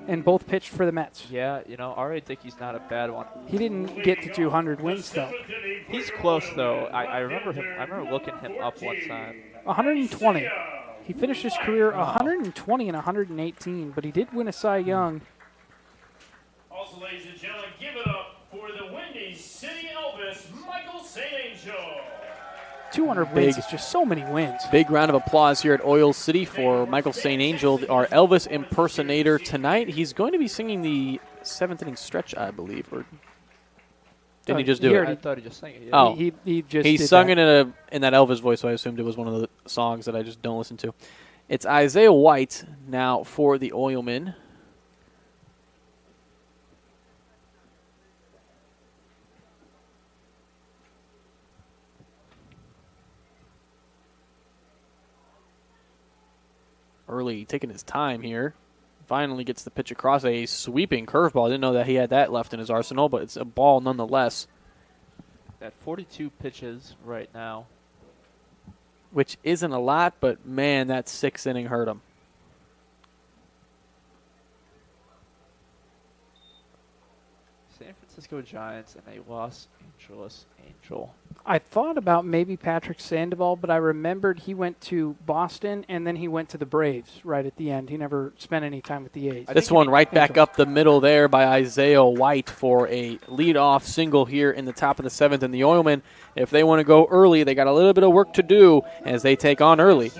And both pitched for the Mets. Yeah, you know, R.A. Dickey's not a bad one. He didn't get to 200 wins, though. He's close, though. I remember him. I remember looking him up one time. 120. He finished his career 120 and 118, but he did win a Cy Young. Also, ladies and gentlemen, give it up for the Windy City Elvis, Michael St. Angel. 200 wins is just so many wins. Big round of applause here at Oil City for Michael St. Angel, our Elvis impersonator tonight. He's going to be singing the 7th inning stretch, I believe. Or didn't he just do it? I thought he just sang it. Yeah. Oh, he sung it in that Elvis voice, so I assumed it was one of the songs that I just don't listen to. It's Isaiah White now for the Oilmen. Early, taking his time here. Finally gets the pitch across. A sweeping curveball. Didn't know that he had that left in his arsenal, but it's a ball nonetheless. At 42 pitches right now. Which isn't a lot, but man, that 6th inning hurt him. San Francisco Giants and a Los Angeles Angel. I thought about maybe Patrick Sandoval, but I remembered he went to Boston and then he went to the Braves right at the end. He never spent any time with the A's. This one right back up the middle there by Isaiah White for a leadoff single here in the top of the 7th. And the Oilmen, if they want to go early, they got a little bit of work to do as they take on early.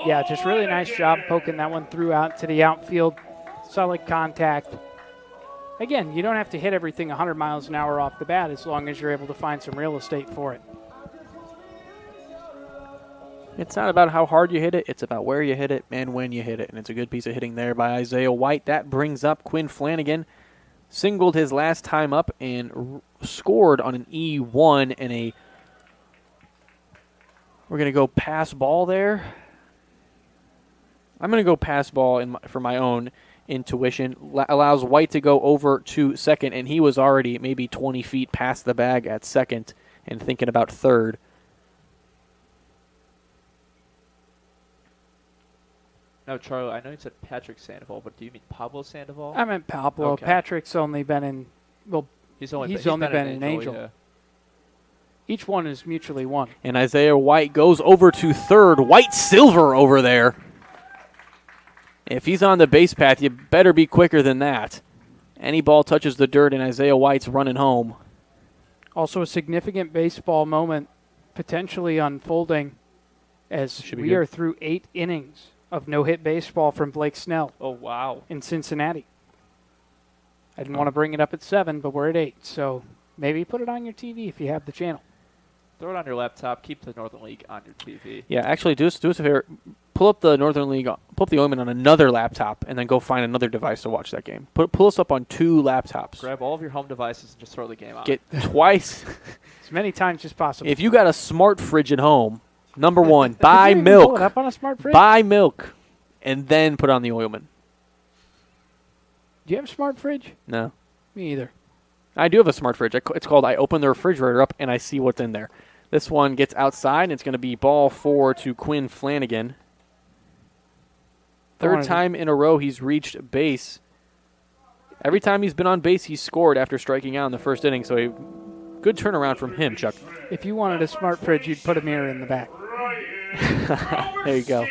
Yeah, just really nice job poking that one through out to the outfield. Solid contact. Again, you don't have to hit everything 100 miles an hour off the bat as long as you're able to find some real estate for it. It's not about how hard you hit it. It's about where you hit it and when you hit it. And it's a good piece of hitting there by Isaiah White. That brings up Quinn Flanagan. Singled his last time up and scored on an E1 and a We're going to go pass ball there. I'm going to go pass ball for my own intuition. Allows White to go over to second, and he was already maybe 20 feet past the bag at second and thinking about third. No, Charlie, I know you said Patrick Sandoval, but do you mean Pablo Sandoval? I meant Pablo. Okay. Patrick's only been in, he's only been in Angel. Yeah. Each one is mutually one. And Isaiah White goes over to third. White Silver over there. If he's on the base path, you better be quicker than that. Any ball touches the dirt, and Isaiah White's running home. Also a significant baseball moment potentially unfolding as we are through 8 innings of no-hit baseball from Blake Snell. Oh, wow. In Cincinnati. I didn't want to bring it up at 7, but we're at 8. So maybe put it on your TV if you have the channel. Throw it on your laptop. Keep the Northern League on your TV. Yeah, actually, do us a favor. Pull up the Northern League, pull up the Oilmen on another laptop, and then go find another device to watch that game. Pull us up on 2 laptops. Grab all of your home devices and just throw the game on. Get twice. As many times as possible. If you got a smart fridge at home, number 1, buy milk. Pull it up on a smart fridge? Buy milk, and then put on the Oilmen. Do you have a smart fridge? No. Me either. I do have a smart fridge. It's called I open the refrigerator up, and I see what's in there. This one gets outside, and it's going to be ball 4 to Quinn Flanagan. Third time in a row he's reached base. Every time he's been on base, he's scored after striking out in the first inning, so a good turnaround from him, Chuck. If you wanted a smart fridge, you'd put a mirror in the back. There you go.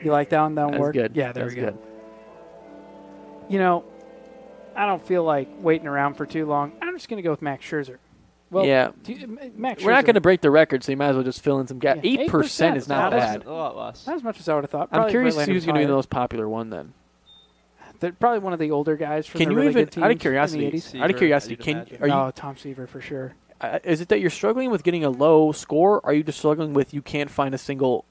You like that one? That one work? Good. Yeah, there That's we go. Good. You know, I don't feel like waiting around for too long. I'm just going to go with Max Scherzer. Well, yeah. Max Scherzer. We're not going to break the record, so you might as well just fill in some gaps. Yeah, 8% is not bad. A lot less. Not as much as I would have thought. I'm curious Probably who's going to be the most popular one then. They're probably one of the older guys from Can the you really even, good teams out of curiosity, in the 80s. out of curiosity, No, Tom Seaver for sure. Is it that you're struggling with getting a low score, or are you just struggling with you can't find a single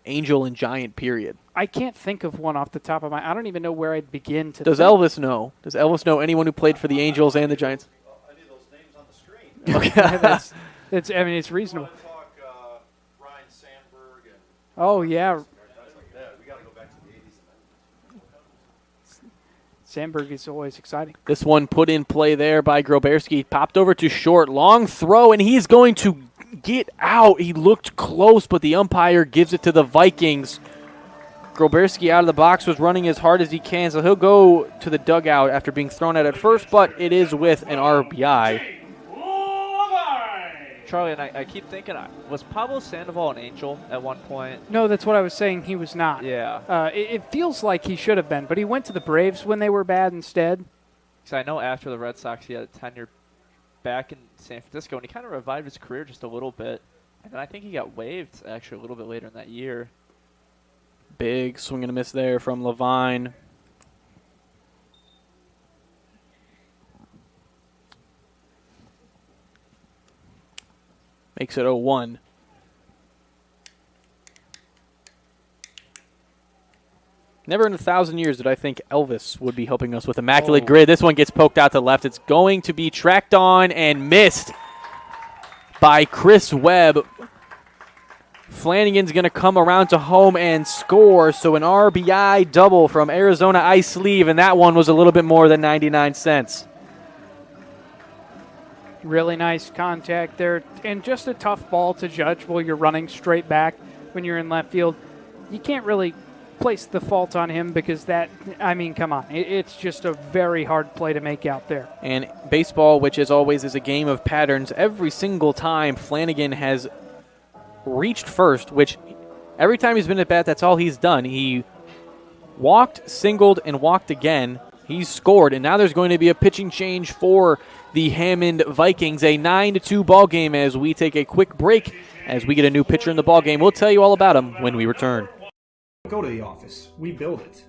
Angel and Giant period? I can't think of one off the top of my. I don't even know where I'd begin to. Does Elvis know? Does Elvis know anyone who played for the Angels and the Giants? I need those names on the screen. Okay. I mean, it's reasonable. Talk, Ryan Sandberg and Oh yeah, guys like that. We got to go back to the 80s. Sandberg is always exciting. This one put in play there by Groberski. Popped over to short. Long throw, and he's going to get out. He looked close, but the umpire gives it to the Vikings. Groberski out of the box was running as hard as he can, so he'll go to the dugout after being thrown out at first, but it is with an RBI. Charlie, and I keep thinking, was Pablo Sandoval an Angel at one point? No, that's what I was saying. He was not. Yeah. It feels like he should have been, but he went to the Braves when they were bad instead. Because I know after the Red Sox, he had a tenure back in San Francisco, and he kind of revived his career just a little bit. And then I think he got waived, actually, a little bit later in that year. Big swing and a miss there from Levine. Makes it 0-1. Never in 1,000 years did I think Elvis would be helping us with immaculate grid. This one gets poked out to left. It's going to be tracked on and missed by Chris Webb. Flanagan's going to come around to home and score. So an RBI double from Arizona Ice Sleeve, and that one was a little bit more than 99 cents. Really nice contact there, and just a tough ball to judge while you're running straight back when you're in left field. You can't really place the fault on him because that, I mean, come on. It's just a very hard play to make out there. And baseball, which as always is a game of patterns, every single time Flanagan has reached first, which every time he's been at bat, that's all he's done. He walked, singled, and walked again. He's scored, and now there's going to be a pitching change for the Hammond Vikings, a 9-2 ball game as we take a quick break as we get a new pitcher in the ball game. We'll tell you all about him when we return. Go to the office. We build it.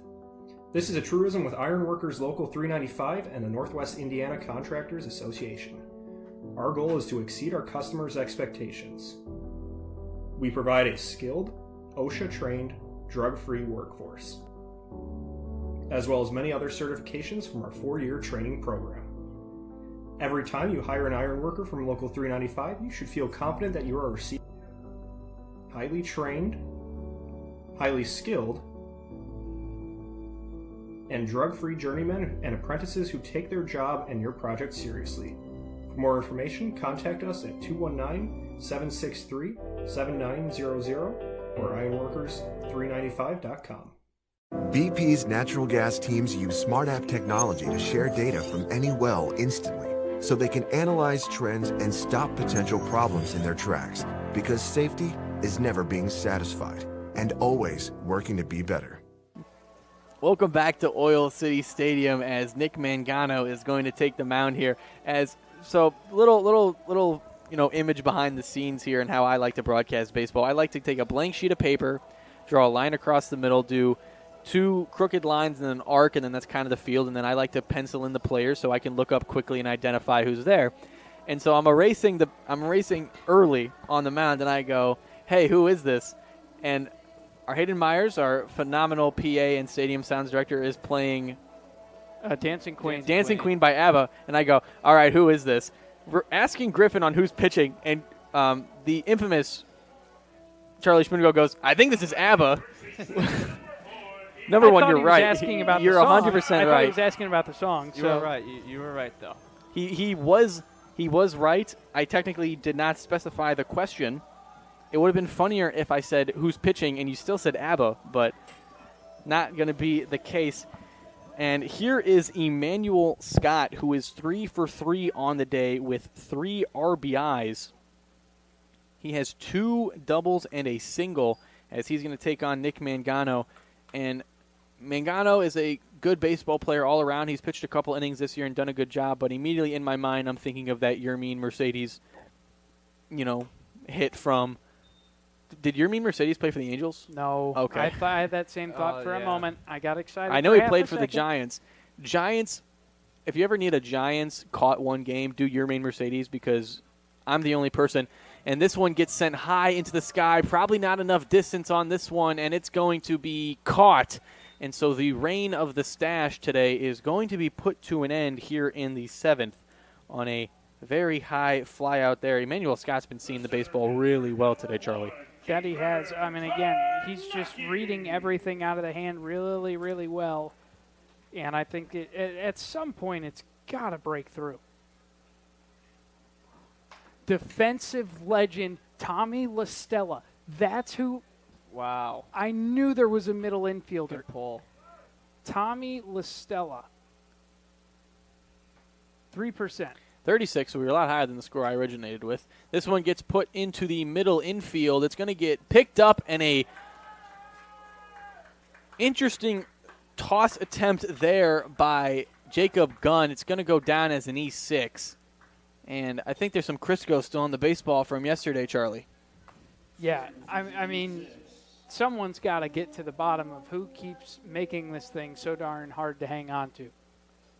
This is a truism with Ironworkers Local 395 and the Northwest Indiana Contractors Association. Our goal is to exceed our customers' expectations. We provide a skilled, OSHA-trained, drug-free workforce, as well as many other certifications from our 4-year training program. Every time you hire an iron worker from Local 395, you should feel confident that you are receiving highly trained, highly skilled, and drug-free journeymen and apprentices who take their job and your project seriously. For more information, contact us at 219-763-7900 or ironworkers395.com. BP's natural gas teams use Smart App technology to share data from any well instantly, so they can analyze trends and stop potential problems in their tracks, because safety is never being satisfied and always working to be better. Welcome back to Oil City Stadium as Nick Mangano is going to take the mound here. Little image behind the scenes here and how I like to broadcast baseball. I like to take a blank sheet of paper, draw a line across the middle, do two crooked lines and an arc, and then that's kind of the field, and then I like to pencil in the players so I can look up quickly and identify who's there. And so I'm erasing early on the mound, and I go, hey, who is this? And our Hayden Myers, our phenomenal PA and stadium sounds director, is playing Dancing Queen. Dancing Queen by ABBA, and I go, all right, who is this? We're asking Griffin on who's pitching, and the infamous Charlie Schmidt goes, I think this is ABBA. Number one, you're right. You're 100% right. I thought he was asking about the song. You were right. You were right, though. He was right. I technically did not specify the question. It would have been funnier if I said who's pitching and you still said ABBA, but not going to be the case. And here is Emmanuel Scott, who is 3 for 3 on the day with 3 RBIs. He has 2 doubles and a single as he's going to take on Nick Mangano. And Mangano is a good baseball player all around. He's pitched a couple innings this year and done a good job, but immediately in my mind I'm thinking of that Yermin Mercedes, hit from – did Yermin Mercedes play for the Angels? No. Okay. I had that same thought for a moment. I got excited. I know he played for the Giants. Giants, if you ever need a Giants caught one game, do Yermin Mercedes because I'm the only person. And this one gets sent high into the sky. Probably not enough distance on this one, and it's going to be caught. And so the reign of the stash today is going to be put to an end here in the 7th on a very high fly out there. Emmanuel Scott's been seeing the baseball really well today, Charlie. That he has. I mean, again, he's just reading everything out of the hand really, really well. And I think at some point it's got to break through. Defensive legend Tommy La Stella. That's who. Wow. I knew there was a middle infielder. Good pull. Tommy La Stella. 3%. 36, so we were a lot higher than the score I originated with. This one gets put into the middle infield. It's going to get picked up, and a interesting toss attempt there by Jacob Gunn. It's going to go down as an E6. And I think there's some Crisco still on the baseball from yesterday, Charlie. Yeah, I mean, someone's got to get to the bottom of who keeps making this thing so darn hard to hang on to.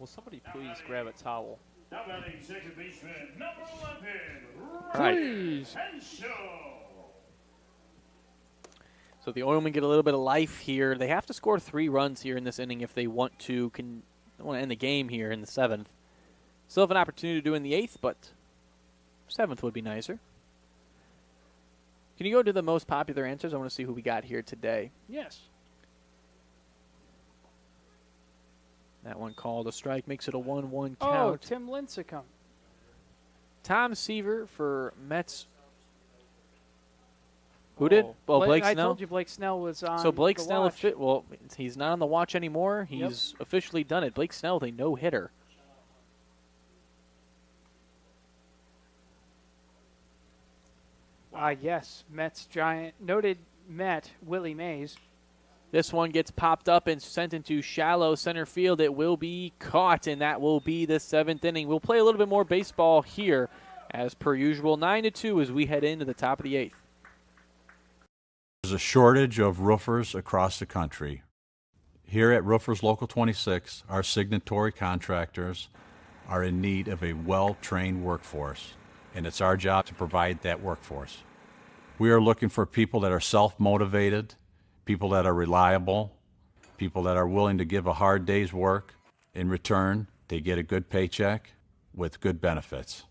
Will somebody please grab a towel? Now batting second baseman, number 11, Please. So the Oilmen get a little bit of life here. They have to score 3 runs here in this inning if they want to end the game here in the 7th. Still have an opportunity to do in the 8th, but 7th would be nicer. Can you go to the most popular answers? I want to see who we got here today. Yes. That one called a strike, makes it a 1-1 count. Oh, Tim Lincecum. Tom Seaver for Mets. Who did? Oh, Blake Snell. I told you Blake Snell was on. So Blake the Snell, watch. he's not on the watch anymore. He's officially done it. Blake Snell with a no-hitter. Yes, Mets giant, noted Met, Willie Mays. This one gets popped up and sent into shallow center field. It will be caught, and that will be the 7th inning. We'll play a little bit more baseball here, as per usual, 9-2 as we head into the top of the 8th. There's a shortage of roofers across the country. Here at Roofers Local 26, our signatory contractors are in need of a well-trained workforce, and it's our job to provide that workforce. We are looking for people that are self-motivated, people that are reliable, people that are willing to give a hard day's work. In return, they get a good paycheck with good benefits.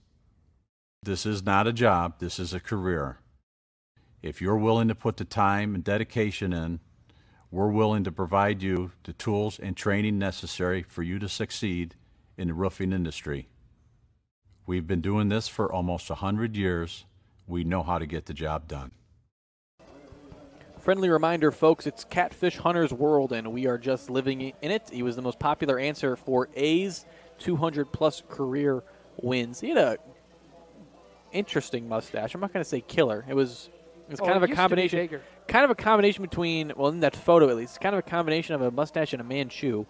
This is not a job, this is a career. If you're willing to put the time and dedication in, we're willing to provide you the tools and training necessary for you to succeed in the roofing industry. We've been doing this for almost 100 years. We know how to get the job done. Friendly reminder, folks, it's Catfish Hunter's world, and we are just living in it. He was the most popular answer for A's 200-plus career wins. He had a interesting mustache. I'm not going to say killer. It was kind of a combination. Kind of a combination between, well, in that photo at least, kind of a combination of a mustache and a Manchu.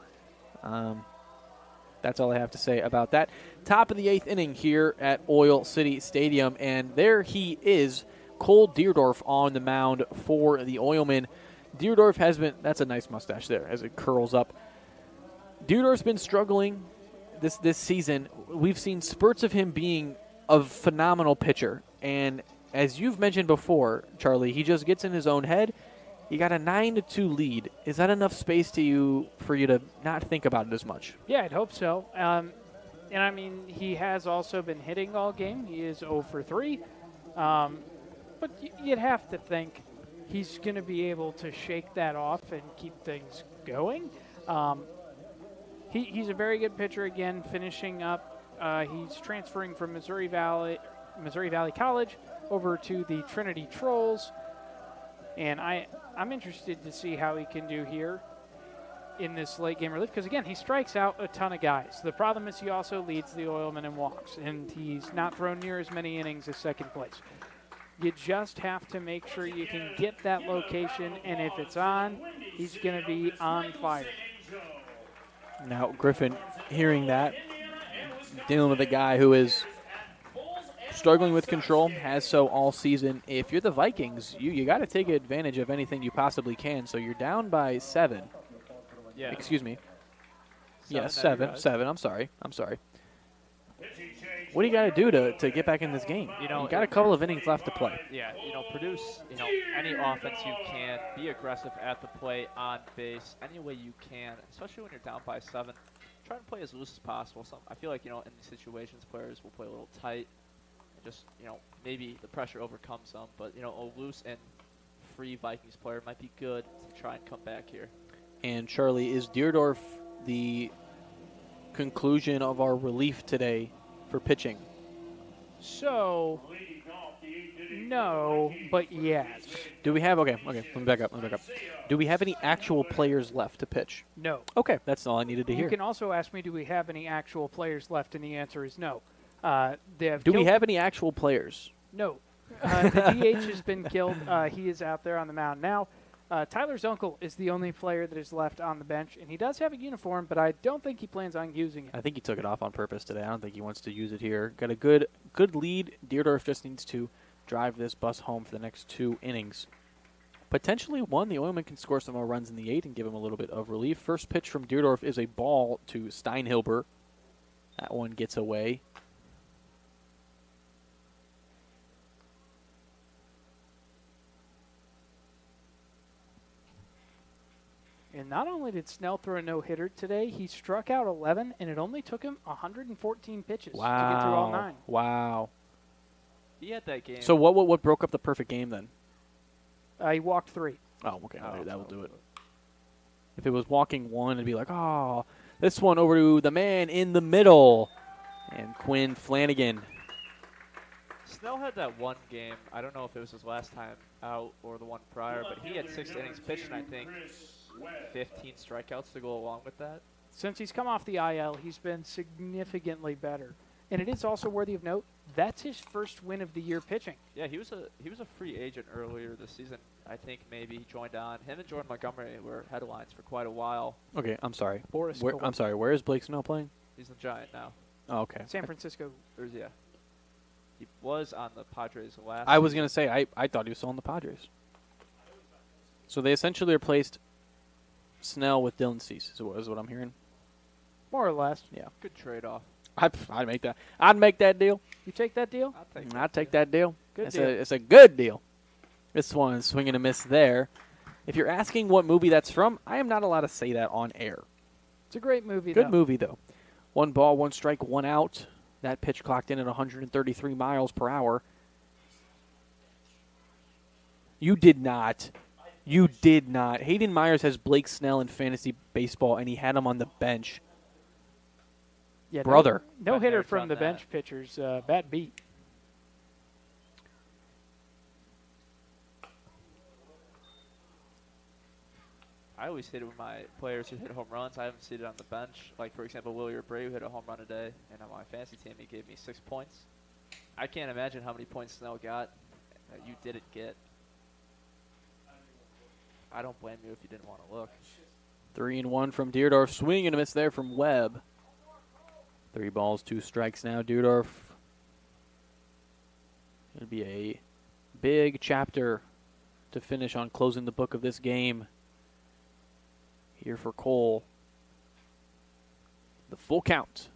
That's all I have to say about that. Top of the 8th inning here at Oil City Stadium, and there he is, Cole Deerdorf on the mound for the Oilmen. Deerdorf has been, that's a nice mustache there as it curls up. Deerdorf's been struggling this season. We've seen spurts of him being a phenomenal pitcher, and as you've mentioned before, Charlie, he just gets in his own head. You got a 9-2 lead. Is that enough space for you to not think about it as much? Yeah, I'd hope so. And I mean, he has also been hitting all game. He is 0 for 3. But you'd have to think he's going to be able to shake that off and keep things going. He's a very good pitcher again, finishing up. He's transferring from Missouri Valley College over to the Trinity Trolls. And I'm interested to see how he can do here in this late game relief, because, again, he strikes out a ton of guys. The problem is he also leads the Oilmen in walks, and he's not thrown near as many innings as second place. You just have to make sure you can get that location, and if it's on, he's going to be on fire. Now, Griffin, hearing that, dealing with a guy who is struggling with control, has so all season. If you're the Vikings, you got to take advantage of anything you possibly can. So you're down by 7. Yeah. Excuse me. Yes, 7. I'm sorry. What do you got to do to get back in this game? You got a couple of innings left to play. Yeah, produce, any offense you can. Be aggressive at the plate, on base, any way you can, especially when you're down by 7. Try to play as loose as possible. I feel like, in these situations, players will play a little tight. Just, maybe the pressure overcomes them. But, a loose and free Vikings player might be good to try and come back here. And, Charlie, is Deerdorf the conclusion of our relief today for pitching? So, no, but yes. Do we have, okay, let me back up. Do we have any actual players left to pitch? No. Okay, that's all I needed to hear. You can also ask me, do we have any actual players left, and the answer is no. Do we have any actual players? No. The DH has been killed. He is out there on the mound now. Tyler's uncle is the only player that is left on the bench, and he does have a uniform, but I don't think he plans on using it. I think he took it off on purpose today. I don't think he wants to use it here. Got a good lead. Deerdorf just needs to drive this bus home for the next 2 innings. Potentially one, the Oilmen can score some more runs in the 8th and give him a little bit of relief. First pitch from Deerdorf is a ball to Steinhilber. That one gets away. And not only did Snell throw a no-hitter today, he struck out 11, and it only took him 114 pitches to get through all 9. Wow. He had that game. So what broke up the perfect game then? He walked 3. Oh, okay. That will do it. If it was walking 1, it'd be like, oh, this one over to the man in the middle. And Quinn Flanagan. Snell had that one game. I don't know if it was his last time out or the one prior, but he had 6 innings pitched, and I think 15 strikeouts to go along with that. Since he's come off the IL, he's been significantly better. And it is also worthy of note, that's his first win of the year pitching. Yeah, he was a free agent earlier this season. I think maybe he joined on. Him and Jordan Montgomery were headlines for quite a while. Okay, I'm sorry. Boris I'm sorry, where is Blake Snell playing? He's the Giant now. Oh, okay. San Francisco. Yeah. He was on the Padres last I was going to say, I thought he was still on the Padres. So they essentially replaced Snell with Dylan Cease, is what I'm hearing. More or less. Yeah. Good trade-off. I'd make that. I'd make that deal. You take that deal? I'd take that deal. Good deal. It's a good deal. This one is swinging a miss there. If you're asking what movie that's from, I am not allowed to say that on air. It's a great movie, Good movie, though. 1 ball, 1 strike, 1 out. That pitch clocked in at 133 miles per hour. You did not. You did not. Hayden Myers has Blake Snell in fantasy baseball, and he had him on the bench. Yeah, brother. No hitter from the bench pitchers. Bat beat. I always hit it with my players who hit home runs. I haven't seen it on the bench. Like, for example, Willie Bray, who hit a home run today, and on my fantasy team, he gave me 6 points. I can't imagine how many points Snell got that you didn't get. I don't blame you if you didn't want to look. 3-1 from Deerdorf. Swing and a miss there from Webb. 3 balls, 2 strikes now. Deerdorf. It'll be a big chapter to finish on closing the book of this game. Here for Cole. The full count.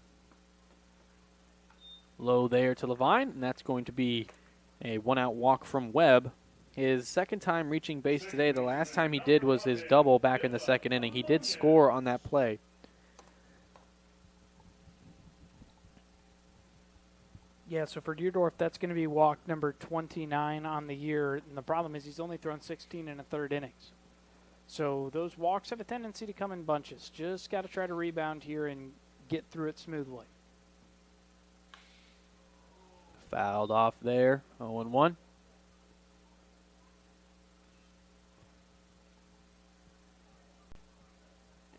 Low there to Levine, and that's going to be a 1-out walk from Webb. His second time reaching base today. The last time he did was his double back in the second inning. He did score on that play. Yeah, so for Deerdorf, that's going to be walk number 29 on the year. And the problem is he's only thrown 16 in a third innings. So those walks have a tendency to come in bunches. Just got to try to rebound here and get through it smoothly. Fouled off there. 0-1.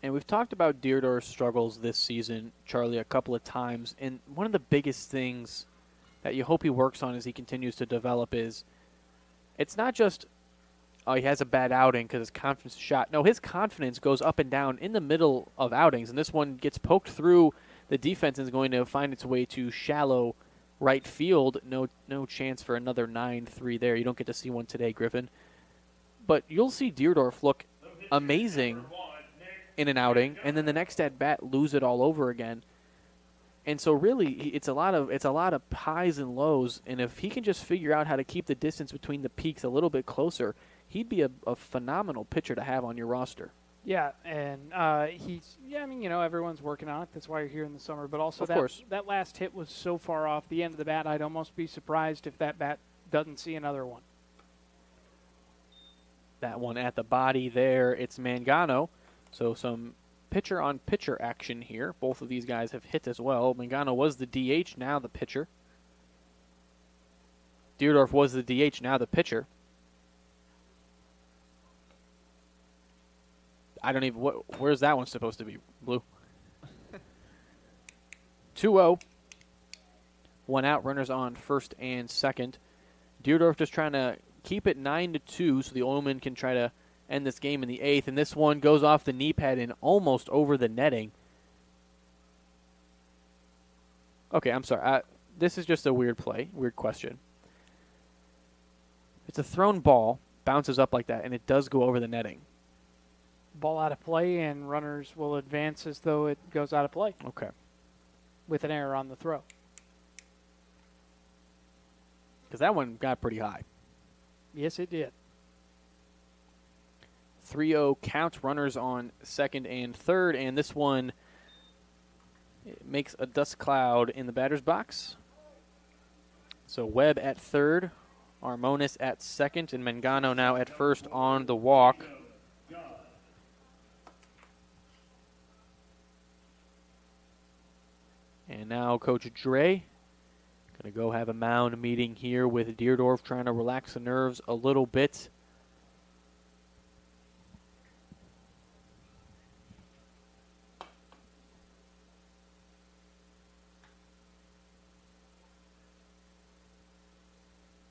And we've talked about Deerdorf's struggles this season, Charlie, a couple of times. And one of the biggest things that you hope he works on as he continues to develop is it's not just, oh, he has a bad outing because his confidence is shot. No, his confidence goes up and down in the middle of outings. And this one gets poked through the defense and is going to find its way to shallow right field. No chance for another 9-3 there. You don't get to see one today, Griffin. But you'll see Deerdorf look amazing in an outing, and then the next at bat lose it all over again. And so really, it's a lot of highs and lows. And if he can just figure out how to keep the distance between the peaks a little bit closer, he'd be a phenomenal pitcher to have on your roster. Yeah, and everyone's working on it. That's why you're here in the summer. But also, that last hit was so far off the end of the bat, I'd almost be surprised if that bat doesn't see another one. That one at the body there, it's Mangano. So some pitcher-on-pitcher action here. Both of these guys have hit as well. Mangano was the DH, now the pitcher. Deerdorf was the DH, now the pitcher. I don't even, where's that one supposed to be, Blue? 2-0. 1 out, runners on first and second. Deerdorf just trying to keep it 9-2 so the Oilmen can try to end this game in the 8th. And this one goes off the knee pad and almost over the netting. Okay, I'm sorry. This is just a weird play, weird question. It's a thrown ball, bounces up like that, and it does go over the netting. Ball out of play, and runners will advance as though it goes out of play. Okay. With an error on the throw. Because that one got pretty high. Yes, it did. 3-0 count, runners on second and third, and this one makes a dust cloud in the batter's box. So Webb at third, Armonis at second, and Mangano now at first on the walk. And now Coach Dre going to go have a mound meeting here with Deerdorf, trying to relax the nerves a little bit.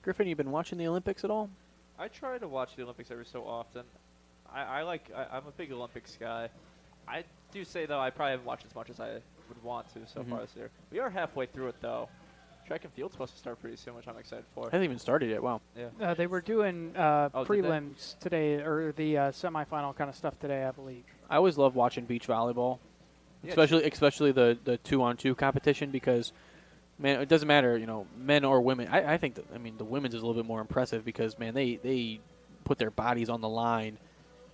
Griffin, you been watching the Olympics at all? I try to watch the Olympics every so often. I'm a big Olympics guy. I do say, though, I probably haven't watched as much as I would want to so far this year. We are halfway through it, though. Track and field's supposed to start pretty soon, which I'm excited for. Hasn't even started yet. Wow. Yeah. They were doing prelims today, or the semifinal kind of stuff today, I believe. I always love watching beach volleyball, especially the 2-on-2 competition, because, man, it doesn't matter, men or women. I think the women's is a little bit more impressive because, man, they put their bodies on the line.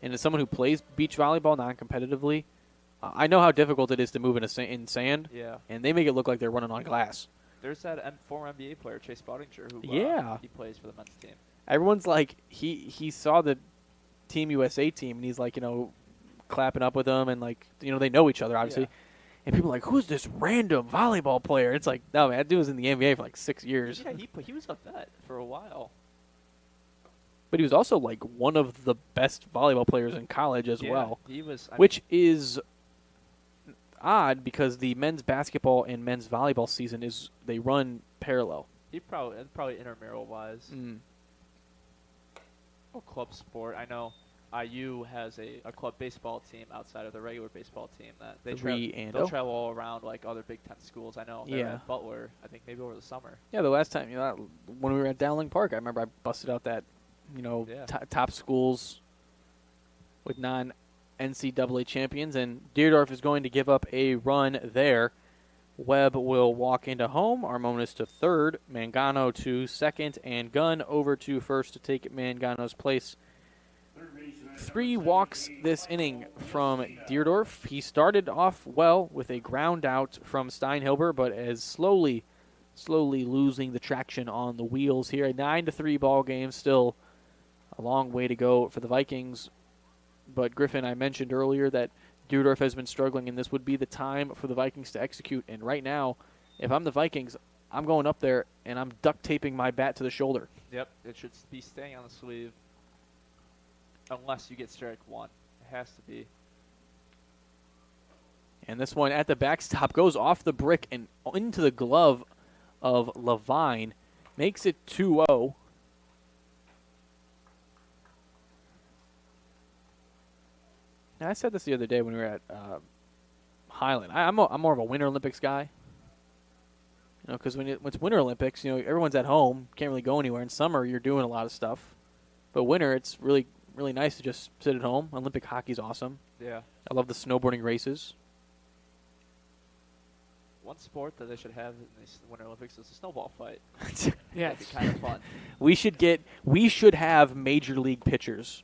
And as someone who plays beach volleyball non-competitively, I know how difficult it is to move in sand. Yeah. And they make it look like they're running on glass. There's that former NBA player, Chase Bottinger, who he plays for the men's team. everyone's like, he saw the Team USA team, and he's like, clapping up with them, and like, they know each other, obviously. Yeah. And people are like, who's this random volleyball player? It's like, no, man, that dude was in the NBA for like 6 years. Yeah, he was a vet for a while. But he was also like one of the best volleyball players in college as well. He was, which is odd because the men's basketball and men's volleyball season they run parallel. He probably intramural wise. Club sport. I know IU has a club baseball team outside of the regular baseball team that they'll travel all around like other Big Ten schools. I know they're at Butler, I think maybe over the summer. Yeah, the last time, when we were at Dowling Park, I remember I busted out that, top schools with non-NCAA champions, and Deerdorf is going to give up a run there. Webb will walk into home, Armonis to third, Mangano to second, and Gunn over to first to take Mangano's place. 3 walks this inning from Deerdorf. He started off well with a ground out from Steinhilber, but is slowly losing the traction on the wheels here. A 9-3 ball game, still a long way to go for the Vikings. But Griffin, I mentioned earlier that Deerdorf has been struggling, and this would be the time for the Vikings to execute. And right now, if I'm the Vikings, I'm going up there, and I'm duct taping my bat to the shoulder. Yep, it should be staying on the sleeve. Unless you get strike one. It has to be. And this one at the backstop goes off the brick and into the glove of Levine. Makes it 2-0. Now, I said this the other day when we were at Highland. I'm more of a Winter Olympics guy. Because when it's Winter Olympics, everyone's at home, can't really go anywhere. In summer, you're doing a lot of stuff. But winter, it's really, really nice to just sit at home. Olympic hockey's awesome. Yeah. I love the snowboarding races. One sport that they should have in the Winter Olympics is a snowball fight. Yeah, that'd be kind of fun. We should have major league pitchers.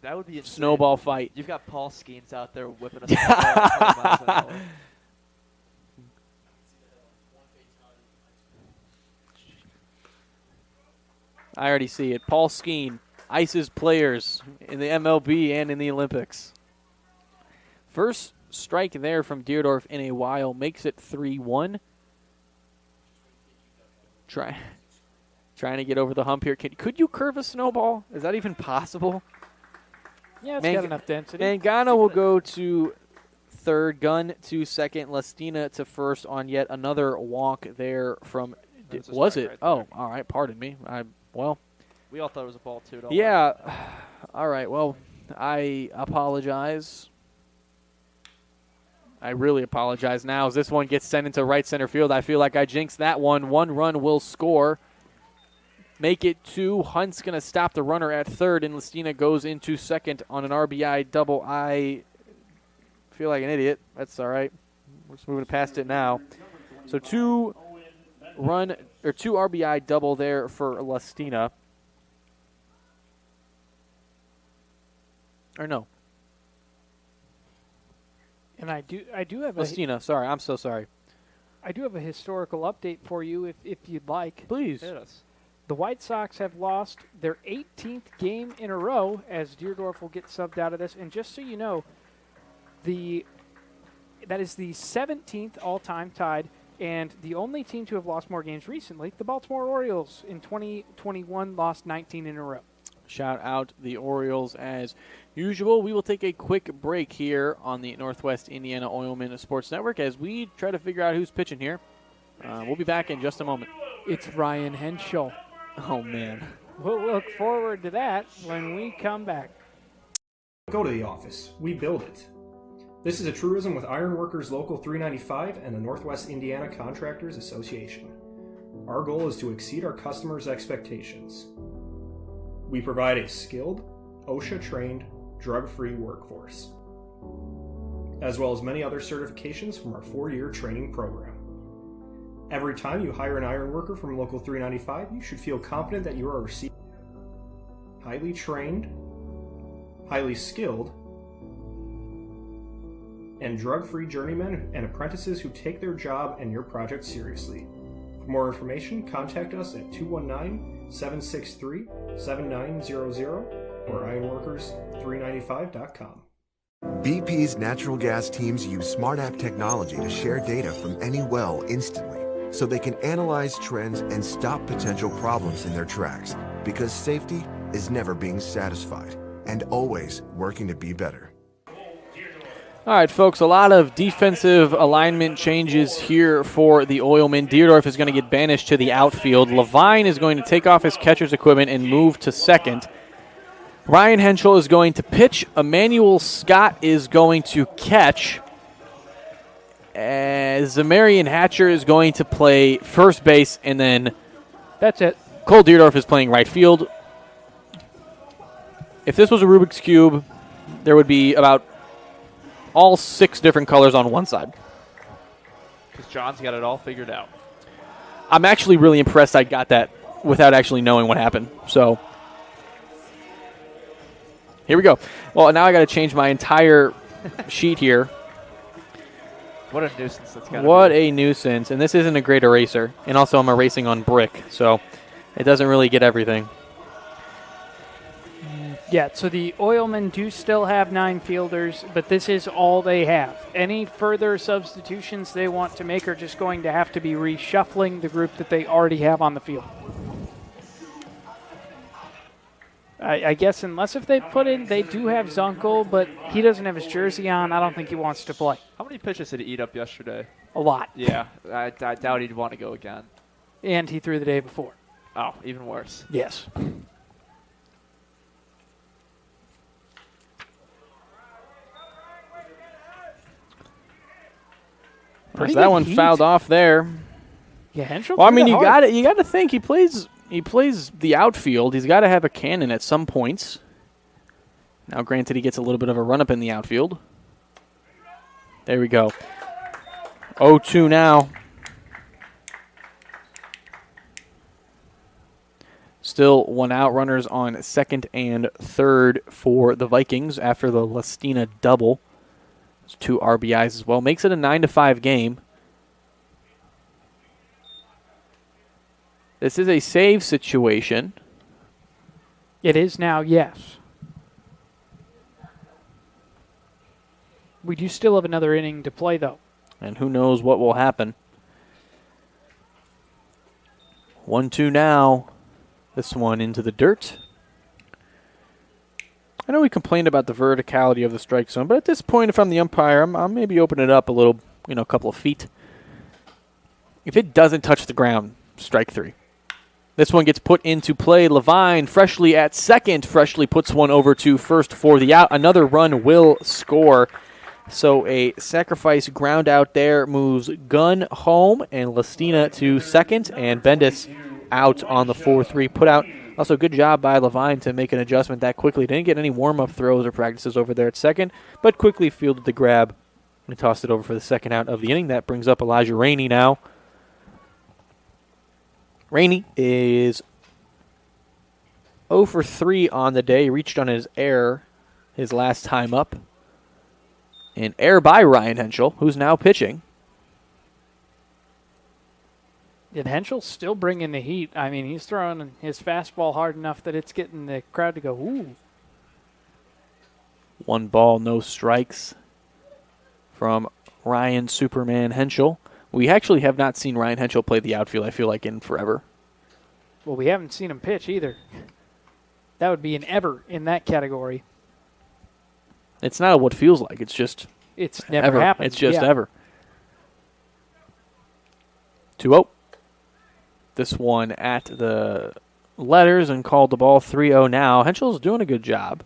That would be insane. Snowball fight. You've got Paul Skeens out there whipping us. 20 miles an hour. I already see it. Paul Skeen ices players in the MLB and in the Olympics. First strike there from Deerdorf in a while makes it 3-1. Trying to get over the hump here. Could you curve a snowball? Is that even possible? Yeah, it's got enough density. Mangano will go to third, Gunn to second, Lastina to first on yet another walk there from. Was it? Right, oh, all right. Pardon me. We all thought it was a ball too. Yeah. All right. Well, I apologize. I really apologize now as this one gets sent into right center field. I feel like I jinxed that one. 1 run will score. Make it 2. Hunt's going to stop the runner at third, and Lastina goes into second on an RBI double. I feel like an idiot. That's all right. We're just moving past it now. So 2 RBI double there for Lastina. Or no. And I do have Lastina, sorry. I'm so sorry. I do have a historical update for you if you'd like. Please. Yes. The White Sox have lost their 18th game in a row as Deerdorf will get subbed out of this. And just so you know, that is the 17th all-time tied, and the only team to have lost more games recently, the Baltimore Orioles, in 2021 lost 19 in a row. Shout out the Orioles as usual. We will take a quick break here on the Northwest Indiana Oilmen Sports Network as we try to figure out who's pitching here. We'll be back in just a moment. It's Ryan Henschel. Oh, man. We'll look forward to that when we come back. Go to the office. We build it. This is a truism with Ironworkers Local 395 and the Northwest Indiana Contractors Association. Our goal is to exceed our customers' expectations. We provide a skilled, OSHA-trained, drug-free workforce, as well as many other certifications from our 4-year training program. Every time you hire an iron worker from Local 395, you should feel confident that you are receiving highly trained, highly skilled, and drug-free journeymen and apprentices who take their job and your project seriously. For more information, contact us at 219-763 7900 or ironworkers395.com. BP's natural gas teams use Smart App technology to share data from any well instantly, so they can analyze trends and stop potential problems in their tracks, because safety is never being satisfied and always working to be better. All right, folks, a lot of defensive alignment changes here for the Oilmen. Deerdorf is going to get banished to the outfield. Levine is going to take off his catcher's equipment and move to second. Ryan Henschel is going to pitch. Emmanuel Scott is going to catch. Zamarian Hatcher is going to play first base, and then that's it. Cole Deerdorf is playing right field. If this was a Rubik's Cube, there would be about all 6 different colors on one side. Because John's got it all figured out. I'm actually really impressed I got that without actually knowing what happened. So here we go. Well, now I got to change my entire sheet here. What a nuisance that's got to be. What a nuisance. And this isn't a great eraser. And also I'm erasing on brick, so it doesn't really get everything. Yeah, so the Oilmen do still have 9 fielders, but this is all they have. Any further substitutions they want to make are just going to have to be reshuffling the group that they already have on the field. I guess unless if they put in, they do have Zunkel, but he doesn't have his jersey on. I don't think he wants to play. How many pitches did he eat up yesterday? A lot. Yeah, I doubt he'd want to go again. And he threw the day before. Oh, even worse. Yes. That one fouled off there. Yeah, Henschel. Well, I mean, you got to think he plays the outfield. He's got to have a cannon at some points. Now, granted, he gets a little bit of a run up in the outfield. There we go. 0-2 now. Still 1 out. Runners on second and third for the Vikings after the Lastina double. 2 RBIs as well. Makes it a 9-5 game. This is a save situation. It is now, yes. We do still have another inning to play, though. And who knows what will happen. 1-2 now. This one into the dirt. I know we complained about the verticality of the strike zone, but at this point, if I'm the umpire, I'll maybe open it up a little, a couple of feet. If it doesn't touch the ground, strike 3. This one gets put into play. Levine, freshly at second, freshly puts one over to first for the out. Another run will score. So a sacrifice ground out there moves Gunn home and Lastina to second, and Bendis out on the 4-3 put out. Also, good job by Levine to make an adjustment that quickly. Didn't get any warm-up throws or practices over there at second, but quickly fielded the grab and tossed it over for the second out of the inning. That brings up Elijah Rainey now. Rainey is 0 for 3 on the day. He reached on his error his last time up. An error by Ryan Henschel, who's now pitching. And Henschel's still bringing the heat. I mean, he's throwing his fastball hard enough that it's getting the crowd to go, ooh. 1 ball, no strikes from Ryan Superman Henschel. We actually have not seen Ryan Henschel play the outfield, I feel like, in forever. Well, we haven't seen him pitch either. That would be an ever in that category. It's not what feels like. It's just it's never ever. happened. It's just ever. 2-0. This one at the letters and called the ball 3-0 now. Henschel's doing a good job.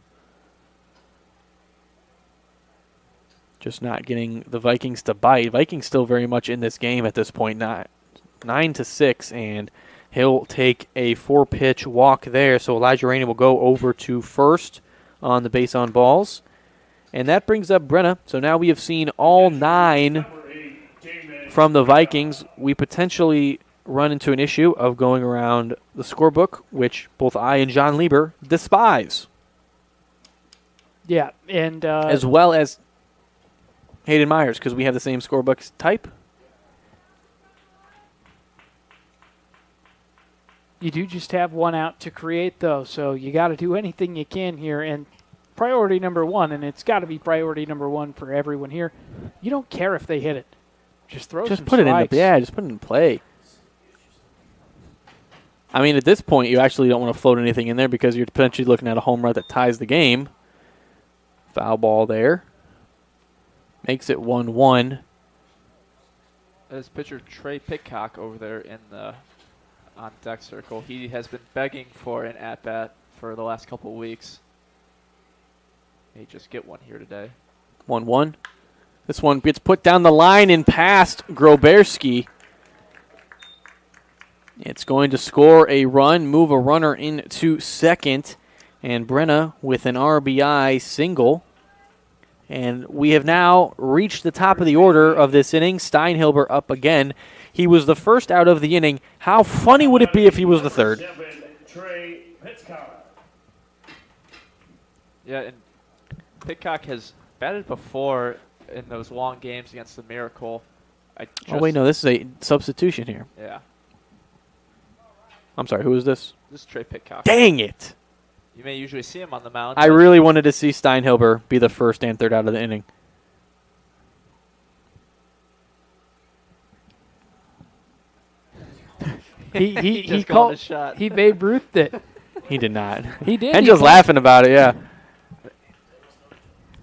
Just not getting the Vikings to bite. Vikings still very much in this game at this point. 9-6, and he'll take a 4-pitch walk there. So Elijah Rainey will go over to first on the base on balls. And that brings up Brenna. So now we have seen all 9 from the Vikings. We potentially run into an issue of going around the scorebook, which both I and John Lieber despise. Yeah, and as well as Hayden Myers, because we have the same scorebook type. You do just have one out to create, though, so you got to do anything you can here. And priority number one, and it's got to be priority number one for everyone here, you don't care if they hit it. Just throw some put strikes. Just put it in play. I mean, at this point, you actually don't want to float anything in there because you're potentially looking at a home run that ties the game. Foul ball there. Makes it 1-1. As pitcher Trey Pitcock over there in the on-deck circle, he has been begging for an at-bat for the last couple of weeks. May just get one here today. 1-1. This one gets put down the line and past Groberski. It's going to score a run, move a runner into second, and Brenna with an RBI single. And we have now reached the top of the order of this inning. Steinhilber up again. He was the first out of the inning. How funny would it be if he was the third? Yeah, and Pitcock has batted before in those long games against the Miracle. Oh, wait, no, this is a substitution here. Yeah. I'm sorry, who is this? This is Trey Pitcock. Dang it! You may usually see him on the mound. I really wanted to see Steinhilber be the first and third out of the inning. He called a shot. He Babe Ruthed it. He did not. He did. And just laughing about it, yeah.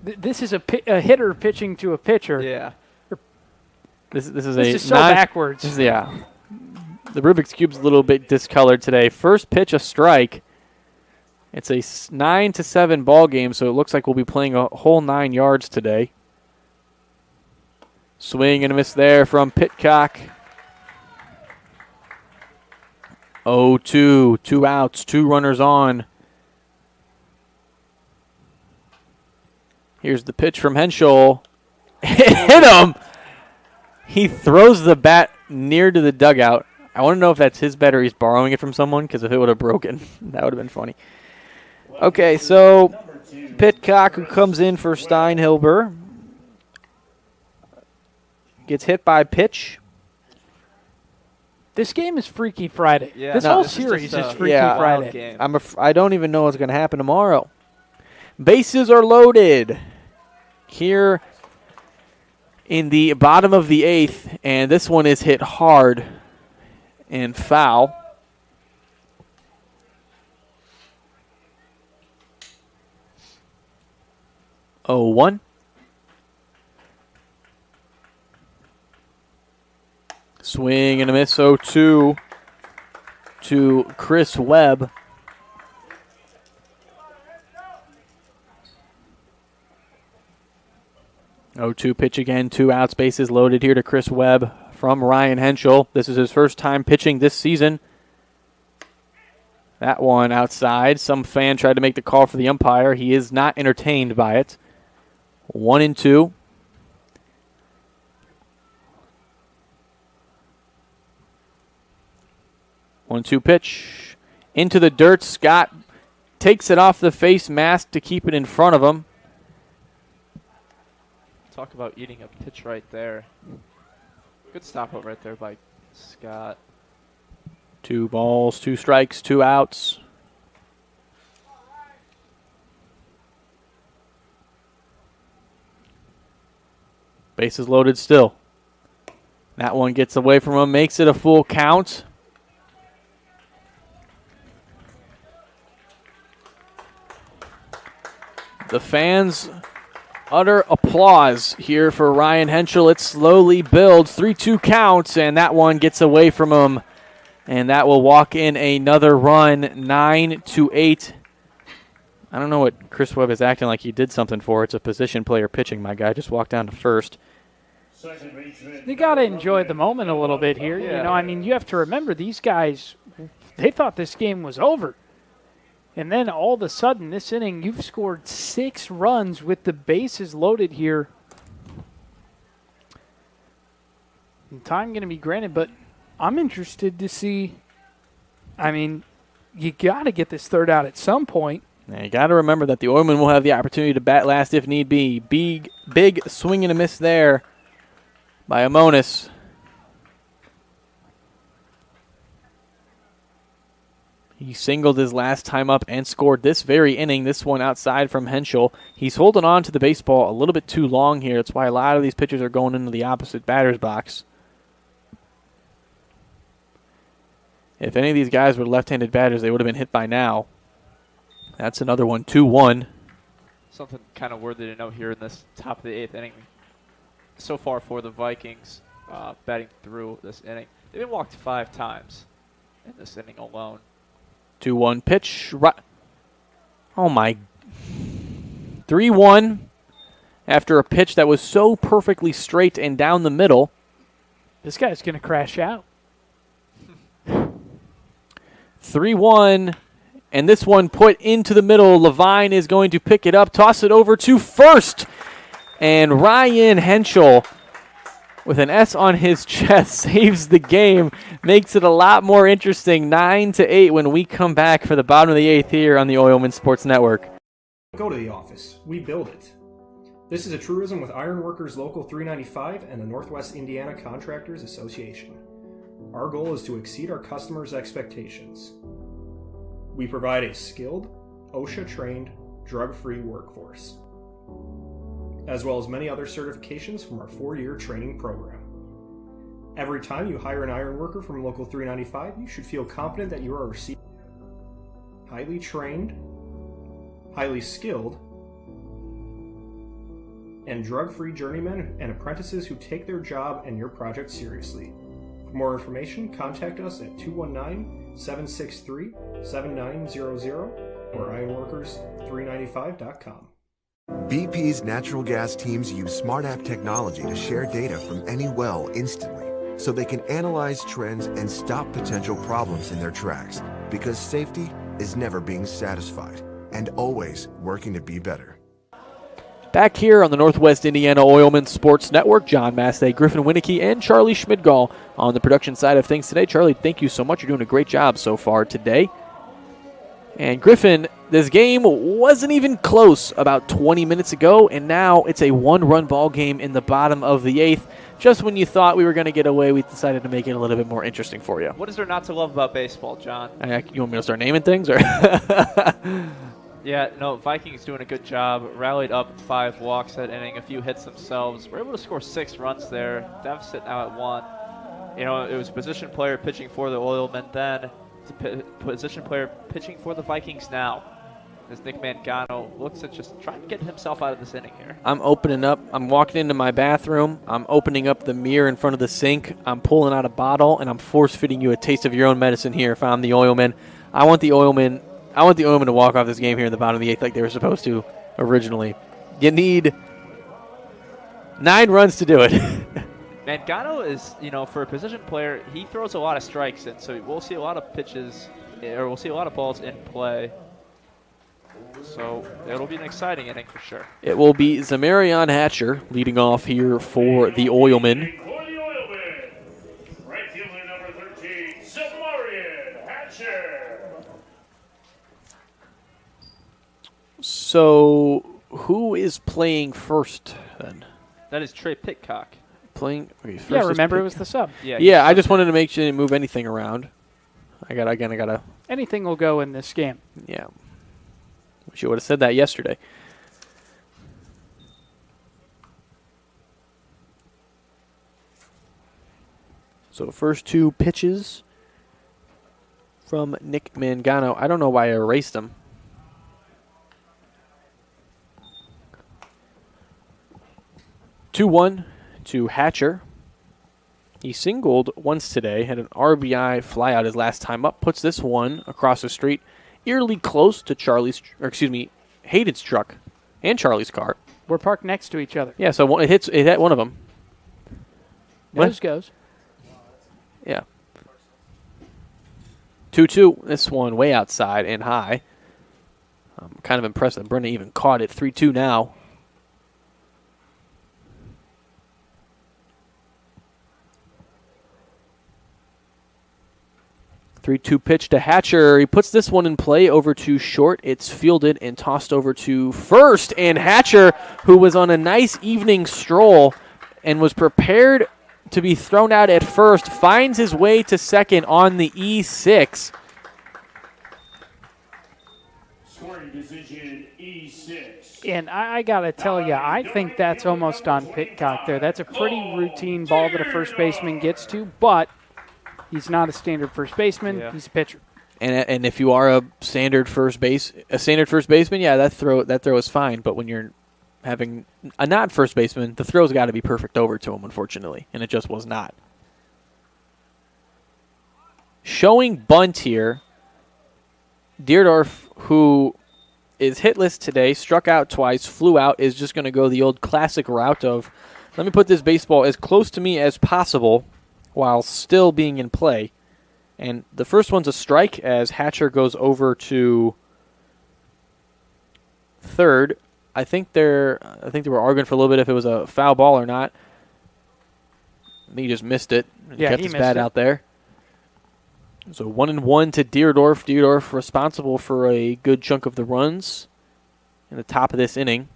This is a hitter pitching to a pitcher. Yeah. This is so backwards. Yeah. The Rubik's Cube's a little bit discolored today. First pitch, a strike. It's a 9-7 ball game, so it looks like we'll be playing a whole 9 yards today. Swing and a miss there from Pitcock. 0-2, 2 outs, 2 runners on. Here's the pitch from Henschel. Hit him! He throws the bat near to the dugout. I want to know if that's his bat or he's borrowing it from someone, because if it would have broken, that would have been funny. Okay, so Pitcock, who comes in for Steinhilber, gets hit by pitch. This game is Freaky Friday. Yeah, this whole series is Freaky Friday. Game. I don't even know what's going to happen tomorrow. Bases are loaded here in the bottom of the 8th, and this one is hit hard and foul. Oh, 1. Swing and a miss. 0-2 to Chris Webb. Oh, 2 pitch again. 2 outs. Bases loaded here to Chris Webb from Ryan Henschel. This is his first time pitching this season. That one outside. Some fan tried to make the call for the umpire. He is not entertained by it. 1-2. One-two pitch into the dirt. Scott takes it off the face mask to keep it in front of him. Talk about eating a pitch right there. Good stop out right there by Scott. 2 balls, 2 strikes, 2 outs. Bases loaded still. That one gets away from him, makes it a full count. The fans utter applause here for Ryan Henschel. It slowly builds. 3-2 counts, and that one gets away from him. And that will walk in another run, 9-8. I don't know what Chris Webb is acting like he did something for. It's a position player pitching. My guy just walked down to first. You got to enjoy the moment a little bit here. Yeah. You know, I mean, you have to remember these guys, they thought this game was over. And then all of a sudden, this inning, you've scored 6 runs with the bases loaded here. And time going to be granted, but I'm interested to see. I mean, you got to get this third out at some point. Now you got to remember that the Oilmen will have the opportunity to bat last if need be. Big swing and a miss there by Amonis. He singled his last time up and scored this very inning, this one outside from Henschel. He's holding on to the baseball a little bit too long here. That's why a lot of these pitchers are going into the opposite batter's box. If any of these guys were left-handed batters, they would have been hit by now. That's another one, 2-1. Something kind of worthy to note here in this top of the 8th inning. So far for the Vikings, batting through this inning, they've been walked 5 times in this inning alone. 2-1 pitch. Oh, my. 3-1 after a pitch that was so perfectly straight and down the middle. This guy's going to crash out. 3-1, and this one put into the middle. Levine is going to pick it up, toss it over to first. And Ryan Henschel, with an S on his chest, saves the game, makes it a lot more interesting. 9-8 when we come back for the bottom of the 8th here on the Oilmen Sports Network. Go to the office. We build it. This is a truism with Ironworkers Local 395 and the Northwest Indiana Contractors Association. Our goal is to exceed our customers' expectations. We provide a skilled, OSHA-trained, drug-free workforce, as well as many other certifications from our 4-year training program. Every time you hire an iron worker from Local 395, you should feel confident that you are receiving highly trained, highly skilled, and drug-free journeymen and apprentices who take their job and your project seriously. For more information, contact us at 219-763-7900 or ironworkers395.com. BP's natural gas teams use Smart App technology to share data from any well instantly, so they can analyze trends and stop potential problems in their tracks, because safety is never being satisfied and always working to be better. Back here on the Northwest Indiana Oilmen Sports Network, John Massey, Griffin Winicky, and Charlie Schmidgall on the production side of things today. Charlie, thank you so much. You're doing a great job so far today. And Griffin, this game wasn't even close about 20 minutes ago, and now it's a 1-run ball game in the bottom of the 8th. Just when you thought we were going to get away, we decided to make it a little bit more interesting for you. What is there not to love about baseball, John? You want me to start naming things? Or Yeah, no, Vikings doing a good job. Rallied up 5 walks that inning, a few hits themselves. We're able to score 6 runs there. Deficit now at 1. You know, it was a position player pitching for the Oilmen then. It's a position player pitching for the Vikings now. As Nick Mangano looks at just trying to get himself out of this inning here. I'm walking into my bathroom. I'm opening up the mirror in front of the sink. I'm pulling out a bottle, and I'm force-feeding you a taste of your own medicine here if I'm the Oilman. I want the Oilmen to walk off this game here in the bottom of the 8th like they were supposed to originally. You need 9 runs to do it. Mangano is, for a position player, he throws a lot of strikes in, so we'll see a lot of pitches, or we'll see a lot of balls in play. So it'll be an exciting inning for sure. It will be Zamarion Hatcher leading off here for the Oilmen. Right fielder number 13, Zamarion Hatcher. So who is playing first then? That is Trey Pitcock. Playing. Okay, first yeah, remember it was the sub. Yeah, I just wanted to make sure you didn't move anything around. I gotta. Anything will go in this game. Yeah. Wish you would have said that yesterday. So first 2 pitches from Nick Mangano. I don't know why I erased them. Two-1 to Hatcher. He singled once today, had an RBI flyout his last time up. Puts this one across the street, eerily close to Hayden's truck and Charlie's car. We're parked next to each other. Yeah, so it hit one of them. Nose goes. Yeah. 2-2. This one way outside and high. I'm kind of impressed that Brennan even caught it. 3-2 now. Three-two pitch to Hatcher. He puts this one in play over to short. It's fielded and tossed over to first. And Hatcher, who was on a nice evening stroll and was prepared to be thrown out at first, finds his way to second on the E6. And I got to tell you, I think that's almost on Pitcock there. That's a pretty routine ball that a first baseman gets to, but he's not a standard first baseman. Yeah. He's a pitcher. And if you are a standard first baseman, yeah, that throw is fine. But when you're having a not first baseman, the throw's got to be perfect over to him, unfortunately, and it just was not. Showing bunt here, Deerdorf, who is hitless today, struck out twice, flew out, is just going to go the old classic route of, let me put this baseball as close to me as possible while still being in play. And the first one's a strike as Hatcher goes over to third. I think they were arguing for a little bit if it was a foul ball or not. I think he just missed it. He kept his bat out there. So 1-1 to Deerdorf. Deerdorf responsible for a good chunk of the runs in the top of this inning.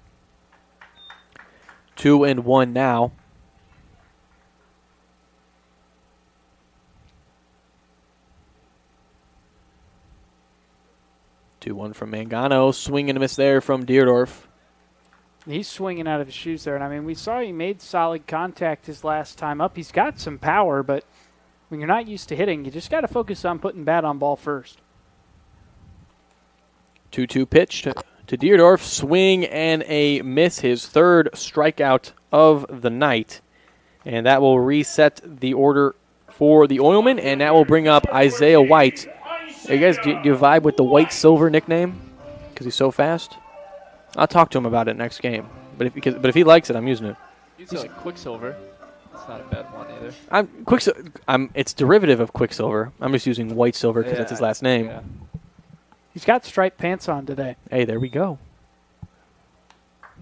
2-1 now. Two-one from Mangano. Swing and a miss there from Deerdorf. He's swinging out of his shoes there. And, I mean, we saw he made solid contact his last time up. He's got some power, but when you're not used to hitting, you just got to focus on putting bat on ball first. 2-2 pitch to Deerdorf. Swing and a miss. His third strikeout of the night. And that will reset the order for the Oilmen, and that will bring up Isaiah White. Hey guys, do you vibe with the White-Silver nickname? Because he's so fast? I'll talk to him about it next game. But if he likes it, I'm using it. He's like Quicksilver. It's not a bad one either. It's derivative of Quicksilver. I'm just using White-Silver because that's his last name. Yeah. He's got striped pants on today. Hey, there we go.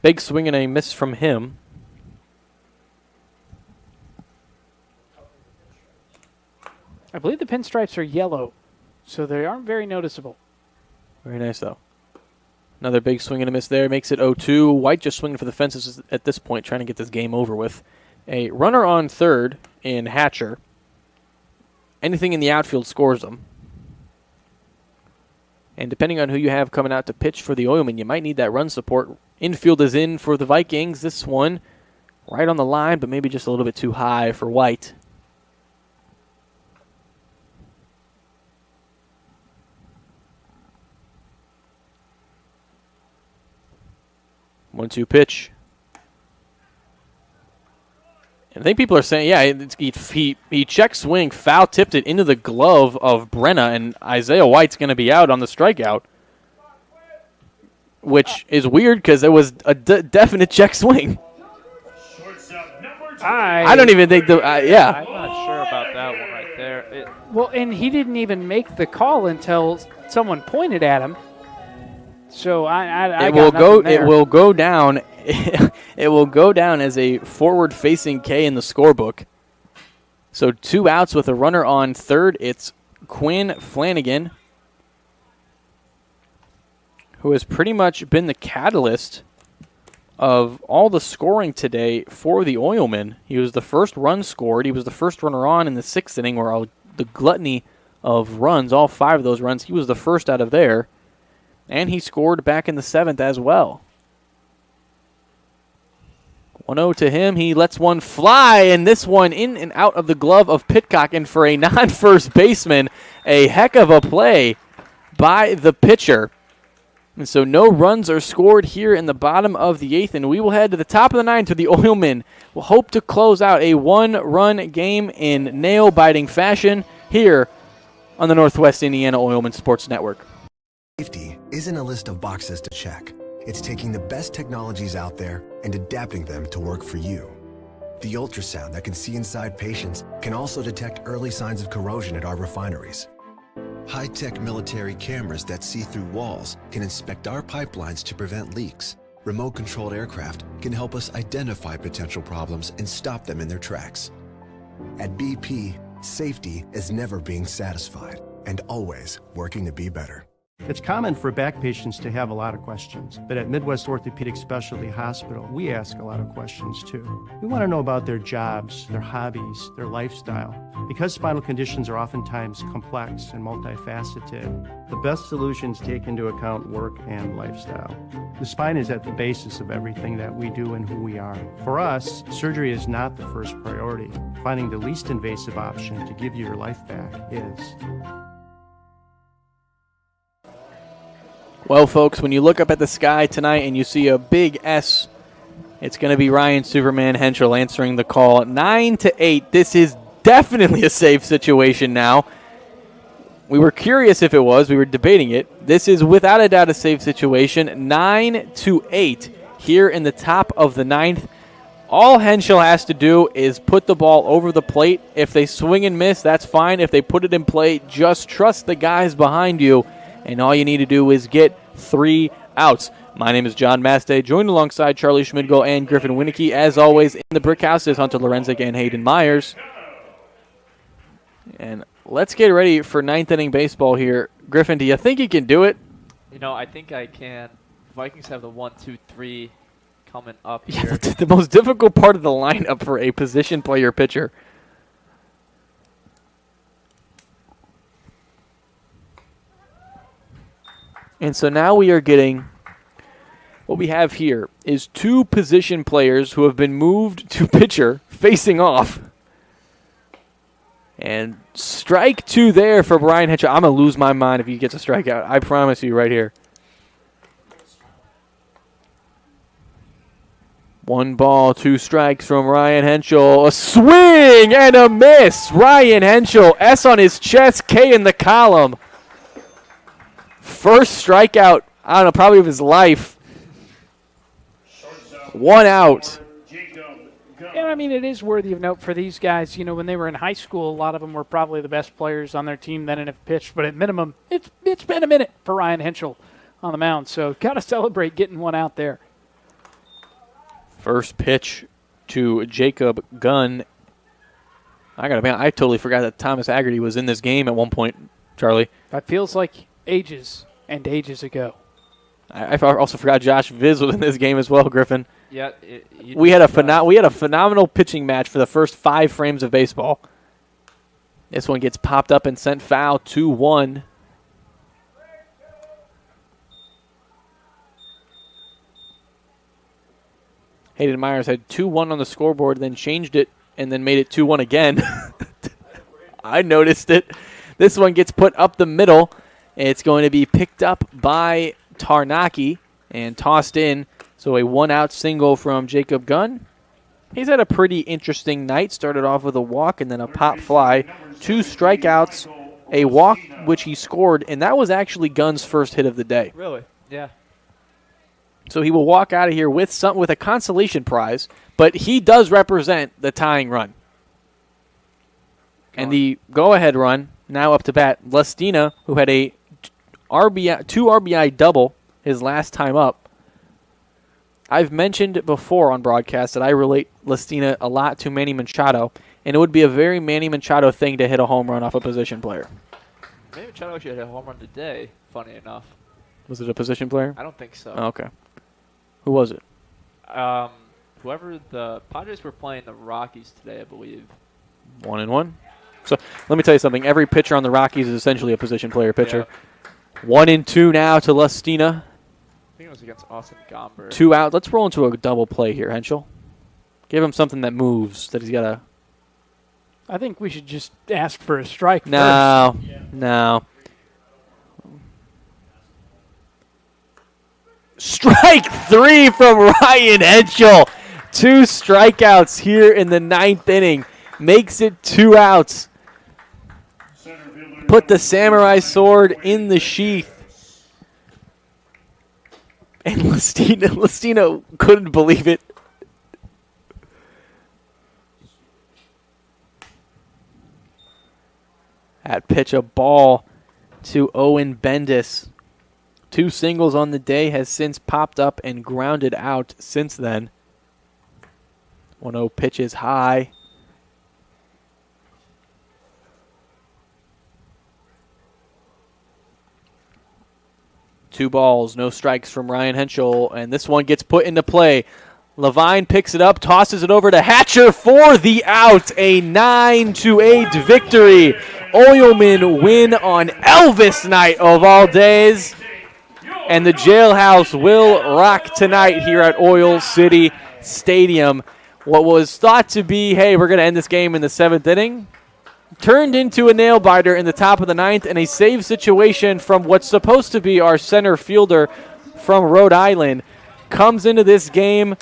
Big swing and a miss from him. I believe the pinstripes are yellow, so they aren't very noticeable. Very nice, though. Another big swing and a miss there. Makes it 0-2. White just swinging for the fences at this point, trying to get this game over with. A runner on third in Hatcher. Anything in the outfield scores them. And depending on who you have coming out to pitch for the Oilmen, you might need that run support. Infield is in for the Vikings. This one right on the line, but maybe just a little bit too high for White. One-two pitch. And I think people are saying, he check swing, foul tipped it into the glove of Brenna, and Isaiah White's going to be out on the strikeout, which is weird because it was a definite check swing. I don't even think I'm not sure about that one right there. Well, and he didn't even make the call until someone pointed at him. So it will go down. It will go down as a forward-facing K in the scorebook. So 2 outs with a runner on third. It's Quinn Flanagan, who has pretty much been the catalyst of all the scoring today for the Oilmen. He was the first run scored. He was the first runner on in the 6th inning, where the gluttony of runs, all 5 of those runs, he was the first out of there. And he scored back in the 7th as well. 1-0 to him. He lets one fly, and this one in and out of the glove of Pitcock. And for a non-first baseman, a heck of a play by the pitcher. And so no runs are scored here in the bottom of the 8th, and we will head to the top of the 9th to the Oilmen. We'll hope to close out a 1-run game in nail-biting fashion here on the Northwest Indiana Oilmen Sports Network. Safety isn't a list of boxes to check. It's taking the best technologies out there and adapting them to work for you. The ultrasound that can see inside patients can also detect early signs of corrosion at our refineries. High-tech military cameras that see through walls can inspect our pipelines to prevent leaks. Remote-controlled aircraft can help us identify potential problems and stop them in their tracks. At BP, safety is never being satisfied and always working to be better. It's common for back patients to have a lot of questions, but at Midwest Orthopedic Specialty Hospital, we ask a lot of questions too. We want to know about their jobs, their hobbies, their lifestyle. Because spinal conditions are oftentimes complex and multifaceted, the best solutions take into account work and lifestyle. The spine is at the basis of everything that we do and who we are. For us, surgery is not the first priority. Finding the least invasive option to give you your life back is. Well, folks, when you look up at the sky tonight and you see a big S, it's going to be Ryan Superman Henschel answering the call. 9-8. This is definitely a safe situation now. We were curious if it was. We were debating it. This is without a doubt a safe situation. 9-8 here in the top of the ninth. All Henschel has to do is put the ball over the plate. If they swing and miss, that's fine. If they put it in play, just trust the guys behind you. And all you need to do is get 3 outs. My name is John Mastay, joined alongside Charlie Schmidgo and Griffin Winicky. As always, in the brick house is Hunter Lorenzik and Hayden Myers. And let's get ready for ninth inning baseball here. Griffin, do you think you can do it? You know, I think I can. Vikings have the 1-2-3 coming up here. Yeah, the most difficult part of the lineup for a position player pitcher. And so now we are getting, what we have here is 2 position players who have been moved to pitcher facing off. And strike 2 there for Brian Henschel. I'm going to lose my mind if he gets a strikeout. I promise you right here. 1 ball, 2 strikes from Ryan Henschel. A swing and a miss. Ryan Henschel, S on his chest, K in the column. First strikeout, I don't know, probably of his life. 1 out. And I mean, it is worthy of note for these guys. You know, when they were in high school, a lot of them were probably the best players on their team then and have pitched. But at minimum, it's been a minute for Ryan Henschel on the mound. So got to celebrate getting 1 out there. First pitch to Jacob Gunn. I totally forgot that Thomas Haggerty was in this game at one point, Charlie. That feels like ages and ages ago. I also forgot Josh Viz was in this game as well, Griffin. Yeah, we had a phenomenal pitching match for the first 5 frames of baseball. This one gets popped up and sent foul, 2-1. Hayden Myers had 2-1 on the scoreboard, then changed it, and then made it 2-1 again. I noticed it. This one gets put up the middle. It's going to be picked up by Tarnaki and tossed in. So a 1-out single from Jacob Gunn. He's had a pretty interesting night. Started off with a walk and then a pop fly. 2 strikeouts, a walk which he scored, and that was actually Gunn's first hit of the day. Really? Yeah. So he will walk out of here with a consolation prize, but he does represent the tying run. And the go-ahead run, now up to bat, Lestina, who had a 2 RBI double his last time up. I've mentioned before on broadcast that I relate Lestina a lot to Manny Machado, and it would be a very Manny Machado thing to hit a home run off a position player. Manny Machado actually had a home run today, funny enough. Was it a position player? I don't think so. Oh, okay. Who was it? Whoever the Padres were playing the Rockies today, I believe. 1-1. So let me tell you something. Every pitcher on the Rockies is essentially a position player pitcher. Yeah. 1-2 now to Lestina. I think it was against Austin Gomber. 2 out. Let's roll into a double play here, Henschel. Give him something that moves, that he's got to... I think we should just ask for a strike first. No. Strike 3 from Ryan Henschel. 2 strikeouts here in the 9th inning. Makes it 2 outs. Put the samurai sword in the sheath. And Lestina couldn't believe it. That pitch, a ball to Owen Bendis. 2 singles on the day, has since popped up and grounded out since then. 1-0 pitch is high. 2 balls, no strikes from Ryan Henschel, and this one gets put into play. Levine picks it up, tosses it over to Hatcher for the out. A 9-8 victory. Oilmen win on Elvis night of all days. And the jailhouse will rock tonight here at Oil City Stadium. What was thought to be, hey, we're going to end this game in the 7th inning, turned into a nail-biter in the top of the 9th, and a save situation from what's supposed to be our center fielder from Rhode Island. Comes into this game,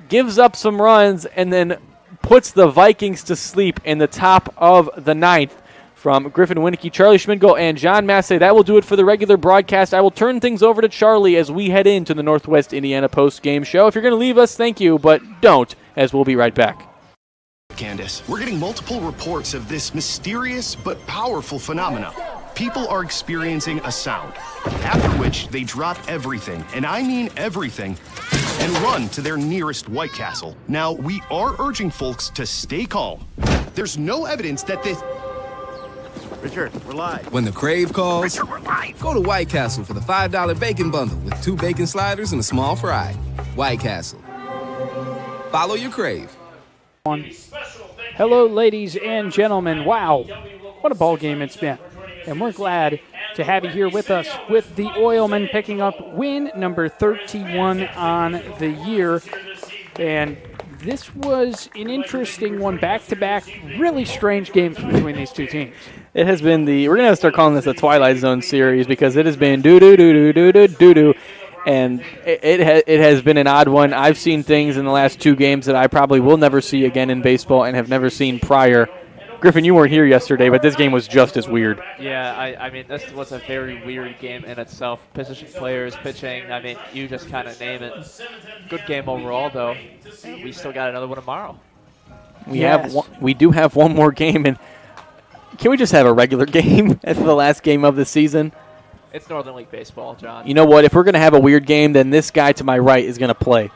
gives up some runs, and then puts the Vikings to sleep in the top of the 9th. From Griffin Winicky, Charlie Schmidgall, and John Massey, that will do it for the regular broadcast. I will turn things over to Charlie as we head into the Northwest Indiana post-game show. If you're going to leave us, thank you, but don't, as we'll be right back. Candace, we're getting multiple reports of this mysterious but powerful phenomena. People are experiencing a sound, after which they drop everything, and I mean everything, and run to their nearest White Castle. Now, we are urging folks to stay calm. There's no evidence that this... Richard, we're live. When the crave calls, Richard, we're live. Go to White Castle for the $5 bacon bundle with 2 bacon sliders and a small fry. White Castle. Follow your crave. Hello, ladies and gentlemen. Wow, what a ball game it's been. And we're glad to have you here with us with the Oilmen picking up win number 31 on the year. And this was an interesting one, back-to-back, really strange games between these two teams. It has been we're going to start calling this a Twilight Zone series because it has been do-do-do-do-do-do-do-do. And it has been an odd one. I've seen things in the last 2 games that I probably will never see again in baseball and have never seen prior. Griffin, you weren't here yesterday, but this game was just as weird. Yeah, I mean, this was a very weird game in itself. Position players, pitching, I mean, you just kind of name it. Good game overall, though. We still got another one tomorrow. We do have one more game, and can we just have a regular game as the last game of the season? It's Northern League baseball, John. You know what? If we're going to have a weird game, then this guy to my right is going to play.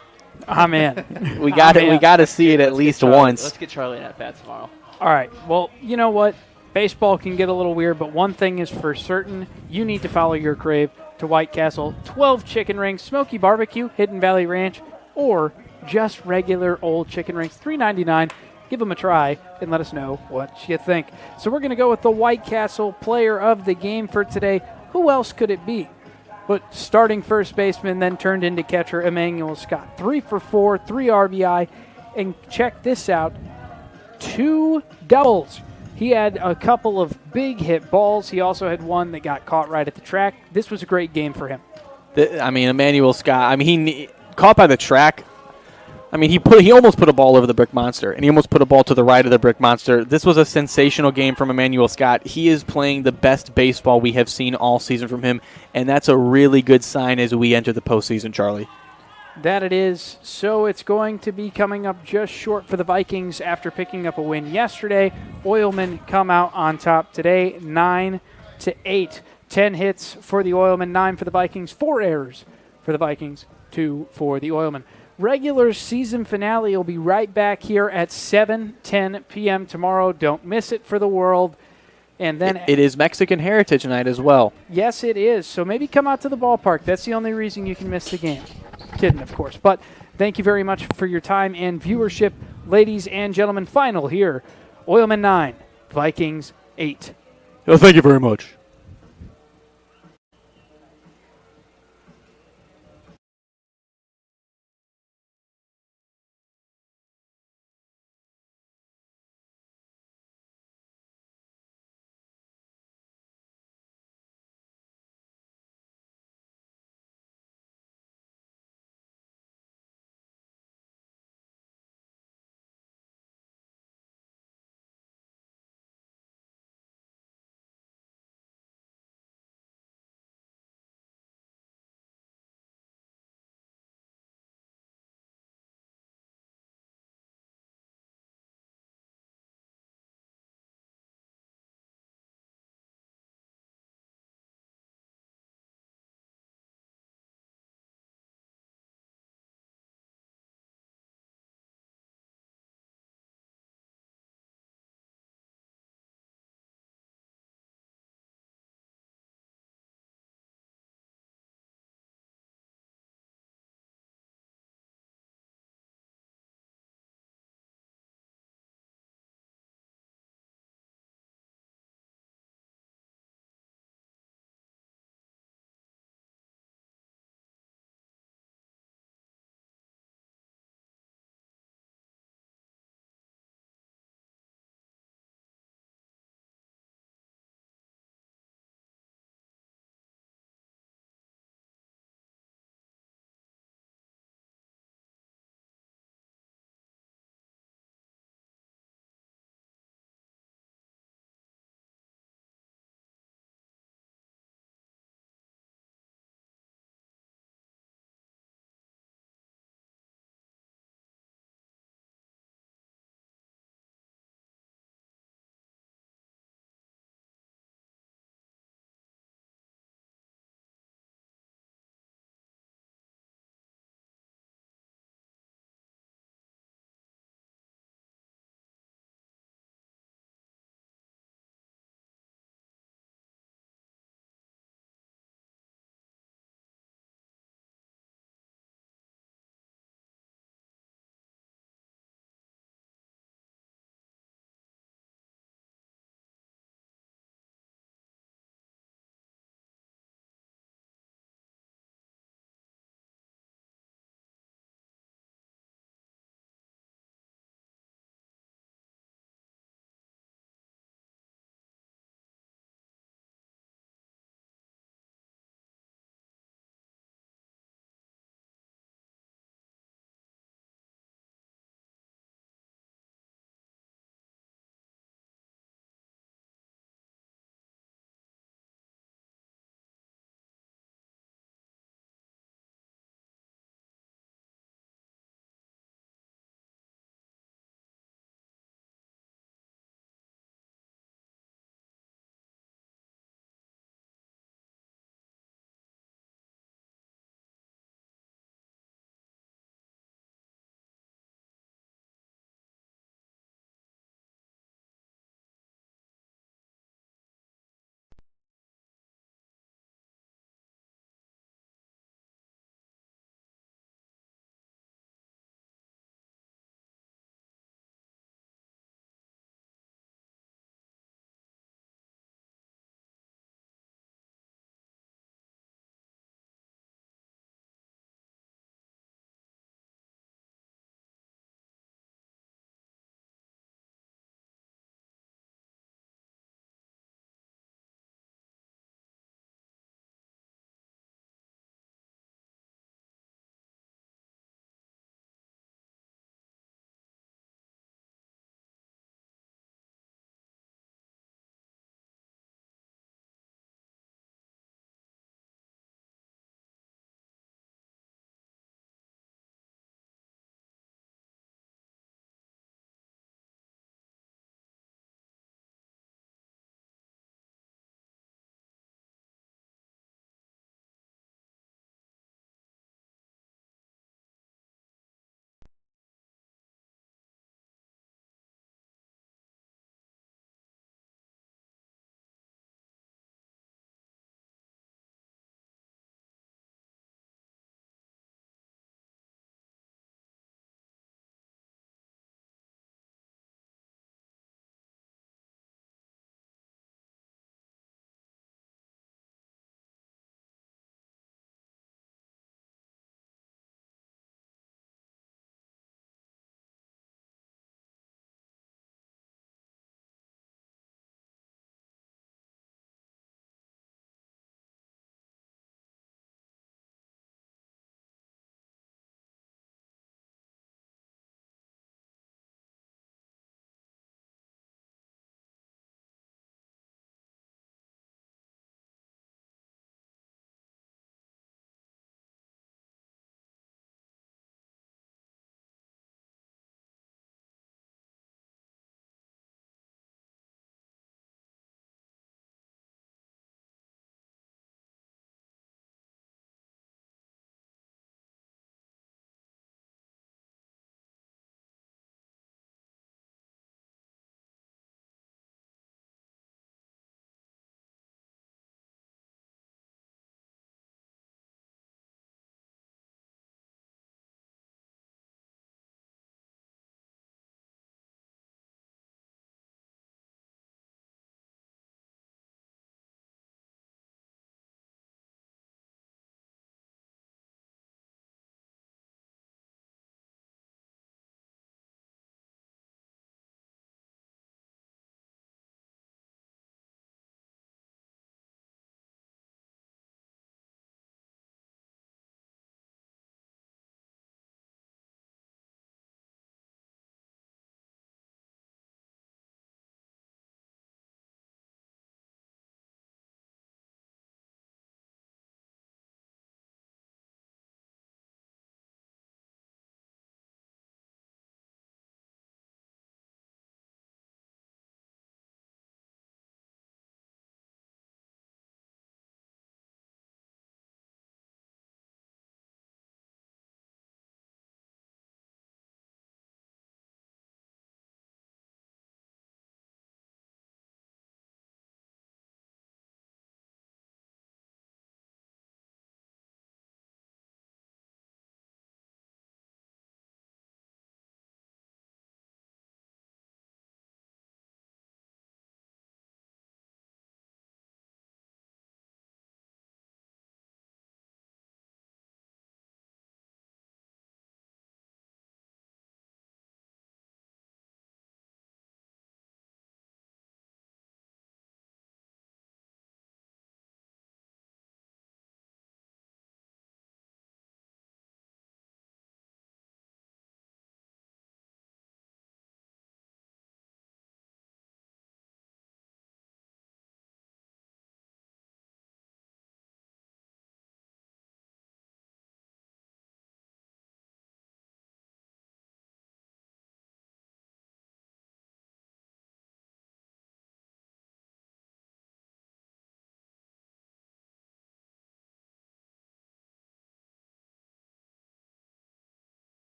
I'm in. We got to see it at least once. Let's get Charlie in at bat tomorrow. All right. Well, you know what? Baseball can get a little weird, but one thing is for certain. You need to follow your crave to White Castle. 12 chicken rings, smoky barbecue, Hidden Valley Ranch, or just regular old chicken rings, $3.99. Give them a try and let us know what you think. So we're going to go with the White Castle player of the game for today. Who else could it be? But starting first baseman, then turned into catcher, Emmanuel Scott. 3 for 4, 3 RBI. And check this out, 2 doubles. He had a couple of big hit balls. He also had one that got caught right at the track. This was a great game for him. Emmanuel Scott, he caught by the track. He almost put a ball over the brick monster, and he almost put a ball to the right of the brick monster. This was a sensational game from Emmanuel Scott. He is playing the best baseball we have seen all season from him, and that's a really good sign as we enter the postseason, Charlie. That it is. So it's going to be coming up just short for the Vikings after picking up a win yesterday. Oilmen come out on top today, 9-8. 10 hits for the Oilmen, 9 for the Vikings, 4 errors for the Vikings, 2 for the Oilmen. Regular season finale will be right back here at 7:10 p.m. tomorrow. Don't miss it for the world. And then it is Mexican Heritage Night as well. Yes, it is. So maybe come out to the ballpark. That's the only reason you can miss the game. Kidding, of course. But thank you very much for your time and viewership. Ladies and gentlemen, final here. Oilmen 9, Vikings 8. Well, thank you very much.